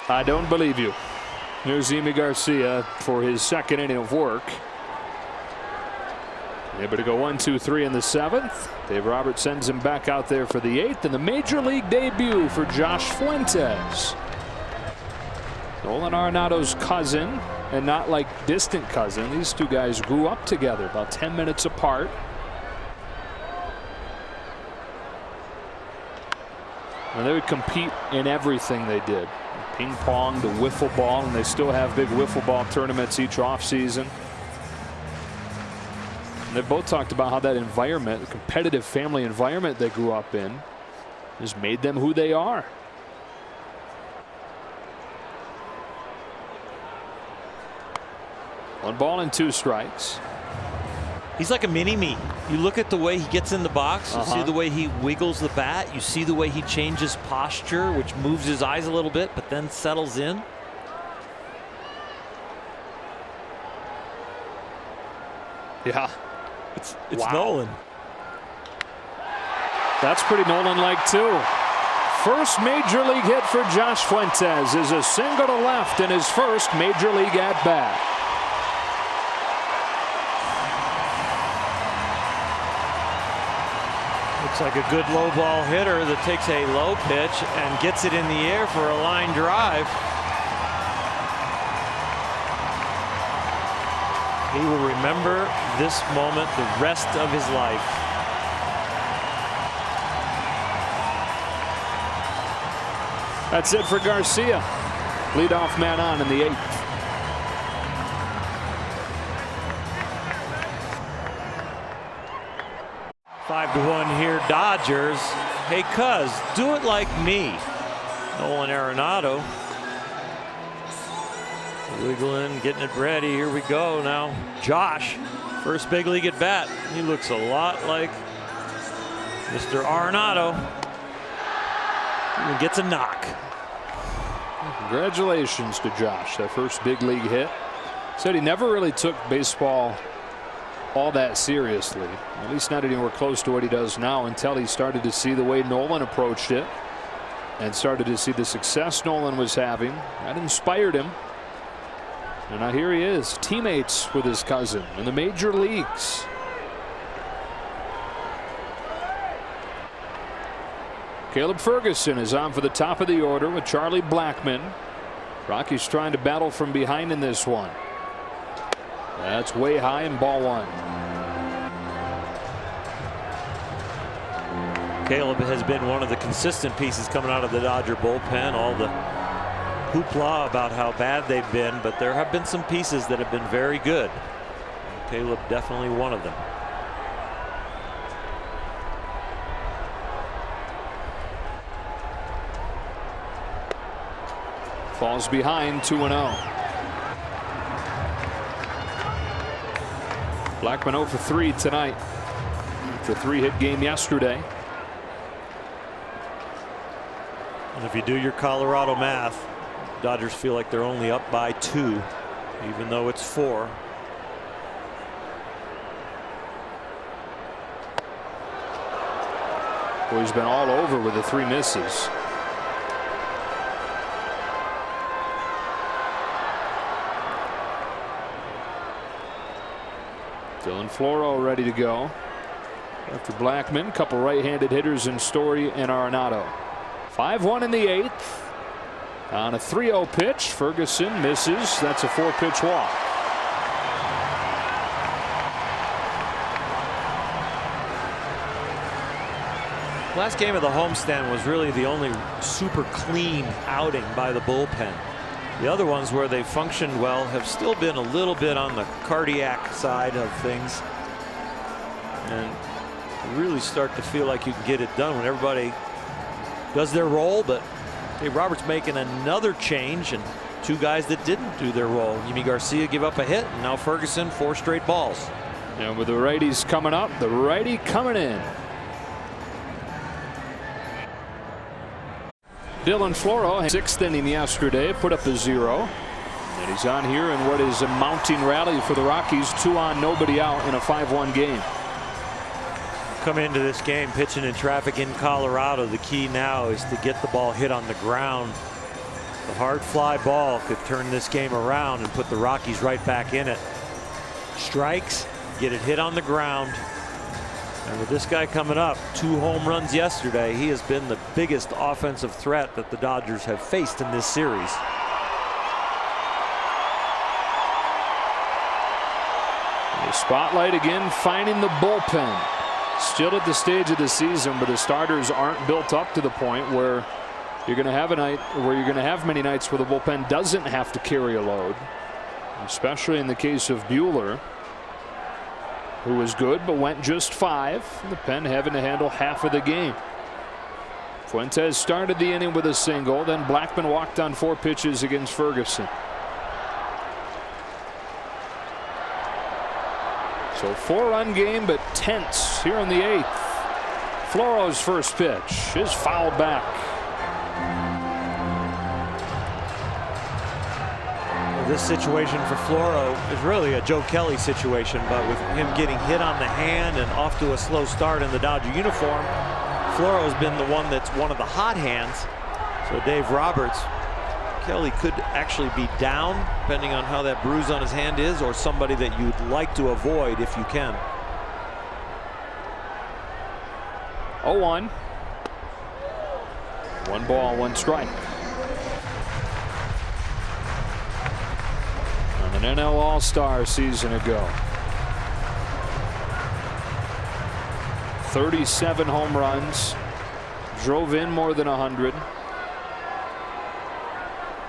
I don't believe you. Here's Yimi Garcia for his 2nd inning of work. Able to go 1-2-3 in the 7th. Dave Roberts sends him back out there for the 8th, and the major league debut for Josh Fuentes. Nolan Arenado's cousin, and not like distant cousin. These two guys grew up together about 10 minutes apart. And they would compete in everything they did. Ping pong to wiffle ball, and they still have big wiffle ball tournaments each offseason. And they've both talked about how that environment, the competitive family environment they grew up in, has made them who they are. One ball and 2 strikes. He's like a mini-me. You look at the way he gets in the box. You see the way he wiggles the bat. You see the way he changes posture, which moves his eyes a little bit, but then settles in. Yeah. It's Nolan. That's pretty Nolan-like, too. First major league hit for Josh Fuentes is a single to left in his first major league at-bat. Looks like a good low ball hitter that takes a low pitch and gets it in the air for a line drive. He will remember this moment the rest of his life. That's it for Garcia. Leadoff man on in the 8th. Five to 1 here, Dodgers. Hey, cuz, do it like me. Nolan Arenado. Wiggling, getting it ready. Here we go now. Josh, first big league at bat. He looks a lot like Mr. Arenado. He gets a knock. Congratulations to Josh, that first big league hit. Said he never really took baseball all that seriously, at least not anywhere close to what he does now, until he started to see the way Nolan approached it and started to see the success Nolan was having. That inspired him. And now here he is, teammates with his cousin in the major leagues. Caleb Ferguson is on for the top of the order with Charlie Blackmon. Rockies trying to battle from behind in this one. That's way high and ball 1. Caleb has been one of the consistent pieces coming out of the Dodger bullpen. All the hoopla about how bad they've been, but there have been some pieces that have been very good. Caleb definitely one of them. Falls behind 2-0. Blackmon 0 for 3 tonight. After a 3-hit game yesterday. And if you do your Colorado math, Dodgers feel like they're only up by 2, even though it's 4. Well, he's been all over with the 3 misses. Dylan Floro ready to go. After Blackmon, couple right-handed hitters in Story and Arenado. 5-1 in the 8th. On a 3-0 pitch, Ferguson misses. That's a 4-pitch walk. Last game of the homestand was really the only super clean outing by the bullpen. The other ones where they functioned well have still been a little bit on the cardiac side of things. And you really start to feel like you can get it done when everybody does their role. But Dave Roberts making another change, and 2 guys that didn't do their role. Yimi Garcia give up a hit, and now Ferguson 4 straight balls. And with the righties coming up, the righty coming in. Dylan Floro, 6th inning yesterday, put up a 0. And he's on here in what is a mounting rally for the Rockies. 2 on, nobody out in a 5-1 game. Come into this game pitching in traffic in Colorado. The key now is to get the ball hit on the ground. The hard fly ball could turn this game around and put the Rockies right back in it. Strikes, get it hit on the ground. And with this guy coming up, 2 home runs yesterday, he has been the biggest offensive threat that the Dodgers have faced in this series. The spotlight again finding the bullpen. Still at the stage of the season, but the starters aren't built up to the point where you're going to have a night where you're going to have many nights where the bullpen doesn't have to carry a load, especially in the case of Buehler, who was good but went just 5. The pen having to handle half of the game. Fuentes started the inning with a single, then Blackmon walked on 4 pitches against Ferguson. So 4-run game, but tense here in the 8th. Floro's first pitch is fouled back. This situation for Floro is really a Joe Kelly situation, but with him getting hit on the hand and off to a slow start in the Dodger uniform, Floro has been the one that's one of the hot hands. So Dave Roberts, Kelly could actually be down depending on how that bruise on his hand is, or somebody that you'd like to avoid if you can. 0-1. 1 ball, 1 strike. On an NL All-Star season ago. 37 home runs. Drove in more than 100.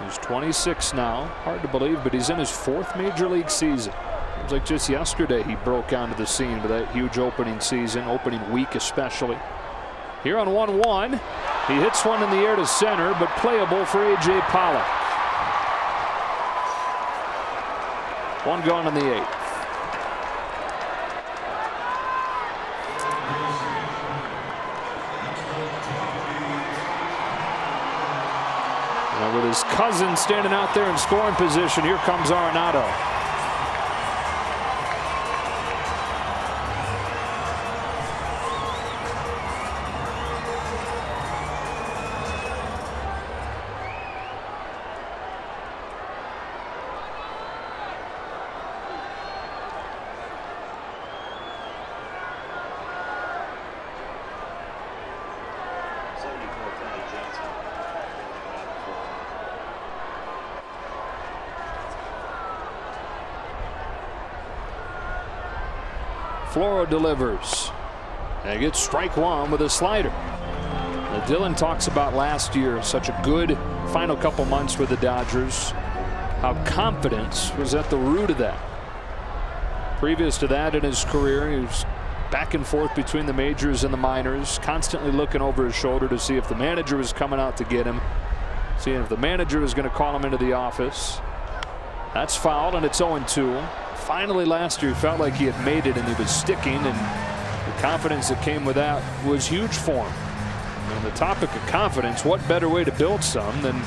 He's 26 now. Hard to believe, but he's in his 4th major league season. It was like just yesterday he broke onto the scene with that huge opening season, opening week especially. Here on 1-1, he hits one in the air to center, but playable for A.J. Pollock. 1 gone in the 8th. And with his cousin standing out there in scoring position, here comes Arenado. Floro delivers and gets strike 1 with a slider. Now Dylan talks about last year, such a good final couple months with the Dodgers, how confidence was at the root of that. Previous to that in his career, he was back and forth between the majors and the minors, constantly looking over his shoulder to see if the manager was coming out to get him, seeing if the manager was going to call him into the office. That's fouled, and it's 0-2. Finally last year he felt like he had made it and he was sticking, and the confidence that came with that was huge for him. And on the topic of confidence, what better way to build some than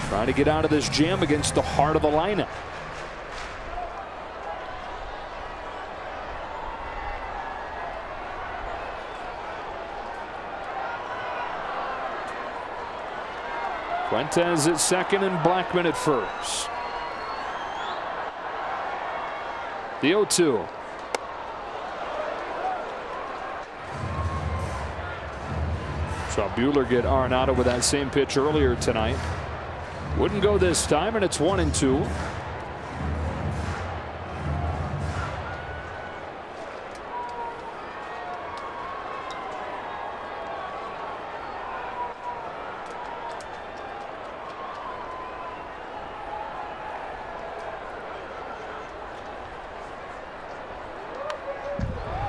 trying to get out of this jam against the heart of the lineup. Fuentes at second and Blackman at first. The 0-2. Saw Buehler get Arenado with that same pitch earlier tonight. Wouldn't go this time, and it's 1-2.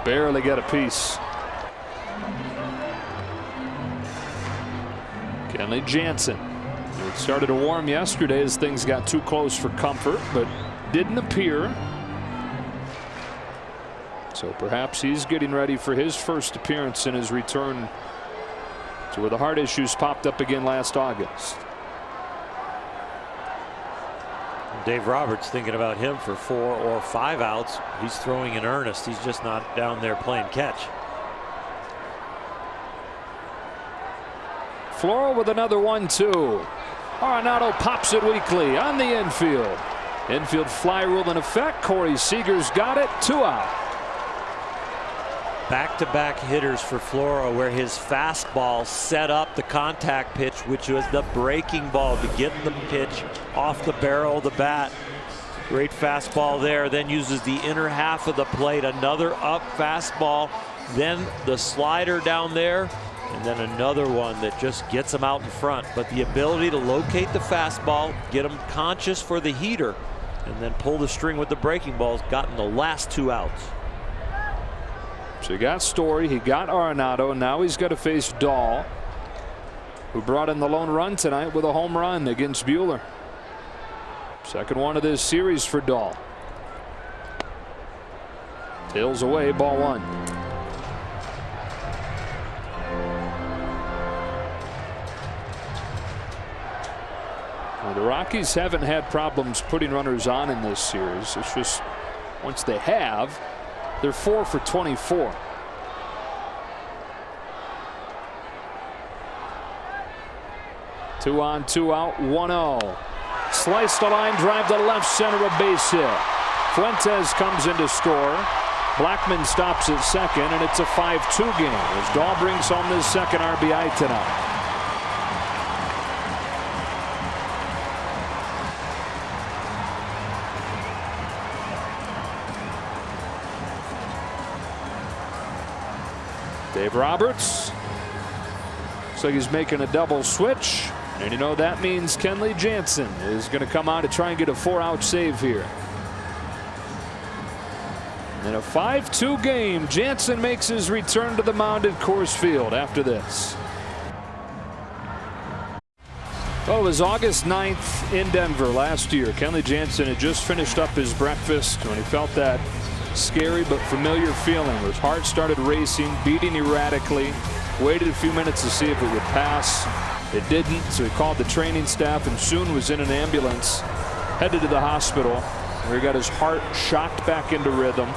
Barely got a piece. Kenley Jansen. It started to warm yesterday as things got too close for comfort, but didn't appear. So perhaps he's getting ready for his first appearance in his return to where the heart issues popped up again last August. Dave Roberts thinking about him for 4 or 5 outs. He's throwing in earnest. He's just not down there playing catch. Floro with another 1-2. Arenado pops it weakly on the infield. Infield fly rule in effect. Corey Seager's got it. 2 out. Back-to-back hitters for Floro, where his fastball set up the contact pitch, which was the breaking ball to get the pitch off the barrel of the bat. Great fastball there, then uses the inner half of the plate. Another up fastball, then the slider down there, and then another one that just gets him out in front. But the ability to locate the fastball, get him conscious for the heater, and then pull the string with the breaking balls, gotten the last 2 outs. So he got Story, he got Arenado, and now he's got to face Dahl, who brought in the lone run tonight with a home run against Buehler. Second one of this series for Dahl. Tails away, ball 1. Well, the Rockies haven't had problems putting runners on in this series. It's just once they have, they're 4 for 24. Two on, 2 out, 1-0. Slice the line drive to left center, a base hit. Fuentes comes in to score. Blackman stops at second, and it's a 5-2 game as Dahl brings home his second RBI tonight. Dave Roberts looks like he's making a double switch. And you know that means Kenley Jansen is going to come out to try and get a 4-out save here. In a 5-2 game, Jansen makes his return to the mound at Coors Field after this. Well, it was August 9th in Denver last year. Kenley Jansen had just finished up his breakfast when he felt that scary but familiar feeling. His heart started racing, beating erratically. Waited a few minutes to see if it would pass. It didn't, so he called the training staff and soon was in an ambulance, headed to the hospital, where he got his heart shocked back into rhythm.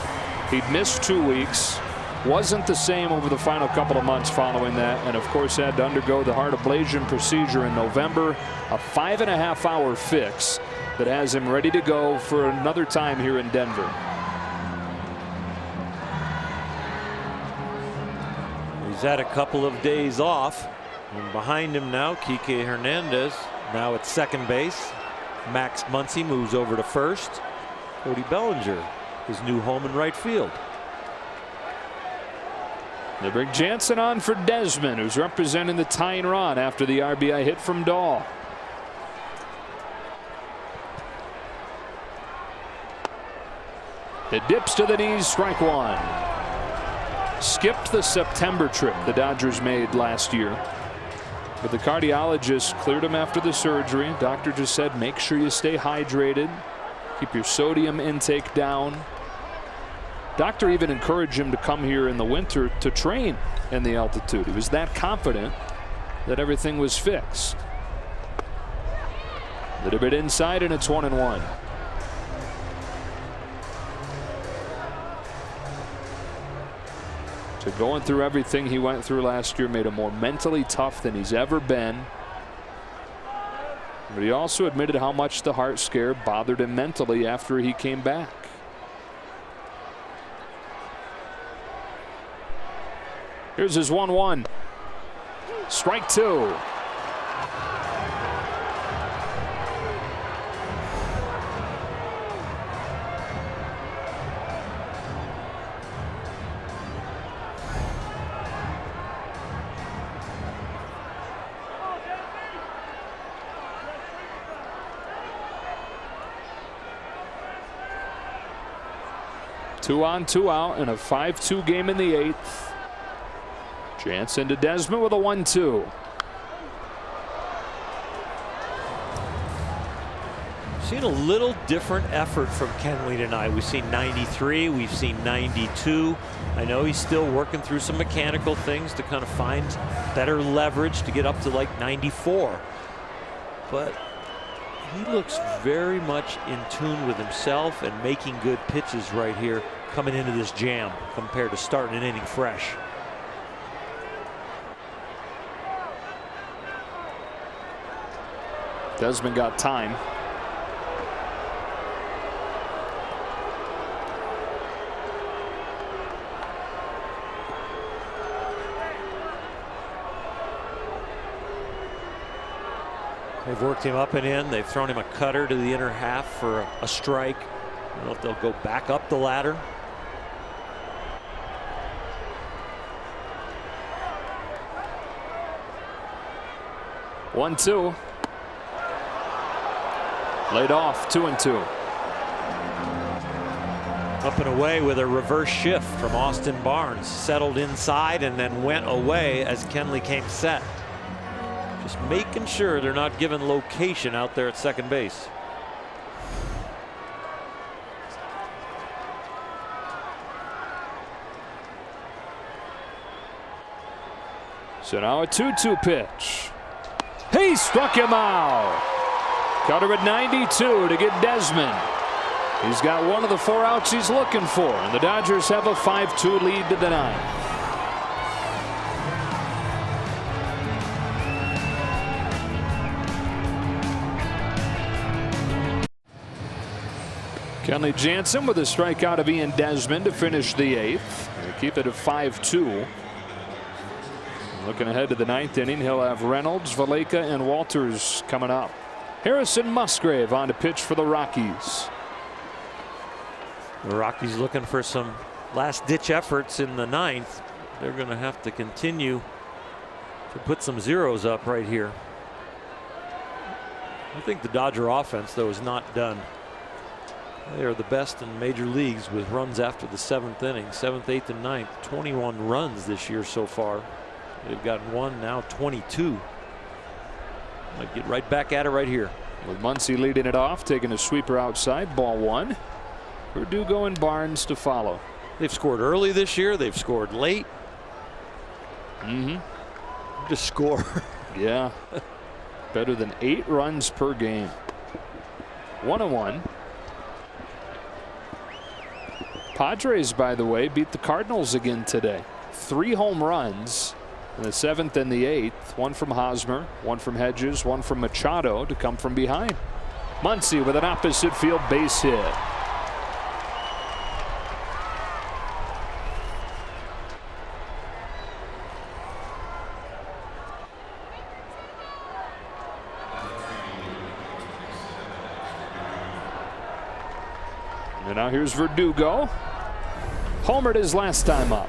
He'd missed 2 weeks. Wasn't the same over the final couple of months following that, and of course had to undergo the heart ablation procedure in November. A 5.5-hour fix that has him ready to go for another time here in Denver. He's had a couple of days off, and behind him now Kike Hernandez now at second base. Max Muncy moves over to first. Cody Bellinger, his new home in right field. They bring Jansen on for Desmond, who's representing the tying run after the RBI hit from Dahl. It dips to the knees, strike one. Skipped the September trip the Dodgers made last year. But the cardiologist cleared him after the surgery. Doctor just said make sure you stay hydrated. Keep your sodium intake down. Doctor even encouraged him to come here in the winter to train in the altitude. He was that confident that everything was fixed. A little bit inside, and it's 1-1. So going through everything he went through last year made him more mentally tough than he's ever been. But he also admitted how much the heart scare bothered him mentally after he came back. Here's his 1-1. Strike two. Two on, two out in a 5-2 game in the 8th. Jansen to Desmond with a 1-2. Seen a little different effort from Kenley tonight. We've seen 93, we've seen 92. I know he's still working through some mechanical things to kind of find better leverage to get up to like 94. But he looks very much in tune with himself and making good pitches right here coming into this jam compared to starting an inning fresh. Desmond got time. They've worked him up and in. They've thrown him a cutter to the inner half for a strike. I don't know if they'll go back up the ladder. One, two. Laid off, 2-2. Up and away with a reverse shift from Austin Barnes. Settled inside and then went away as Kenley came set. Just making sure they're not given location out there at second base. So now a 2-2 pitch. He struck him out. Cutter at 92 to get Desmond. He's got one of the 4 outs he's looking for, and the Dodgers have a 5-2 lead to the 9th. Kenley Jansen with a strikeout of Ian Desmond to finish the 8th. They keep it at 5-2. Looking ahead to the 9th inning, he'll have Reynolds, Valleca, and Walters coming up. Harrison Musgrave on to pitch for the Rockies. The Rockies looking for some last-ditch efforts in the 9th. They're going to have to continue to put some zeros up right here. I think the Dodger offense, though, is not done. They are the best in major leagues with runs after the 7th inning, 7th, 8th, and 9th. 21 runs this year so far. They've gotten one, now 22. Might get right back at it right here. With Muncy leading it off, taking a sweeper outside, ball 1. Verdugo and Barnes to follow. They've scored early this year. They've scored late. Just score. Yeah. Better than 8 runs per game. 1-1. Padres, by the way, beat the Cardinals again today. 3 home runs in the 7th and the 8th. 1 from Hosmer, 1 from Hedges, 1 from Machado to come from behind. Muncy with an opposite field base hit. And now here's Verdugo. Homered his last time up.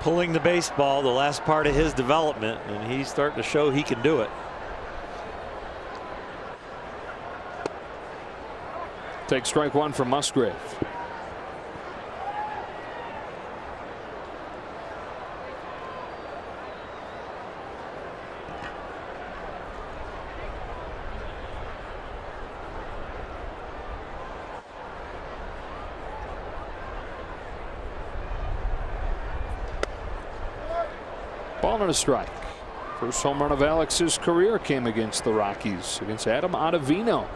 Pulling the baseball, the last part of his development, and he's starting to show he can do it. Take strike 1 from Musgrave. Ball and a strike. First home run of Alex's career came against the Rockies, against Adam Ottavino.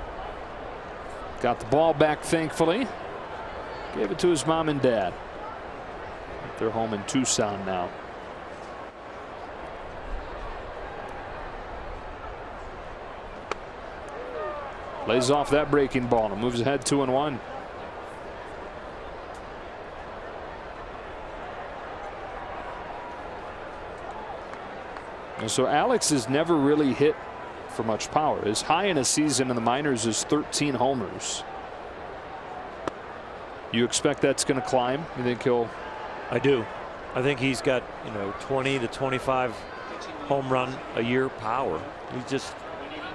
Got the ball back, thankfully. Gave it to his mom and dad. They're home in Tucson now. Lays off that breaking ball and moves ahead 2-1. So Alex has never really hit for much power. His high in a season in the minors is 13 homers. You expect that's going to climb? You think he'll? I do. I think he's got 20 to 25 home run a year power.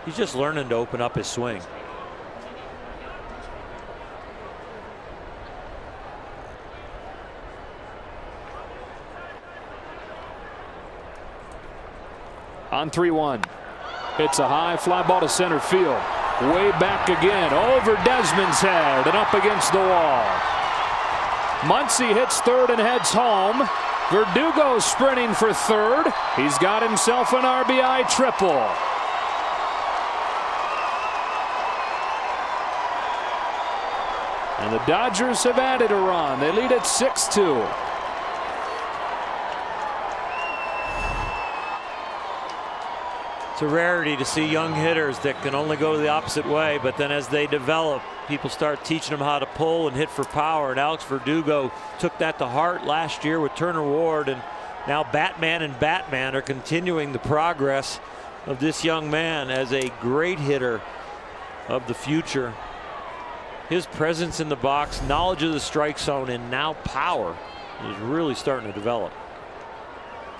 He's just learning to open up his swing. On 3-1. It's a high fly ball to center field. Way back again. Over Desmond's head and up against the wall. Muncy hits third and heads home. Verdugo sprinting for third. He's got himself an RBI triple. And the Dodgers have added a run. They lead it 6-2. It's a rarity to see young hitters that can only go the opposite way, but then as they develop, people start teaching them how to pull and hit for power. And Alex Verdugo took that to heart last year with Turner Ward, and now Batman and Batman are continuing the progress of this young man as a great hitter of the future. His presence in the box, knowledge of the strike zone, and now power is really starting to develop.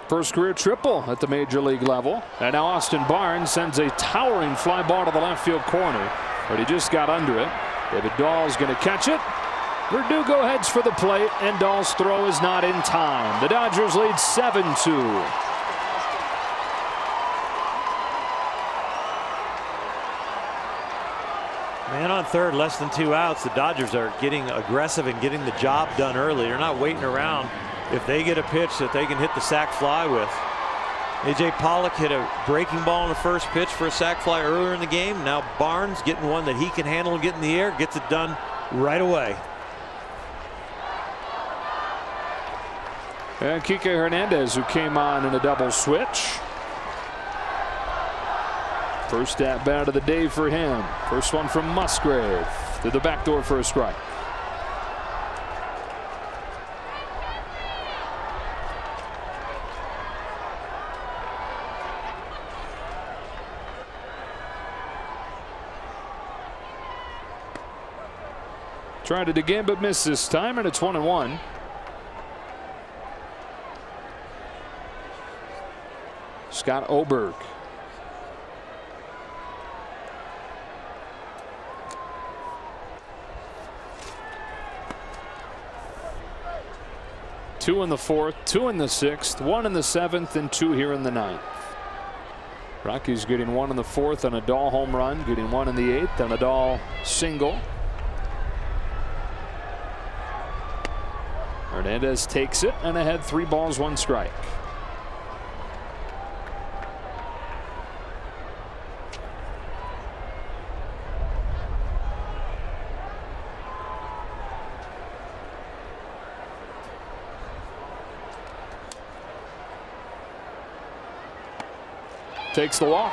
First career triple at the major league level. And now Austin Barnes sends a towering fly ball to the left field corner, but he just got under it. David Dahl's going to catch it. Verdugo heads for the plate, and Dahl's throw is not in time. The Dodgers lead 7-2. Man on third, less than 2 outs. The Dodgers are getting aggressive and getting the job done early. They're not waiting around. If they get a pitch that they can hit the sac fly with. A.J. Pollock hit a breaking ball on the first pitch for a sac fly earlier in the game. Now Barnes getting one that he can handle and get in the air, gets it done right away. And Kike Hernandez, who came on in a double switch. First at bat of the day for him. First one from Musgrave to the back door for a strike. Tried it again, but missed this time, and it's 1-1. Scott Oberg. Two in the fourth, two in the sixth, one in the seventh, and two here in the ninth. Rockies getting one in the fourth on a Dahl home run, getting one in the eighth on a Dahl single. Hernandez takes it and ahead 3 balls, 1 strike. Takes the walk.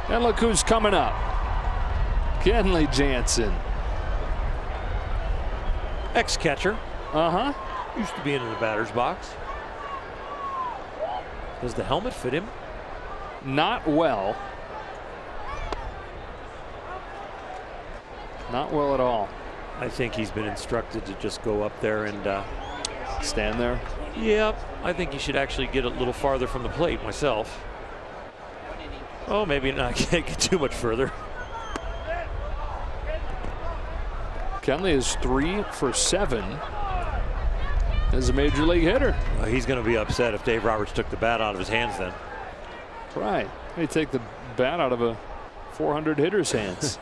And look who's coming up. Kenley Jansen. Ex-catcher. Uh-huh. Used to be in the batter's box. Does the helmet fit him? Not well. Not well at all. I think he's been instructed to just go up there and stand there. Yep. I think he should actually get a little farther from the plate myself. Oh, maybe not get too much further. Kenley is 3 for 7 as a major league hitter. Well, he's going to be upset if Dave Roberts took the bat out of his hands then. Right. They take the bat out of a 400 hitter's hands.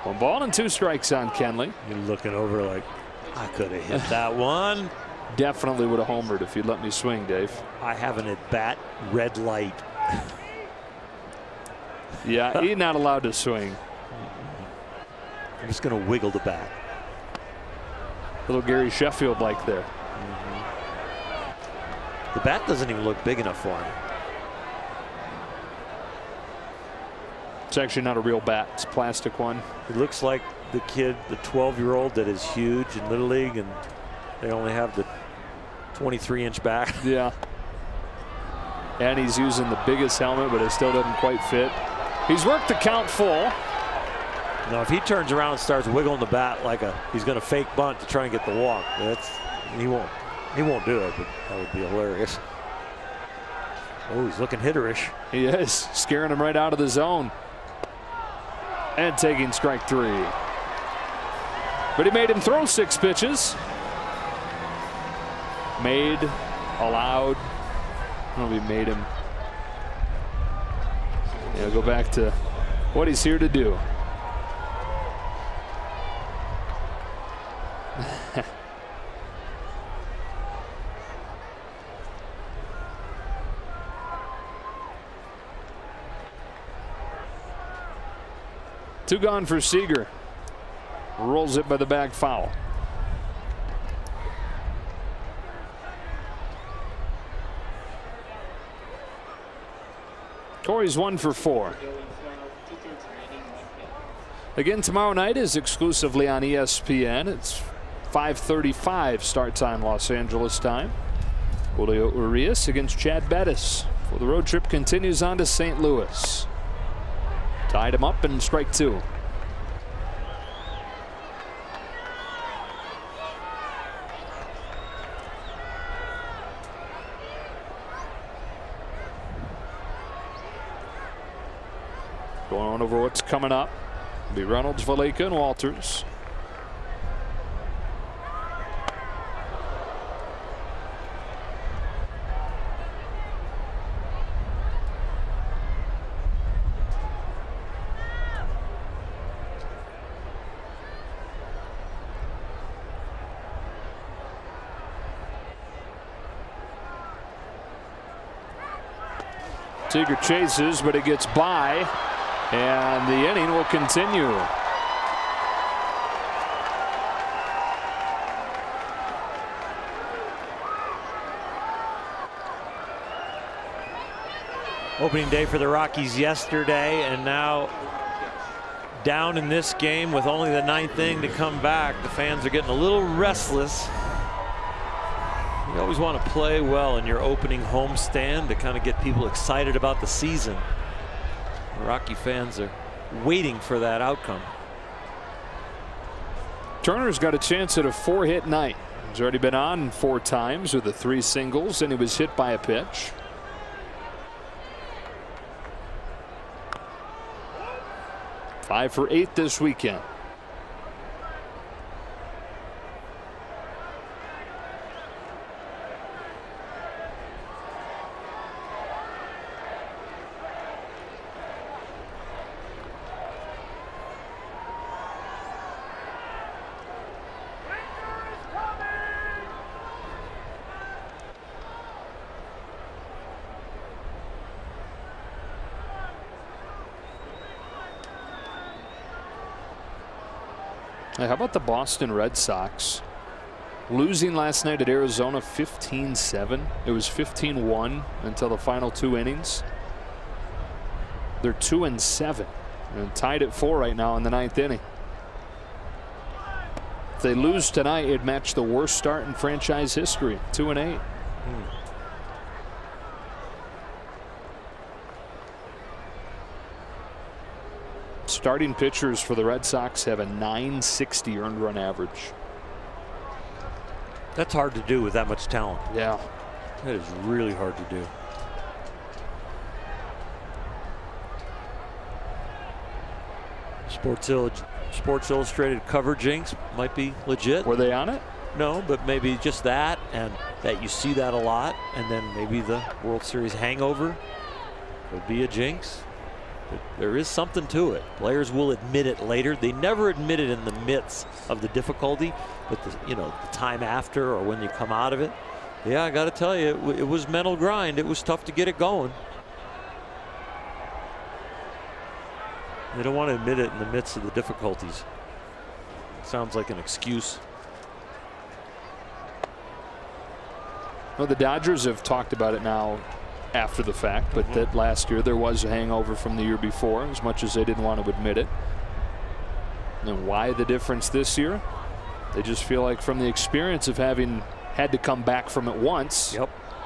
1 ball and 2 strikes on Kenley. You're looking over like, I could have hit that one. Definitely would have homered if you'd let me swing, Dave. I have an at-bat red light. Yeah, he's not allowed to swing. I'm just going to wiggle the bat. Little Gary Sheffield like there. The bat doesn't even look big enough for him. It's actually not a real bat. It's a plastic one. It looks like the kid, the 12-year-old that is huge in Little League, and they only have the 23-inch bat. Yeah. And he's using the biggest helmet, but it still doesn't quite fit. He's worked the count full. Now, if he turns around and starts wiggling the bat like he's going to fake bunt to try and get the walk, he won't do it, but that would be hilarious. Oh, he's looking hitterish. He is, scaring him right out of the zone. And taking strike 3. But he made him throw 6 pitches. Made, allowed. I don't know if he made him. Yeah, go back to what he's here to do. Two gone for Seager. Rolls it by the bag foul. Corey's 1 for 4. Again tomorrow night is exclusively on ESPN. It's 5:35 start time Los Angeles time. Julio Urias against Chad Bettis. Well, the road trip continues on to St. Louis. Tied him up in strike 2. Going on over what's coming up. It'll be Reynolds, Valleca, and Walters. Seager chases, but it gets by, and the inning will continue. Opening day for the Rockies yesterday, and now down in this game with only the 9th inning to come back. The fans are getting a little restless. You always want to play well in your opening homestand to kind of get people excited about the season. The Rocky fans are waiting for that outcome. Turner's got a chance at a 4-hit night. He's already been on 4 times with the 3 singles, and he was hit by a pitch. Five for 8 this weekend. Hey, how about the Boston Red Sox losing last night at Arizona 15-7? It was 15-1 until the final 2 innings. They're 2-7 and tied at 4 right now in the 9th inning. If they lose tonight, it'd match the worst start in franchise history, 2-8. Starting pitchers for the Red Sox have a .960 earned run average. That's hard to do with that much talent. Yeah. That is really hard to do. Sports Illustrated cover jinx might be legit. Were they on it? No, but maybe just that, and that you see that a lot, and then maybe the World Series hangover would be a jinx. But there is something to it. Players will admit it later. They never admit it in the midst of the difficulty, but the time after or when you come out of it. Yeah, I got to tell you, it was mental grind. It was tough to get it going. They don't want to admit it in the midst of the difficulties. Sounds like an excuse. Well, the Dodgers have talked about it now after the fact, but that last year there was a hangover from the year before, as much as they didn't want to admit it. And why the difference this year? They just feel like from the experience of having had to come back from it once,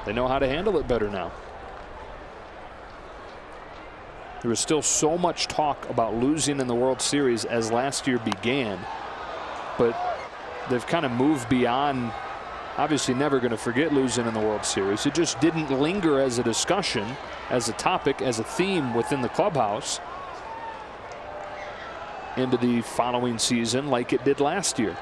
they know how to handle it better now. There was still so much talk about losing in the World Series as last year began, but they've kind of moved beyond. Obviously never going to forget losing in the World Series. It just didn't linger as a discussion, as a topic, as a theme within the clubhouse into the following season like it did last year.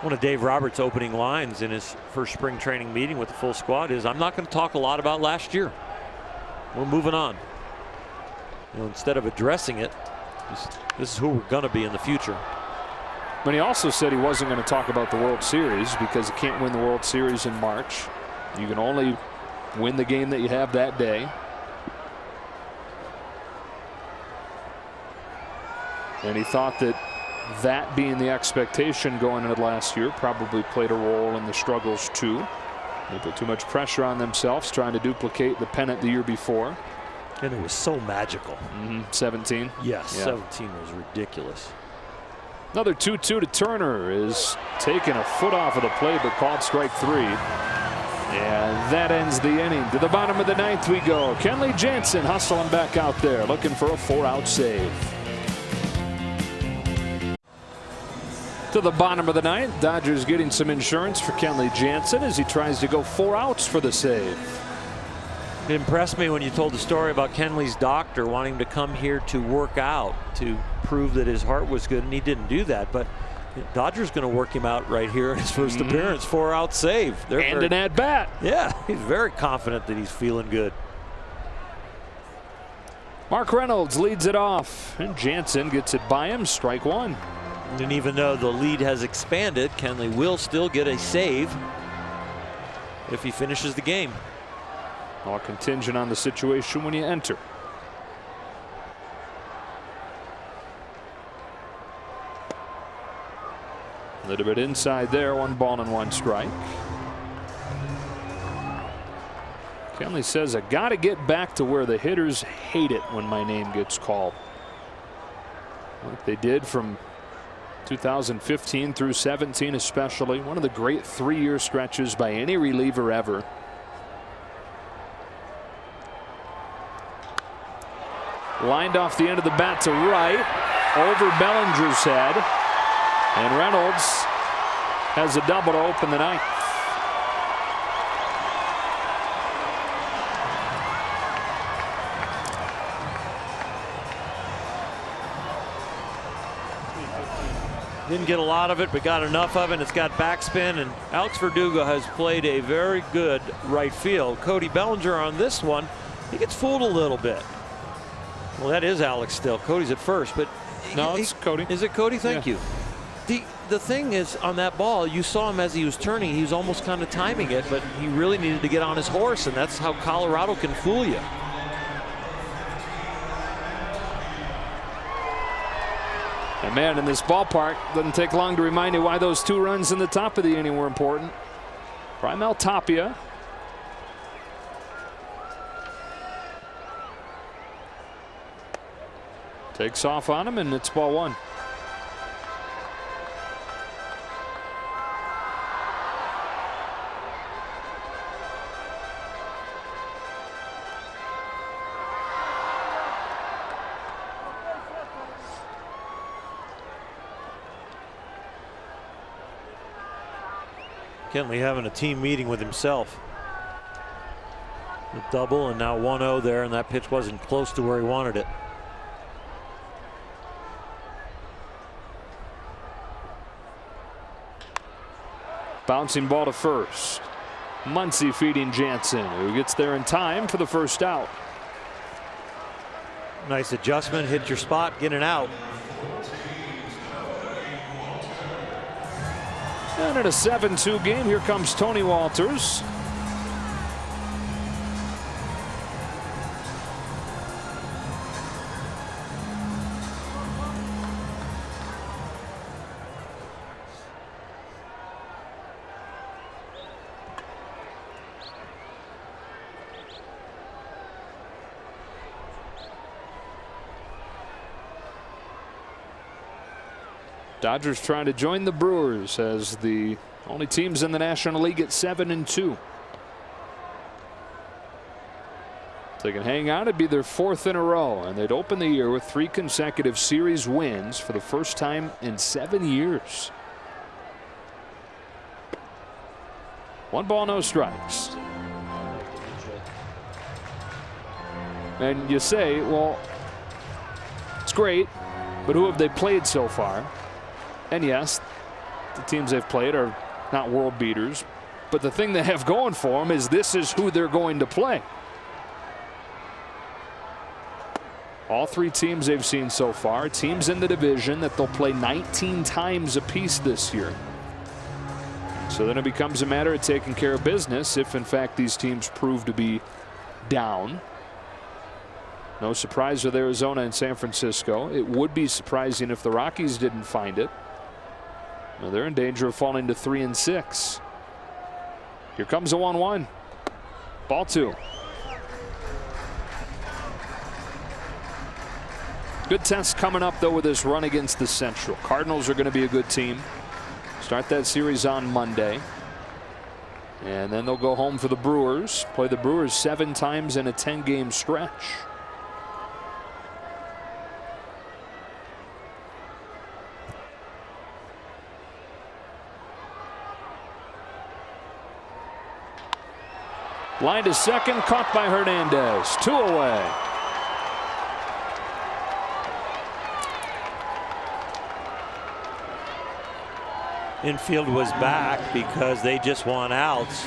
One of Dave Roberts' opening lines in his first spring training meeting with the full squad is, "I'm not going to talk a lot about last year. We're moving on." Instead of addressing it, this is who we're going to be in the future. But he also said he wasn't going to talk about the World Series because you can't win the World Series in March. You can only win the game that you have that day. And he thought that being the expectation going into last year probably played a role in the struggles too. They put too much pressure on themselves trying to duplicate the pennant the year before. And it was so magical. 17. Yes, yeah. 17 was ridiculous. Another 2-2 to Turner is taking a foot off of the plate, but called strike 3. And that ends the inning. To the bottom of the 9th we go. Kenley Jansen hustling back out there, looking for a 4-out save. To the bottom of the 9th, Dodgers getting some insurance for Kenley Jansen as he tries to go 4 outs for the save. It impressed me when you told the story about Kenley's doctor wanting to come here to work out to prove that his heart was good, and he didn't do that. But Dodgers going to work him out right here in his first appearance. 4-out save. And an at bat. Yeah, he's very confident that he's feeling good. Mark Reynolds leads it off, and Jansen gets it by him. Strike 1. And even though the lead has expanded, Kenley will still get a save if he finishes the game. All contingent on the situation when you enter. A little bit inside there, 1 ball and 1 strike. Kenley says, I got to get back to where the hitters hate it when my name gets called. like they did from 2015 through 17 especially. One of the great 3-year stretches by any reliever ever. Lined off the end of the bat to right, over Bellinger's head, and Reynolds has a double to open the ninth. Didn't get a lot of it, but got enough of it. It's got backspin, and Alex Verdugo has played a very good right field. Cody Bellinger on this one, he gets fooled a little bit. Well, that is Alex still. Cody's at first, but no, it's Cody. Is it Cody? Thank you. The thing is, on that ball, you saw him as he was turning. He was almost kind of timing it, but he really needed to get on his horse, and that's how Colorado can fool you. And man, in this ballpark, doesn't take long to remind you why those 2 runs in the top of the inning were important. Raimel Tapia. Takes off on him, and it's ball 1. Kenley having a team meeting with himself. A double, and now 1-0 there, and that pitch wasn't close to where he wanted it. Bouncing ball to first. Muncy feeding Jansen, who gets there in time for the first out. Nice adjustment, hit your spot, get it out. And in a 7-2 game, here comes Tony Walters. Dodgers trying to join the Brewers as the only teams in the National League at 7-2. If they can hang on, it'd be their 4th in a row, and they'd open the year with 3 consecutive series wins for the first time in 7 years. 1 ball, no strikes. And you say, well, it's great, but who have they played so far? And yes, the teams they've played are not world beaters, but the thing they have going for them is this is who they're going to play. All 3 teams they've seen so far, teams in the division that they'll play 19 times apiece this year. So then it becomes a matter of taking care of business if in fact these teams prove to be down. No surprise with Arizona and San Francisco. It would be surprising if the Rockies didn't find it. Well, they're in danger of falling to 3-6. Here comes a 1-1. Ball 2. Good test coming up though with this run against the Central. Cardinals are going to be a good team. Start that series on Monday. And then they'll go home for the Brewers. Play the Brewers 7 times in a 10-game stretch. Line to second, caught by Hernandez. 2 away. Infield was back because they just want outs.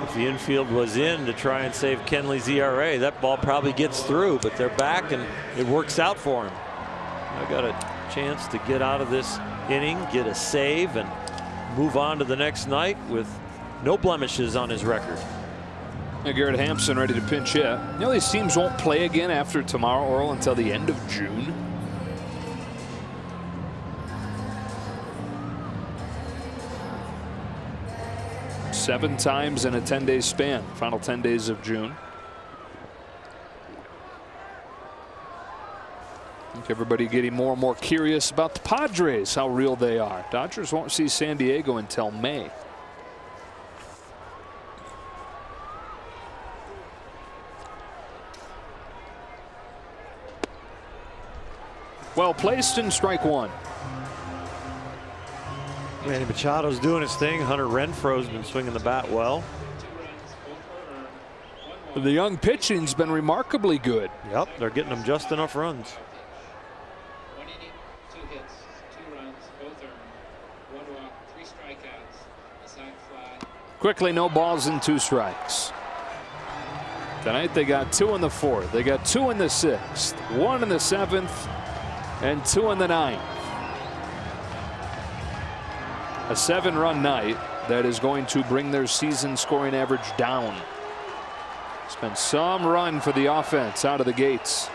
If the infield was in to try and save Kenley's ERA, that ball probably gets through, but they're back and it works out for him. I got a chance to get out of this inning, get a save, and move on to the next night with no blemishes on his record. Garrett Hampson ready to pinch hit. You know these teams won't play again after tomorrow, Orel, until the end of June. Seven times in a 10-day span. Final 10 days of June. I think everybody getting more and more curious about the Padres, how real they are. Dodgers won't see San Diego until May. Well placed and strike one. Manny Machado's doing his thing. Hunter Renfroe's been swinging the bat well. The young pitching's been remarkably good. Yep, they're getting them just enough runs. 1 inning, 2 hits, 2 runs, both earned, 1 walk, 3 strikeouts, a sac fly. Quickly, no balls and 2 strikes. Tonight they got 2 in the 4th. They got 2 in the 6th, 1 in the 7th, and 2 in the 9th. A 7-run night that is going to bring their season scoring average down. It's been some run for the offense out of the gates.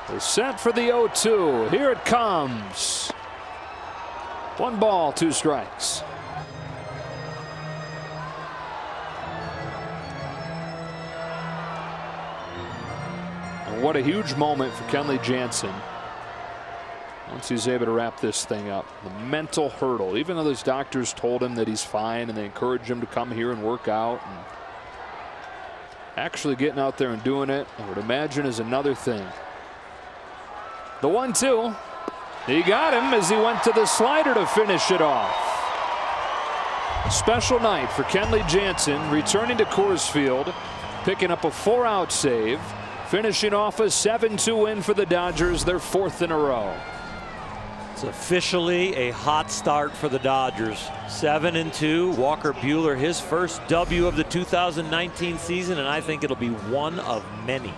They're set for the 0-2. Here it comes. 1 ball, 2 strikes. And what a huge moment for Kenley Jansen. Once he's able to wrap this thing up. The mental hurdle, even though those doctors told him that he's fine and they encouraged him to come here and work out, and actually getting out there and doing it, I would imagine, is another thing. The 1-2. He got him as he went to the slider to finish it off. Special night for Kenley Jansen, returning to Coors Field, picking up a 4-out save, finishing off a 7-2 win for the Dodgers, their 4th in a row. It's officially a hot start for the Dodgers. 7-2. Walker Buehler, his first W of the 2019 season, and I think it'll be one of many.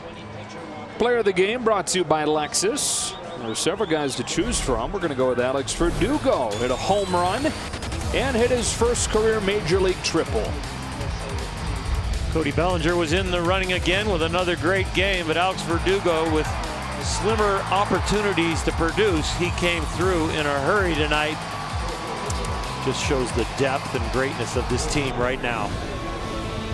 Player of the game brought to you by Lexus. There's several guys to choose from. We're going to go with Alex Verdugo. Hit a home run and hit his first career major league triple. Cody Bellinger was in the running again with another great game, but Alex Verdugo, with slimmer opportunities to produce, he came through in a hurry tonight. Just shows the depth and greatness of this team right now.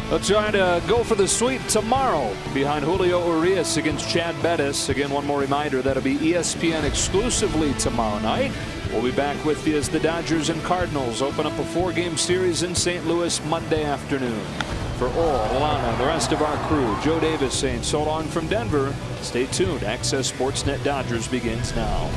They'll try to go for the sweep tomorrow behind Julio Urias against Chad Bettis. Again, one more reminder, that'll be ESPN exclusively tomorrow night. We'll be back with you as the Dodgers and Cardinals open up a 4-game series in St. Louis Monday afternoon. For Orel, Lana, and the rest of our crew, Joe Davis saying so long from Denver. Stay tuned. Access Sportsnet Dodgers begins now.